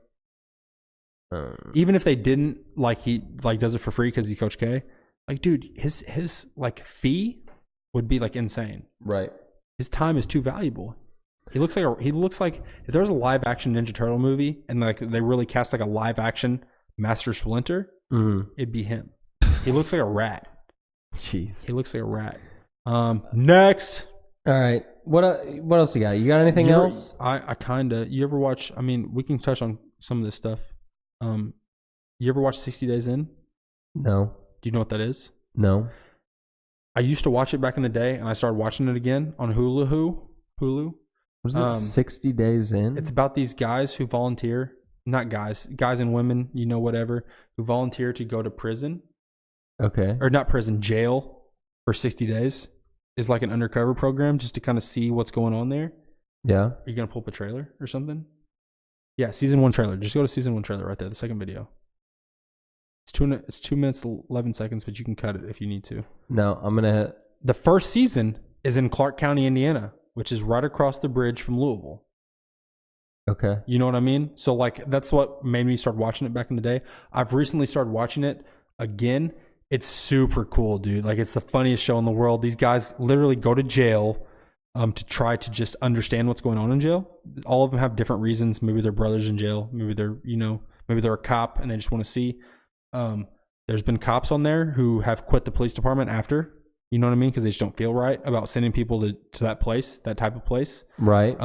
Even if they didn't, like, he like does it for free because he's Coach K. Like, dude, his like fee would be like insane. Right. His time is too valuable. He looks like if there was a live action Ninja Turtle movie and like they really cast like a live action Master Splinter, it'd be him. He looks like a rat. Jeez. He looks like a rat. Next. All right. What else you got? You got anything else? I kinda. You ever watch? I mean, we can touch on some of this stuff. You ever watch 60 Days In? No. Do you know what that is? No. I used to watch it back in the day, and I started watching it again on Hulu. What is it? 60 Days In? It's about these guys who volunteer. Not guys and women, you know, whatever, who volunteer to go to prison. Okay. Or not prison, jail for 60 days. Is like an undercover program just to kind of see what's going on there. Yeah. Are you going to pull up a trailer or something? Yeah, season 1 trailer. Just go to season 1 trailer right there, the second video. It's 2 minutes, 11 seconds, but you can cut it if you need to. No, I'm going to... The first season is in Clark County, Indiana, which is right across the bridge from Louisville. Okay. You know what I mean? So, like, that's what made me start watching it back in the day. I've recently started watching it again. It's super cool, dude. Like, it's the funniest show in the world. These guys literally go to jail to try to just understand what's going on in jail. All of them have different reasons. Maybe their brother's in jail. Maybe they're a cop and they just want to see. There's been cops on there who have quit the police department after, you know what I mean? Because they just don't feel right about sending people to that place, that type of place. Right.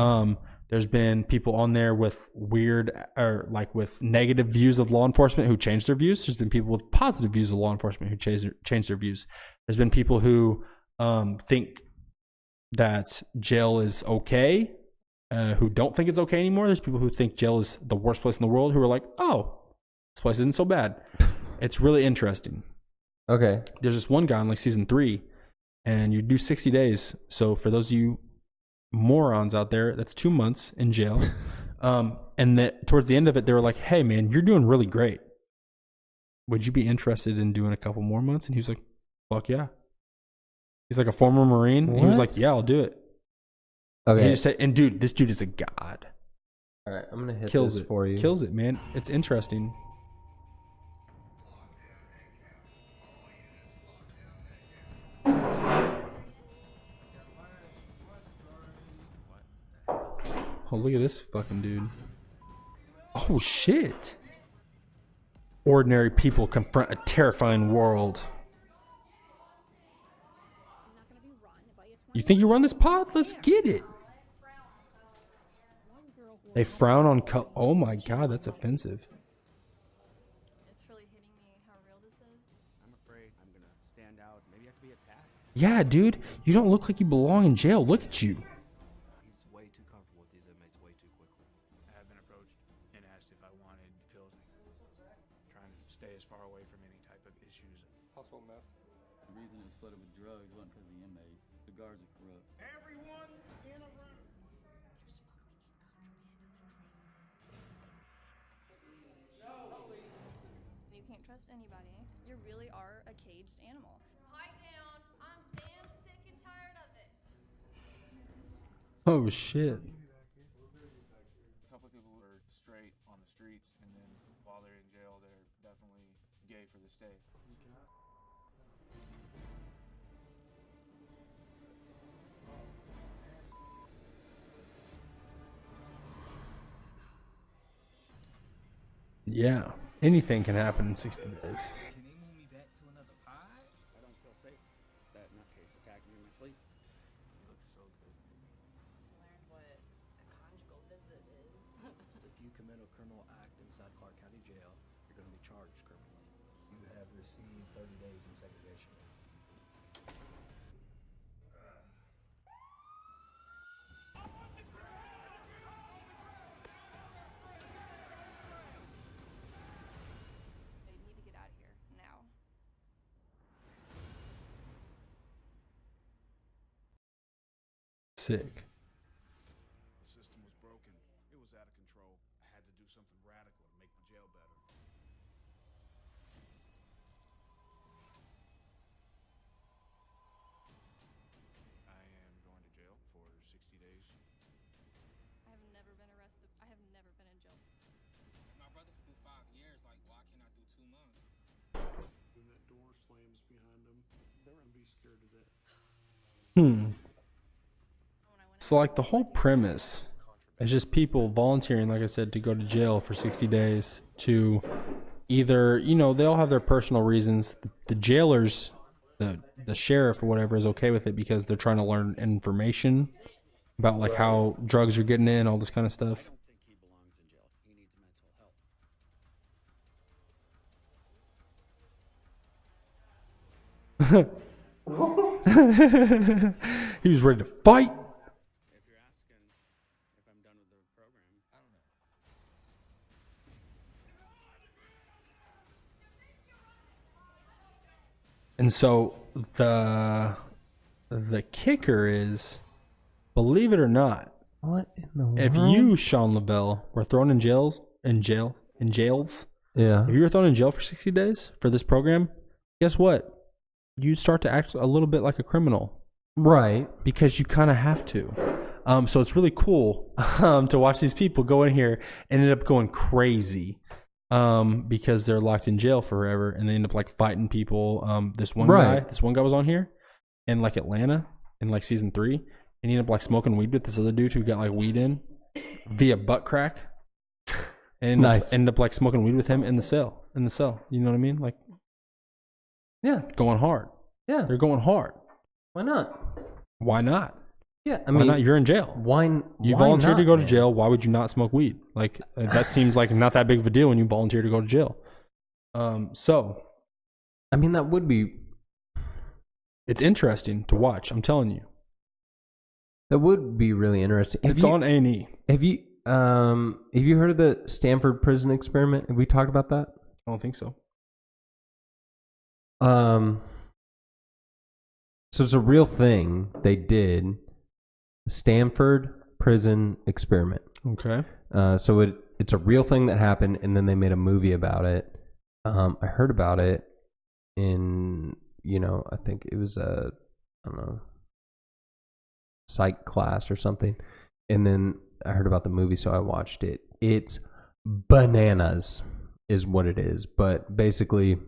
There's been people on there with weird or like with negative views of law enforcement who changed their views. There's been people with positive views of law enforcement who changed their views. There's been people who think that jail is okay, who don't think it's okay anymore. There's people who think jail is the worst place in the world who are like, oh, this place isn't so bad. It's really interesting. Okay. There's this one guy in like season 3, and you do 60 days. So for those of you morons out there, that's 2 months in jail. And that towards the end of it, they were like, hey, man, you're doing really great. Would you be interested in doing a couple more months? And he was like, fuck yeah. He's like a former Marine. And he was like, yeah, I'll do it. Okay. And, he just said, and dude, this dude is a god. All right, I'm going to hit Kills this it for you. Kills it, man. It's interesting. Oh, look at this fucking dude. Oh, shit. Ordinary people confront a terrifying world. You think you run this pod? Let's get it. They frown on oh my god, that's offensive. It's really hitting me how real this is. I'm afraid I'm gonna stand out. Maybe I could be attacked. Yeah, dude. You don't look like you belong in jail. Look at you. He's way too comfortable with these inmates way too quickly. I have been approached and asked if I wanted pills. Trying to stay as far away from any type of issues. Possible meth. The reason it was flooded with drugs wasn't because of the inmates. The guards are corrupt. Everyone in a room. You can't trust anybody. You really are a caged animal. Pipe down. I'm damn sick and tired of it. Oh shit. A couple of people are straight on the streets, and then while they're in jail, they're definitely gay for the state. Yeah. Anything can happen in 60 days. Can they move me back to another pod? I don't feel safe. That nutcase attacked me in my sleep. He looks so good. Learn what a conjugal visit is. If you commit a criminal act inside Clark County Jail, you're going to be charged criminally. You have received 30 days in segregation. They need to get out of here now. Sick. The system was broken. It was out of control. I had to do something radical to make the jail better. door slams behind them, they're gonna be scared to death. So like the whole premise is just people volunteering, like I said, to go to jail for 60 days to either, you know, they all have their personal reasons. The jailers, the sheriff or whatever is okay with it because they're trying to learn information about like how drugs are getting in, all this kind of stuff. He was ready to fight. And so the kicker is, believe it or not, what in the world? If you, Sean Lavelle, were thrown in jails, yeah. If you were thrown in jail for 60 days for this program, guess what? You start to act a little bit like a criminal. Right. Because you kind of have to. So it's really cool to watch these people go in here and end up going crazy because they're locked in jail forever and they end up like fighting people. This one guy was on here in like Atlanta in like season 3 and he ended up like smoking weed with this other dude who got like weed in via butt crack. And ended up like smoking weed with him in the cell. You know what I mean? Like, yeah, going hard. Yeah, they're going hard. Why not? Why not? Yeah, I why mean, not? You're in jail. You volunteered to go to jail. Why would you not smoke weed? Like that seems like not that big of a deal when you volunteer to go to jail. So, I mean, that would be. It's interesting to watch. I'm telling you. That would be really interesting. It's on A&E. Have you heard of the Stanford prison experiment? Have we talked about that? I don't think so. So it's a real thing they did. Stanford prison experiment. Okay. So it's a real thing that happened, and then they made a movie about it. I heard about it in, I think it was I don't know, psych class or something. And then I heard about the movie, so I watched it. It's bananas is what it is. But basically,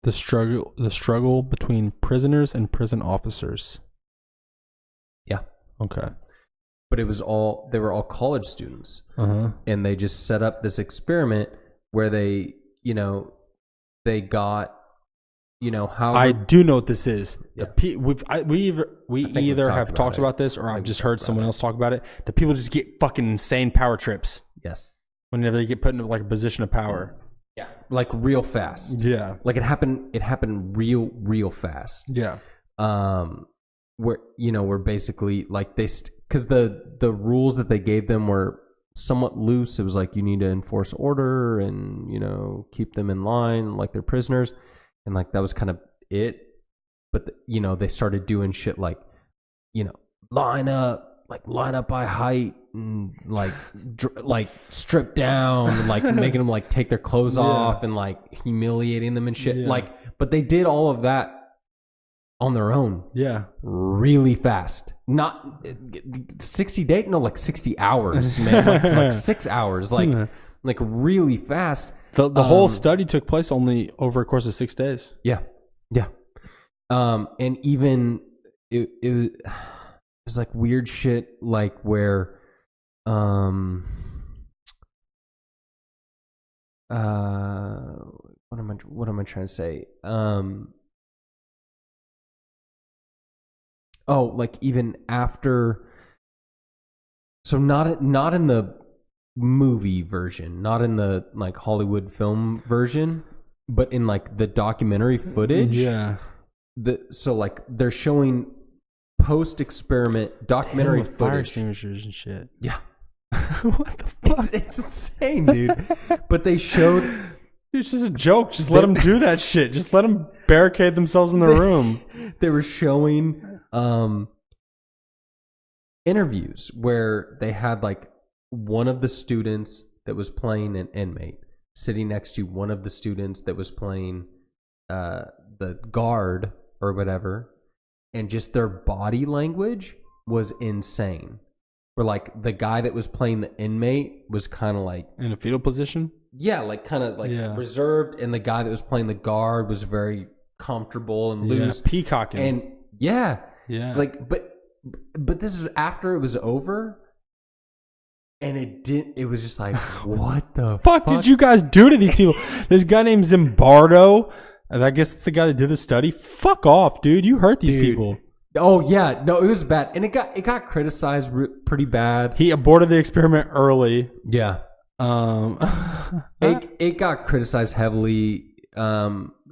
the struggle between prisoners and prison officers. Yeah. Okay. But they were all college students. And they just set up this experiment where they got, how I do know what this is. Yeah. We either have talked about this or I've just heard someone else talk about it. The people just get fucking insane power trips. Yes. Whenever they get put into like a position of power. Yeah. Like real fast. Yeah. Like it happened real fast. Yeah. Where basically like because the rules that they gave them were somewhat loose. It was like you need to enforce order and keep them in line like they're prisoners, and like that was kind of it. But they started doing shit like line up by height and like strip down and like making them like take their clothes off and like humiliating them and shit. Yeah. But they did all of that on their own. Yeah. Really fast. Not 60 days, no, like 60 hours, man. like 6 hours. Like really fast. The whole study took place only over a course of 6 days. Yeah. Yeah. And even it was like weird shit like where what am I trying to say? Like even after, so not in the movie version, not in the like Hollywood film version, but in like the documentary footage. Yeah. So like they're showing post-experiment documentary footage. Fire extinguishers and shit. Yeah. What the fuck? It's insane, dude. But they showed... It's just a joke. Just let them do that shit. Just let them barricade themselves in the room. They were showing interviews where they had like one of the students that was playing an inmate sitting next to one of the students that was playing the guard or whatever, and just their body language was insane. where like the guy that was playing the inmate was kind of like in a fetal position. Yeah, like kind of like reserved, and the guy that was playing the guard was very comfortable and loose, peacocking, and like but this is after it was over. And it was just like, what the fuck did you guys do to these people? This guy named Zimbardo, and I guess it's the guy that did the study. Fuck off, dude. You hurt these people. Oh, yeah. No, it was bad. And it got criticized pretty bad. He aborted the experiment early. Yeah. It got criticized heavily.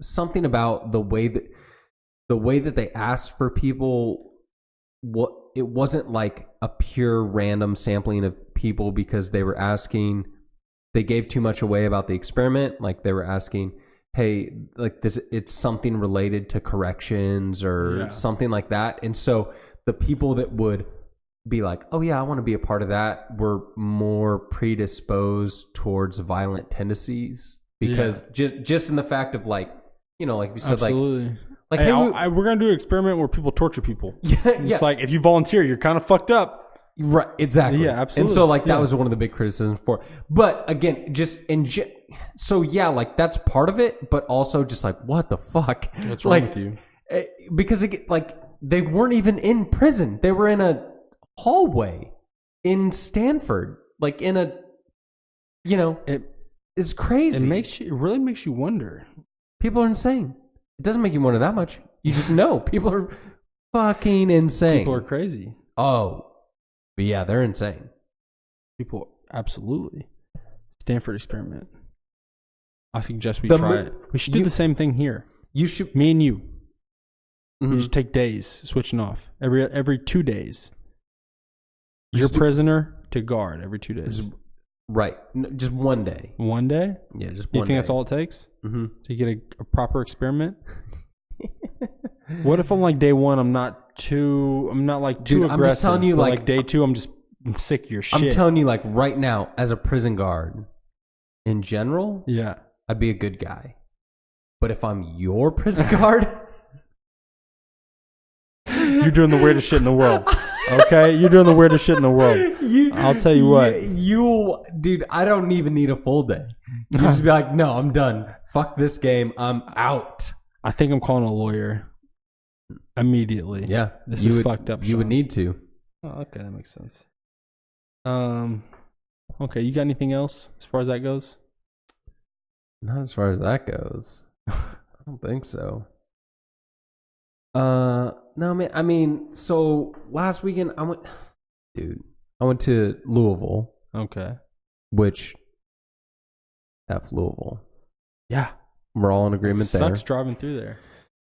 Something about the way that they asked for people, it wasn't like a pure random sampling of people because they gave too much away about the experiment. Like they were asking, hey, like this, it's something related to corrections or something like that. And so the people that would be like, oh yeah, I want to be a part of that, were more predisposed towards violent tendencies because just in the fact of like, you know, like you said, like, hey, we're going to do an experiment where people torture people. It's like, if you volunteer, you're kind of fucked up. Right, exactly. Yeah, absolutely. And so, like, that was one of the big criticisms for it. But, again, so, yeah, like, that's part of it, but also just like, what the fuck? What's wrong with you? Because, like, they weren't even in prison. They were in a hallway in Stanford. Like, in a, you know, it's crazy. It really makes you wonder. People are insane. It doesn't make you wonder that much. You just know people are fucking insane. People are crazy. Oh, but yeah, they're insane. People, absolutely. Stanford experiment. I suggest we try it. We should do the same thing here. You should. Me and you. Mm-hmm. We just take days switching off every 2 days. You're prisoner to guard every 2 days. Right. No, just 1 day. 1 day? Yeah, just 1 day. You think that's all it takes? To get a proper experiment? What if on like day one I'm not too aggressive? I'm just telling you, like day two I'm sick of your shit. I'm telling you, like right now, as a prison guard, in general, I'd be a good guy. But if I'm your prison guard, you're doing the weirdest shit in the world. Okay, you're doing the weirdest shit in the world. I'll tell you what. Dude, I don't even need a full day. You just be like, no, I'm done. Fuck this game. I'm out. I think I'm calling a lawyer immediately. Yeah, this is fucked up. You would need to. Oh, okay, that makes sense. Okay, you got anything else as far as that goes? Not as far as that goes. I don't think so. No, man. I mean, so last weekend I went to Louisville. Okay. Which, F Louisville. Yeah. We're all in agreement there. It sucks driving through there.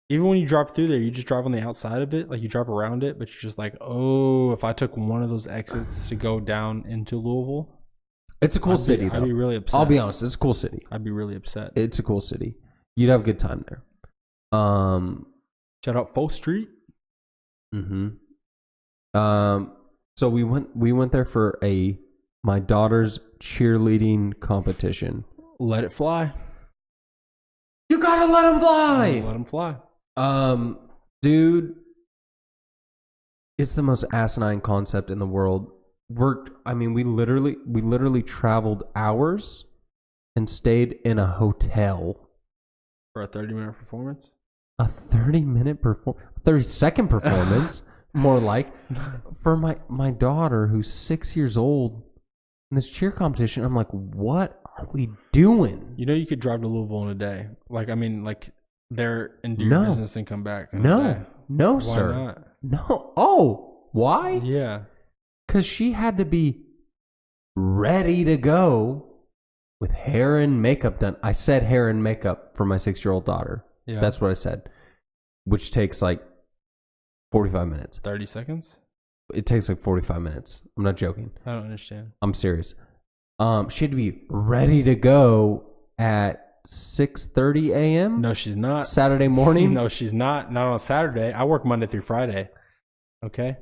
Even when you drive through there, you just drive on the outside of it. Like you drive around it, but you're just like, oh, if I took one of those exits to go down into Louisville. It's a cool city, though. I'd be really upset. I'll be honest. It's a cool city. I'd be really upset. It's a cool city. You'd have a good time there. Shout out Full Street. Mm-hmm. So we went there for my daughter's cheerleading competition. Let it fly. You gotta let him fly. Let him fly. Dude, it's the most asinine concept in the world. We literally traveled hours and stayed in a hotel for a 30-minute performance. A 30-second performance, more like, for my daughter who's 6 years old in this cheer competition. I'm like, what are we doing? You know, you could drive to Louisville in a day. There and do your business and come back. No, why sir. Not? No. Oh, why? Yeah. Because she had to be ready to go with hair and makeup done. I said hair and makeup for my 6-year-old daughter. Yeah. That's what I said. Which takes like 45 minutes. 30 seconds? It takes like 45 minutes. I'm not joking. I don't understand. I'm serious. She had to be ready to go at 6:30 a.m. No, she's not. Saturday morning? No, she's not. Not on Saturday. I work Monday through Friday. Okay?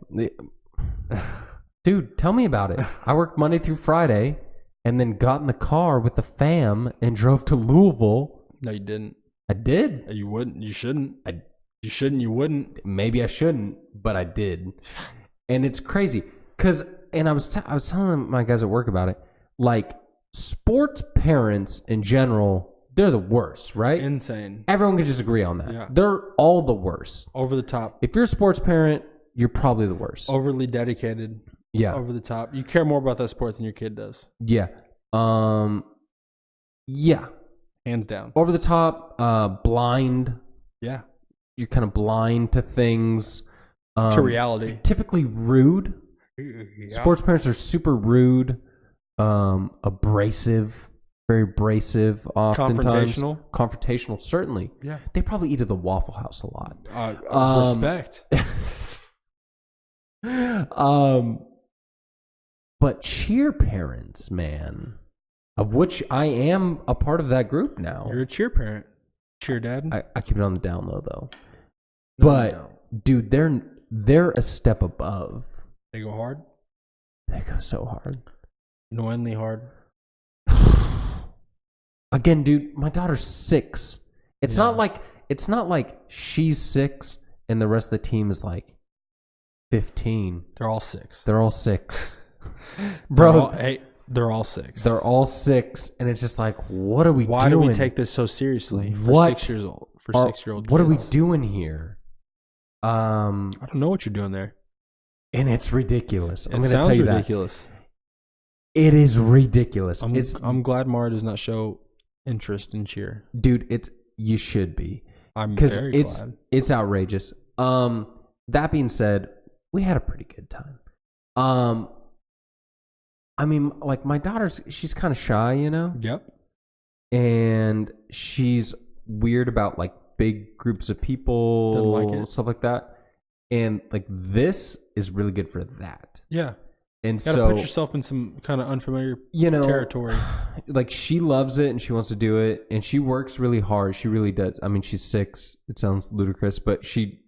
Dude, tell me about it. I worked Monday through Friday and then got in the car with the fam and drove to Louisville. No, you didn't. I did. You wouldn't. You shouldn't. You wouldn't. Maybe I shouldn't, but I did. And it's crazy because and I was telling my guys at work about it. Like, sports parents in general, they're the worst, right? Insane. Everyone can just agree on that. Yeah. They're all the worst. Over the top. If you're a sports parent, you're probably the worst. Overly dedicated. Yeah. Over the top. You care more about that sport than your kid does. Yeah. Yeah. Hands down. Over the top, blind. Yeah. You're kind of blind to things. To reality. Typically rude. Yeah. Sports parents are super rude, abrasive, very abrasive, oftentimes. Confrontational, certainly. Yeah. They probably eat at the Waffle House a lot. Respect. But cheer parents, man, of which I am a part of that group now. You're a cheer parent. Cheer dad. I keep it on the down low though. No, But dude, they're a step above. They go hard. They go so hard. Annoyingly hard. Again, dude, my daughter's 6. It's not like she's 6 and the rest of the team is like 15. They're all 6. They're all 6. Bro, they're all 6. They're all 6, and it's just like, what are we doing? Why do we take this so seriously for 6 years old? For 6-year-old kids? What are we doing here? I don't know what you're doing there. And it's ridiculous. I'm It going to tell you ridiculous. It is ridiculous. I'm glad Mara does not show interest in cheer. Dude, you should be. I'm very glad. It's outrageous. That being said, we had a pretty good time. I mean, like, my she's kind of shy, you know? Yep. And she's weird about, like, big groups of people. Doesn't like it. Stuff like that. And, like, this is really good for that. Yeah. And gotta so put yourself in some kind of unfamiliar territory. Like, she loves it and she wants to do it, and she works really hard. She really does. I mean, she's 6. It sounds ludicrous, but she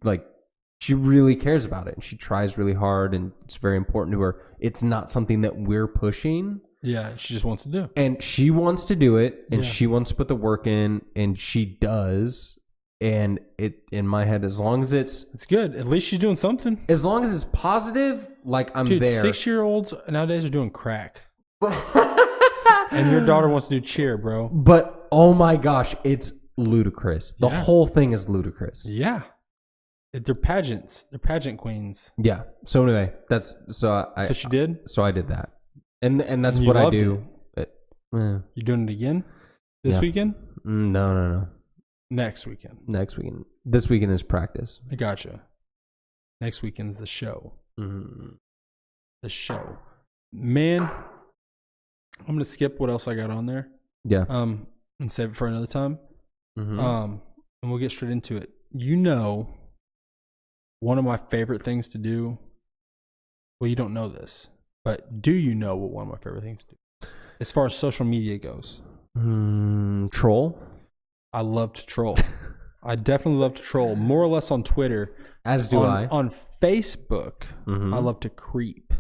really cares about it, and she tries really hard, and it's very important to her. It's not something that we're pushing. Yeah, she just wants to do. And she wants to do it, and she wants to put the work in, and she does. And it, in my head, as long as it's good. At least she's doing something. As long as it's positive, like, I'm Dude, there. 6-year-olds nowadays are doing crack. And your daughter wants to do cheer, bro. But, oh my gosh, it's ludicrous. The whole thing is ludicrous. Yeah. They're pageants. They're pageant queens. Yeah. So anyway, so she did? So I did that. And that's what I do. You're doing it again? This weekend? No. Next weekend. This weekend is practice. I gotcha. Next weekend's the show. Mm-hmm. The show. Man, I'm going to skip what else I got on there. Yeah. And save it for another time. Mm-hmm. And we'll get straight into it. You know, one of my favorite things to do, well, you don't know this, but do you know what one of my favorite things to do as far as social media goes? Troll? I love to troll. I definitely love to troll, more or less on Twitter. As do I. On Facebook, I love to creep.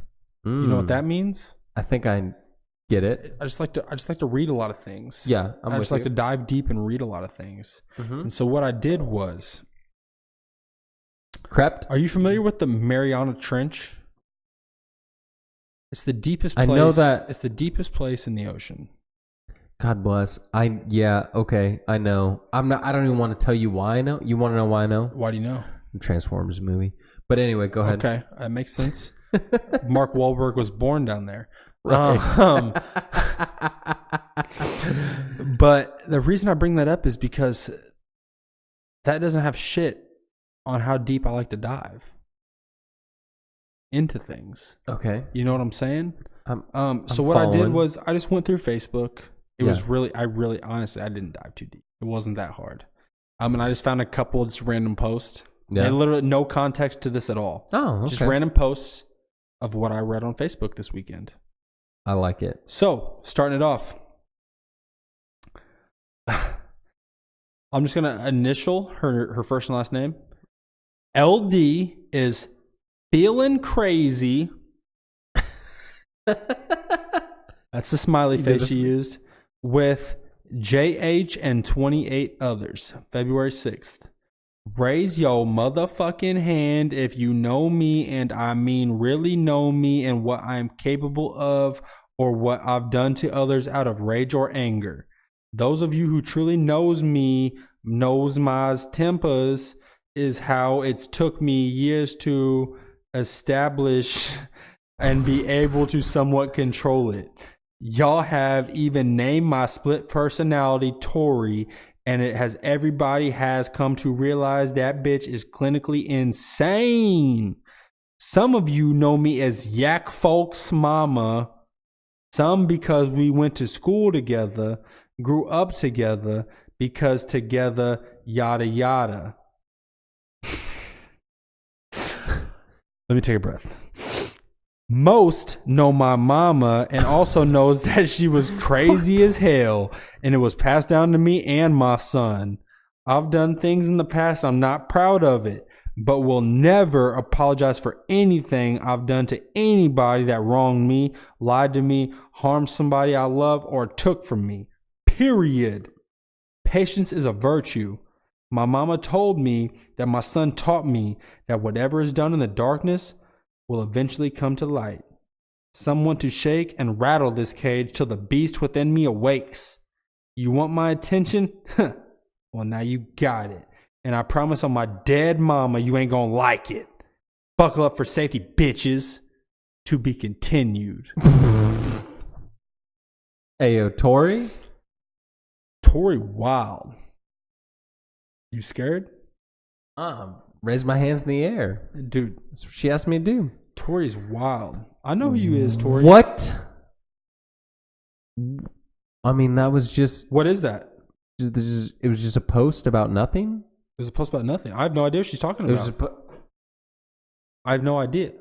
You know what that means? I think I get it. I just like to read a lot of things. Yeah, I just like to dive deep and read a lot of things. And so what I did was, crept. Are you familiar with the Mariana Trench? It's the deepest place. I know that. It's the deepest place in the ocean. God bless. Okay, I know. I don't even want to tell you why I know. You want to know why I know? Why do you know? The Transformers movie. But anyway, go ahead. Okay, that makes sense. Mark Wahlberg was born down there. Right. But the reason I bring that up is because that doesn't have shit on how deep I like to dive into things. Okay. You know what I'm saying? So what following. I did was I just went through Facebook. It was honestly, I didn't dive too deep. It wasn't that hard. And I just found a couple of just random posts. Yeah. They had literally no context to this at all. Oh, okay. Just random posts of what I read on Facebook this weekend. I like it. So, starting it off. I'm just going to initial her first and last name. LD is feeling crazy. That's the smiley face she used. With JH and 28 others. February 6th. Raise your motherfucking hand if you know me, and I mean really know me and what I'm capable of or what I've done to others out of rage or anger. Those of you who truly knows me, knows my tempers, is how it's took me years to establish and be able to somewhat control it. Y'all have even named my split personality Tori, and it has everybody has come to realize that bitch is clinically insane. Some of you know me as Yak Folks Mama. Some because we went to school together, grew up together, because together, yada yada. Let me take a breath. Most know my mama and also knows that she was crazy as hell, and it was passed down to me and my son. I've done things in the past I'm not proud of it, but will never apologize for anything I've done to anybody that wronged me, lied to me, harmed somebody I love, or took from me. Period. Patience is a virtue. My mama told me that my son taught me that whatever is done in the darkness will eventually come to light. Someone to shake and rattle this cage till the beast within me awakes. You want my attention? Well, now you got it. And I promise on my dead mama you ain't gonna like it. Buckle up for safety, bitches. To be continued. Ayo, Tori? Tori Wild. You scared? Raise my hands in the air. Dude. That's what she asked me to do. Tori's wild. I know who you is, Tori. What? I mean, that was just... What is that? It was just a post about nothing? It was a post about nothing. I have no idea what she's talking about. I have no idea.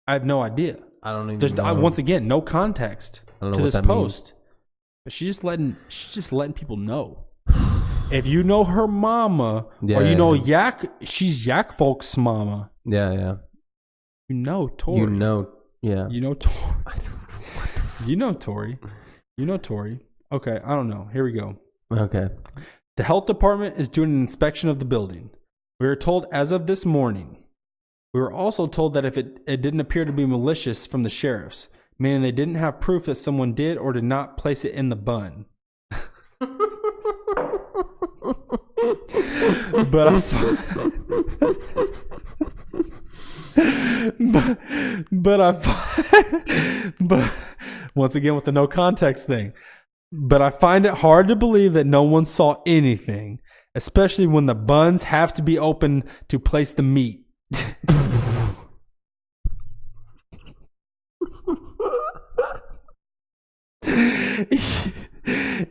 I have no idea. I don't even know. Once again, no context I don't know to what this that post. But she's just letting people know. If you know her mama, or you know Yak, she's Yak Folks' mama. Yeah. You know Tori. You know, yeah. You know Tori. You know Tori. You know Tori. Okay, I don't know. Here we go. Okay. The health department is doing an inspection of the building. We were told as of this morning. We were also told that if it didn't appear to be malicious from the sheriffs, meaning they didn't have proof that someone did or did not place it in the bun. But once again with the no context thing. But I find it hard to believe that no one saw anything, especially when the buns have to be open to place the meat.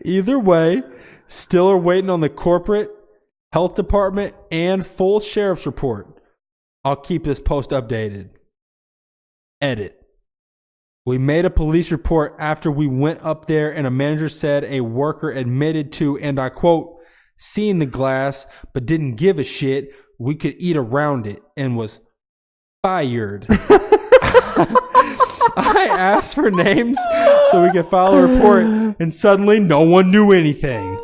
Either way, still are waiting on the corporate, health department, and full sheriff's report. I'll keep this post updated. Edit. We made a police report after we went up there and a manager said a worker admitted to, and I quote, seeing the glass but didn't give a shit. We could eat around it and was fired. I asked for names so we could file a report, and suddenly no one knew anything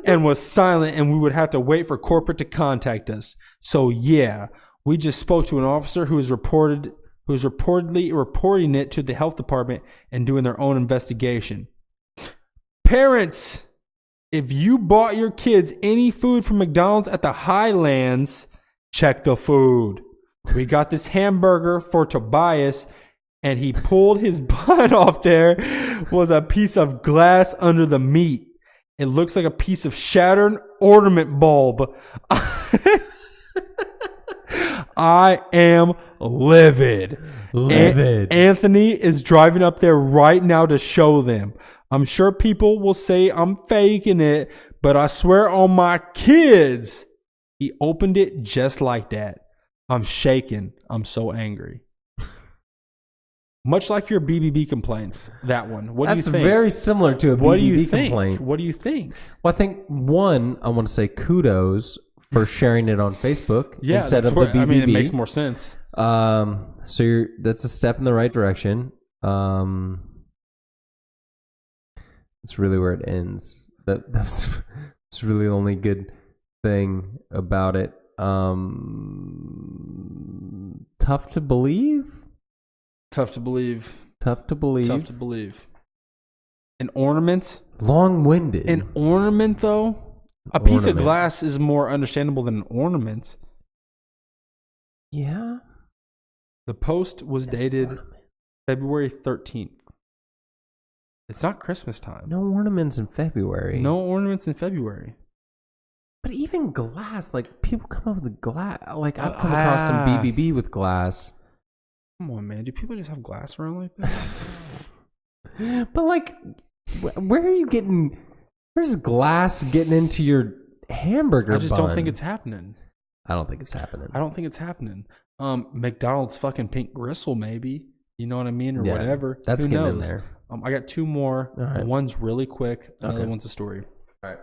and was silent, and we would have to wait for corporate to contact us. So yeah, we just spoke to an officer who is reportedly reporting it to the health department and doing their own investigation. Parents, if you bought your kids any food from McDonald's at the Highlands, check the food. We got this hamburger for Tobias, and he pulled his bun off. There was a piece of glass under the meat. It looks like a piece of shattered ornament bulb. I am livid. Anthony is driving up there right now to show them. I'm sure people will say I'm faking it, but I swear on my kids, he opened it just like that. I'm shaking. I'm so angry. Much like your BBB complaints, that one. What do you think? That's very similar to a BBB complaint. What do you think? Well, I think, one, I want to say kudos for sharing it on Facebook instead of the BBB. I mean, it makes more sense. So that's a step in the right direction. It's really where it ends. That's really the only good thing about it. Tough to believe. Tough to believe. Tough to believe. Tough to believe. An ornament? Long-winded. An ornament, though? A piece of glass is more understandable than an ornament. Yeah. The post was dated February 13th. It's not Christmas time. No ornaments in February. No ornaments in February. But even glass, like, people come up with glass. Like, I've come across some BBB with glass. Come on, man. Do people just have glass around like this? But, like, where are you getting... Where's glass getting into your hamburger bun? I just don't think it's happening. I don't think it's happening. I don't think it's happening. McDonald's fucking pink gristle, maybe. You know what I mean? Or whatever. That's Who getting knows? in there. I got two more. Right. One's really quick. Another one's a story. All right.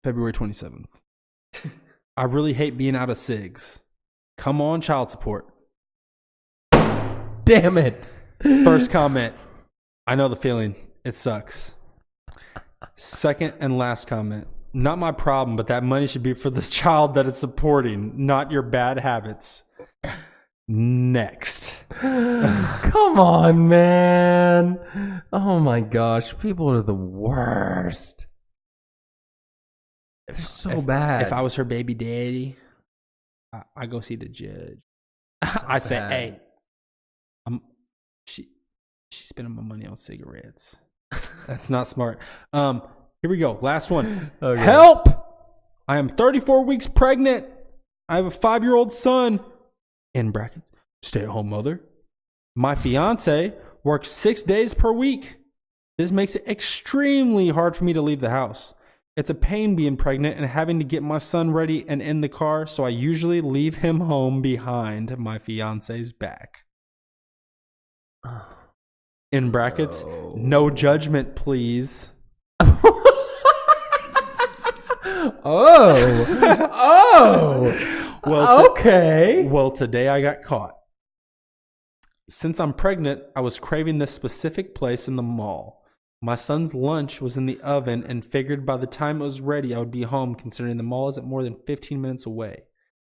February 27th. I really hate being out of cigs. Come on, child support. Damn it. First comment. I know the feeling. It sucks. Second and last comment. Not my problem, but that money should be for the child that it's supporting, not your bad habits. Next. Come on, man. Oh my gosh. People are the worst. They're so bad. If I was her baby daddy, I go see the judge. I say, hey, she's spending my money on cigarettes. That's not smart. Here we go. Last one. Okay. Help! I am 34 weeks pregnant. I have a 5-year-old son. In brackets, stay-at-home mother. My fiance works 6 days per week. This makes it extremely hard for me to leave the house. It's a pain being pregnant and having to get my son ready and in the car, so I usually leave him home behind my fiance's back. In brackets, no judgment, please. Well, okay. Well, today I got caught. Since I'm pregnant, I was craving this specific place in the mall. My son's lunch was in the oven and figured by the time it was ready, I would be home, considering the mall isn't more than 15 minutes away.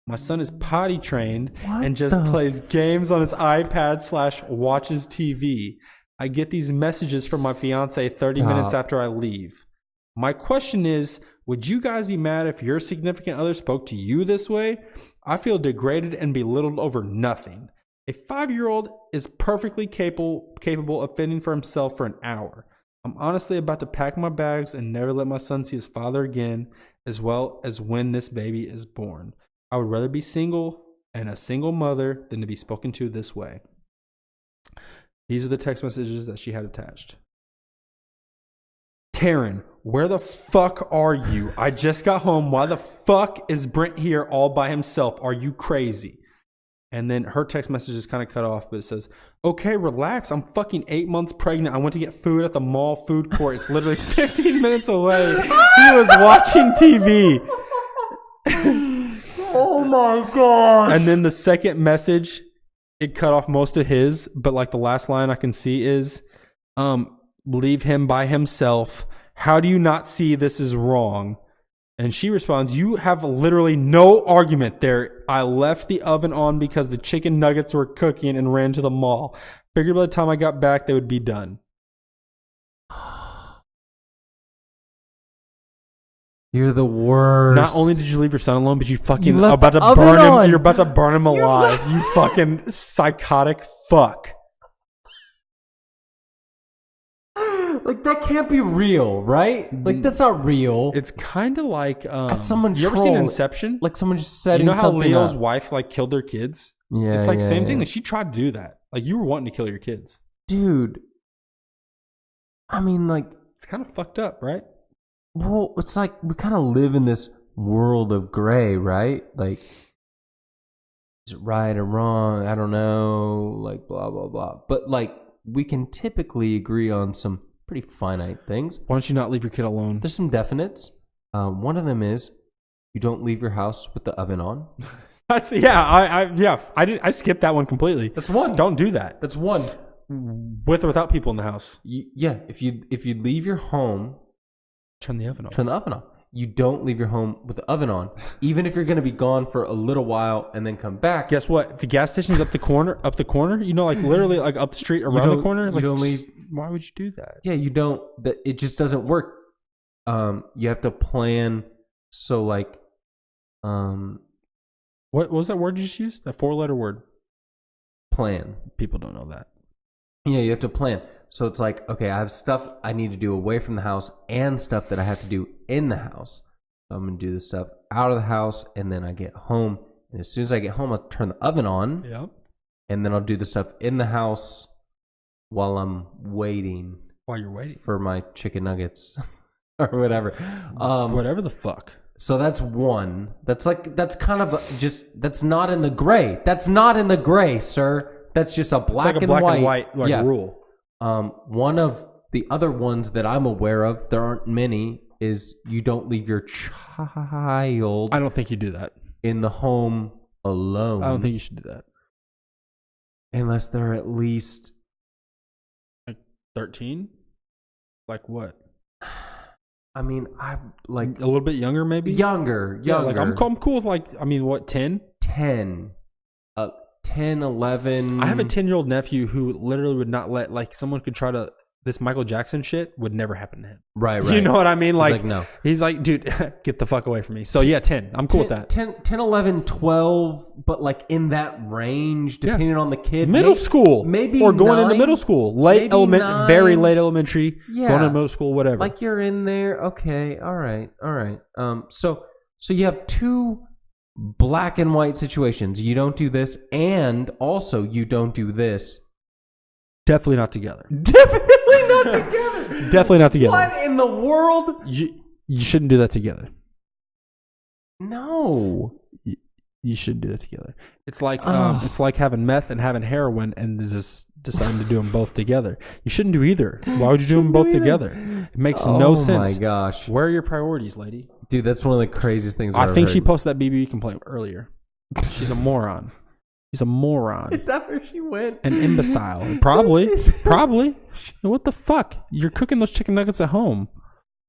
My son is potty trained and just plays games on his iPad / watches TV. I get these messages from my fiance 30 minutes after I leave. My question is, would you guys be mad if your significant other spoke to you this way? I feel degraded and belittled over nothing. A 5-year-old is perfectly capable of fending for himself for an hour. I'm honestly about to pack my bags and never let my son see his father again, as well as when this baby is born. I would rather be single and a single mother than to be spoken to this way. These are the text messages that she had attached. Taryn, where the fuck are you? I just got home. Why the fuck is Brent here all by himself? Are you crazy? And then her text message is kind of cut off, but it says, okay, relax. I'm fucking 8 months pregnant. I went to get food at the mall food court. It's literally 15 minutes away. He was watching TV. Oh my God. And then the second message, it cut off most of his, but like the last line I can see is, leave him by himself. How do you not see this is wrong? And she responds, you have literally no argument there. I left the oven on because the chicken nuggets were cooking and ran to the mall. Figured by the time I got back, they would be done. You're the worst. Not only did you leave your son alone, but you fucking left about to the oven burn him. on. You're about to burn him alive. You fucking psychotic fuck. Like, that can't be real, right? Like, that's not real. It's kind of like someone you ever seen Inception? Like someone just setting you know how something Leo's up. wife like killed their kids? Yeah, it's like yeah, same yeah. thing. Like she tried to do that. Like you were wanting to kill your kids, dude. I mean, like, it's kind of fucked up, right? Well, it's like we kind of live in this world of gray, right? Like, is it right or wrong? I don't know. Like, blah blah blah. But like, we can typically agree on some pretty finite things. Why don't you not leave your kid alone? There's some definites. One of them is you don't leave your house with the oven on. That's I skipped that one completely. That's one. Don't do that. That's one. With or without people in the house. Yeah, if you leave your home, turn the oven off. Turn the oven off. you don't leave your home with the oven on, even if you're going to be gone for a little while and then come back. Guess what? The gas station's up the corner, you know, like literally like up the street around the corner. Like, don't leave. Why would you do that? Yeah, you don't. It just doesn't work. You have to plan. So like, what was that word you just used? That 4-letter word. Plan. People don't know that. Yeah, you have to plan. So it's like, okay, I have stuff I need to do away from the house and stuff that I have to do in the house. So I'm going to do the stuff out of the house, and then I get home. And as soon as I get home, I'll turn the oven on. Yep. And then I'll do the stuff in the house while I'm waiting. While you're waiting. For my chicken nuggets or whatever. Whatever the fuck. So that's one. That's kind of that's not in the gray. That's not in the gray, sir. That's just a black, and white rule. One of the other ones that I'm aware of, there aren't many, is you don't leave your child. I don't think you do that. In the home alone. I don't think you should do that. Unless they're at least like 13? Like what? I mean, I'm like a little bit younger, maybe. Younger. Yeah, like I'm cool with like. I mean, what 10? 10, 11. I have a 10-year-old nephew who literally would not let like someone could try to. This Michael Jackson shit would never happen to him. Right. You know what I mean? Like, no. He's like, dude, get the fuck away from me. So yeah, 10. I'm cool with that. 10, 11, 12, but like in that range, depending on the kid. Middle school. Maybe or going 9, into middle school. Very late elementary. Yeah. Going into middle school, whatever. Like you're in there. Okay. All right. So you have two black and white situations. You don't do this, and also you don't do this. Definitely not together. Definitely not together. Definitely not together. What in the world? You shouldn't do that together. No. You shouldn't do that together. It's like having meth and having heroin and just deciding to do them both together. You shouldn't do either. Why would you do them both together? It makes no sense. Oh my gosh. Where are your priorities, lady? Dude, that's one of the craziest things I've I think heard. she posted that BB complaint earlier. She's a moron. She's a moron. Is that where she went? An imbecile. Probably. What the fuck? You're cooking those chicken nuggets at home.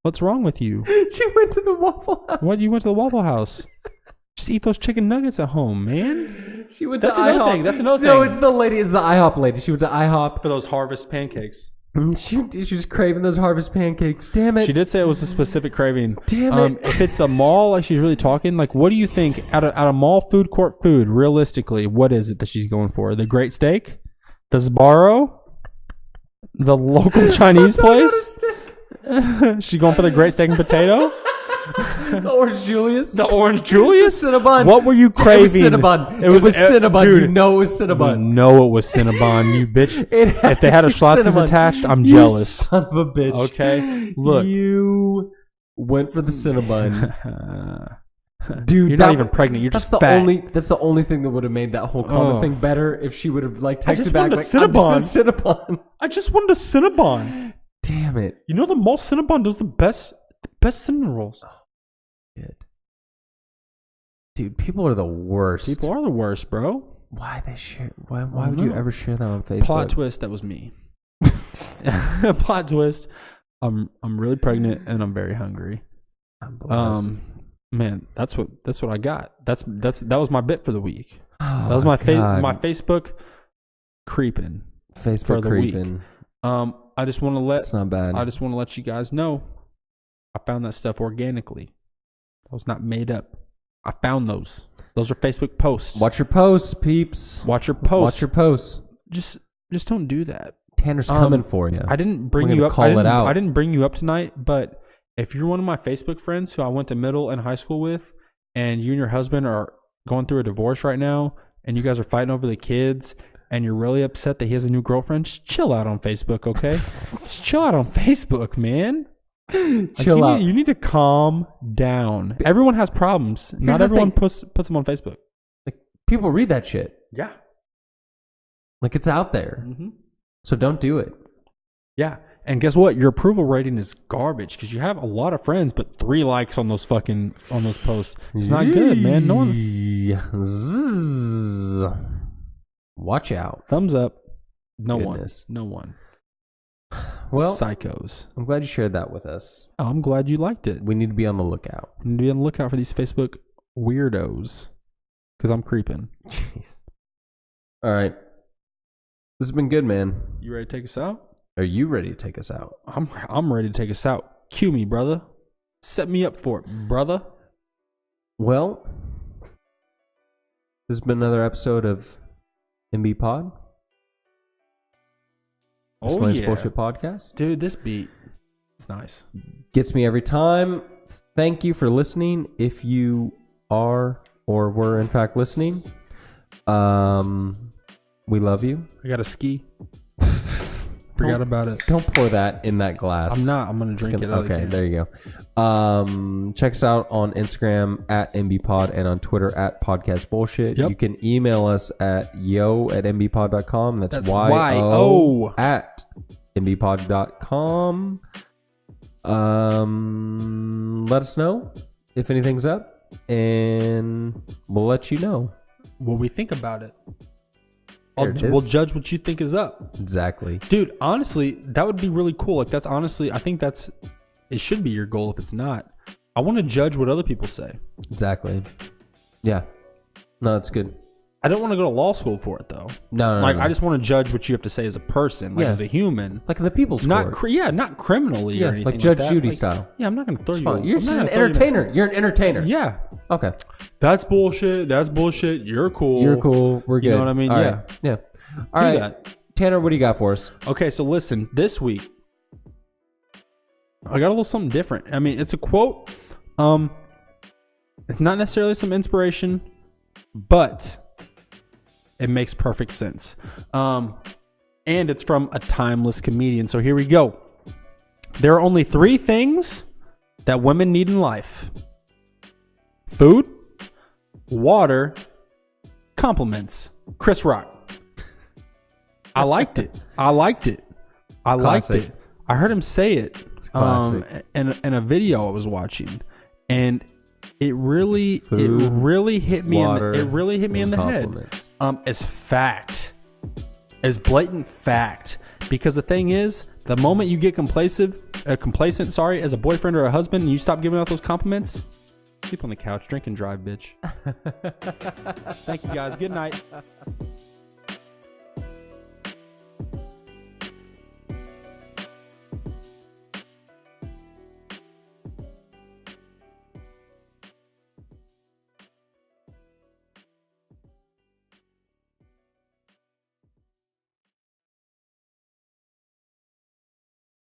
What's wrong with you? She went to the Waffle House. What? You went to the Waffle House? Just eat those chicken nuggets at home, man. She went to IHOP. That's another thing. No, it's the IHOP lady. She went to IHOP for those Harvest pancakes. She was craving those Harvest pancakes. Damn it. She did say it was a specific craving. Damn it. If it's the mall, like she's really talking, like what do you think out of mall food court food, realistically, what is it that she's going for? The great steak? The Sbarro? The local Chinese place? She's going for the great steak and potato? The Orange Julius? The Orange Julius? Cinnabon. What were you craving? It was Cinnabon. It was Cinnabon. Dude, you know it was Cinnabon. You know it was Cinnabon, you bitch. If they had a Schlotz's attached, I'm jealous. You son of a bitch. Okay? Look. You went for the Cinnabon. Dude, you're not even pregnant. You're just fat. That's the only thing that would have made that whole comment thing better if she would have like texted back like, Cinnabon. I just wanted a Cinnabon. Damn it. You know the mall Cinnabon does the best cinnamon rolls. Shit. Dude, people are the worst. People are the worst, bro. Why they share? Why would you ever share that on Facebook? Plot twist. That was me. Plot twist. I'm really pregnant and I'm very hungry. I'm blessed. Man, that's what I got. That was my bit for the week. Oh, that was my Facebook creeping. Facebook for the creeping. Week. I just want to let. It's not bad. I just want to let you guys know. I found that stuff organically. That was not made up. I found those. Those are Facebook posts. Watch your posts, peeps. Watch your posts. Watch your posts. Just don't do that. Tanner's coming for you. I didn't bring you up. I didn't bring you up tonight, but if you're one of my Facebook friends who I went to middle and high school with, and you and your husband are going through a divorce right now, and you guys are fighting over the kids, and you're really upset that he has a new girlfriend, just chill out on Facebook, okay? Just chill out on Facebook, man. Chill out. You need to calm down. Everyone has problems. Not everyone puts them on Facebook. Like people read that shit. Yeah. Like it's out there. Mm-hmm. So don't do it. Yeah. And guess what? Your approval rating is garbage because you have a lot of friends, but 3 likes on those posts. It's not good, man. No one. Watch out. Thumbs up. No Goodness. one. Well, psychos. I'm glad you shared that with us. Oh, I'm glad you liked it. We need to be on the lookout. We need to be on the lookout for these Facebook weirdos. Because I'm creeping. Jeez. All right. This has been good, man. You ready to take us out? Are you ready to take us out? I'm ready to take us out. Cue me, brother. Set me up for it, brother. Well, this has been another episode of MBPod. Miscellaneous Bullshit Podcast. Dude, this beat, it's nice. Gets me every time. Thank you for listening. If you are or were in fact listening, we love you. I got to ski. Forgot about it. Don't pour that in that glass. I'm not. I'm going to drink it out. Okay, there you go. Check us out on Instagram at MBPod and on Twitter at Podcast Bullshit. Yep. You can email us at yo@mbpod.com. That's YO at mbpod.com. Let us know if anything's up, and we'll let you know what we think about it. We'll judge what you think is up. Exactly. Dude, honestly, that would be really cool. Like, that's honestly, I think it should be your goal if it's not. I want to judge what other people say. Exactly. Yeah. No, it's good. I don't want to go to law school for it, though. No. I just want to judge what you have to say as a person, like as a human. Like the people's court. court. Not criminally or anything like Judge that. Judy style. Yeah, I'm not going to throw It's you. fine. You're just an entertainer. You're an entertainer. Yeah. Okay. That's bullshit. That's bullshit. You're cool. You're cool. We're good. You know what I mean? All yeah. Right. Yeah. All right. Tanner, what do you got for us? Okay, so listen. This week, I got a little something different. I mean, it's a quote. It's not necessarily some inspiration, but it makes perfect sense. And it's from a timeless comedian. So here we go. There are only 3 things that women need in life: food, water, compliments. Chris Rock. I liked it. I liked it. I heard him say it in a video I was watching, and it really hit me. It really hit me in the head. As fact, as blatant fact. Because the thing is, the moment you get complacent, as a boyfriend or a husband, and you stop giving out those compliments, sleep on the couch, drink and drive, bitch. Thank you guys. Good night.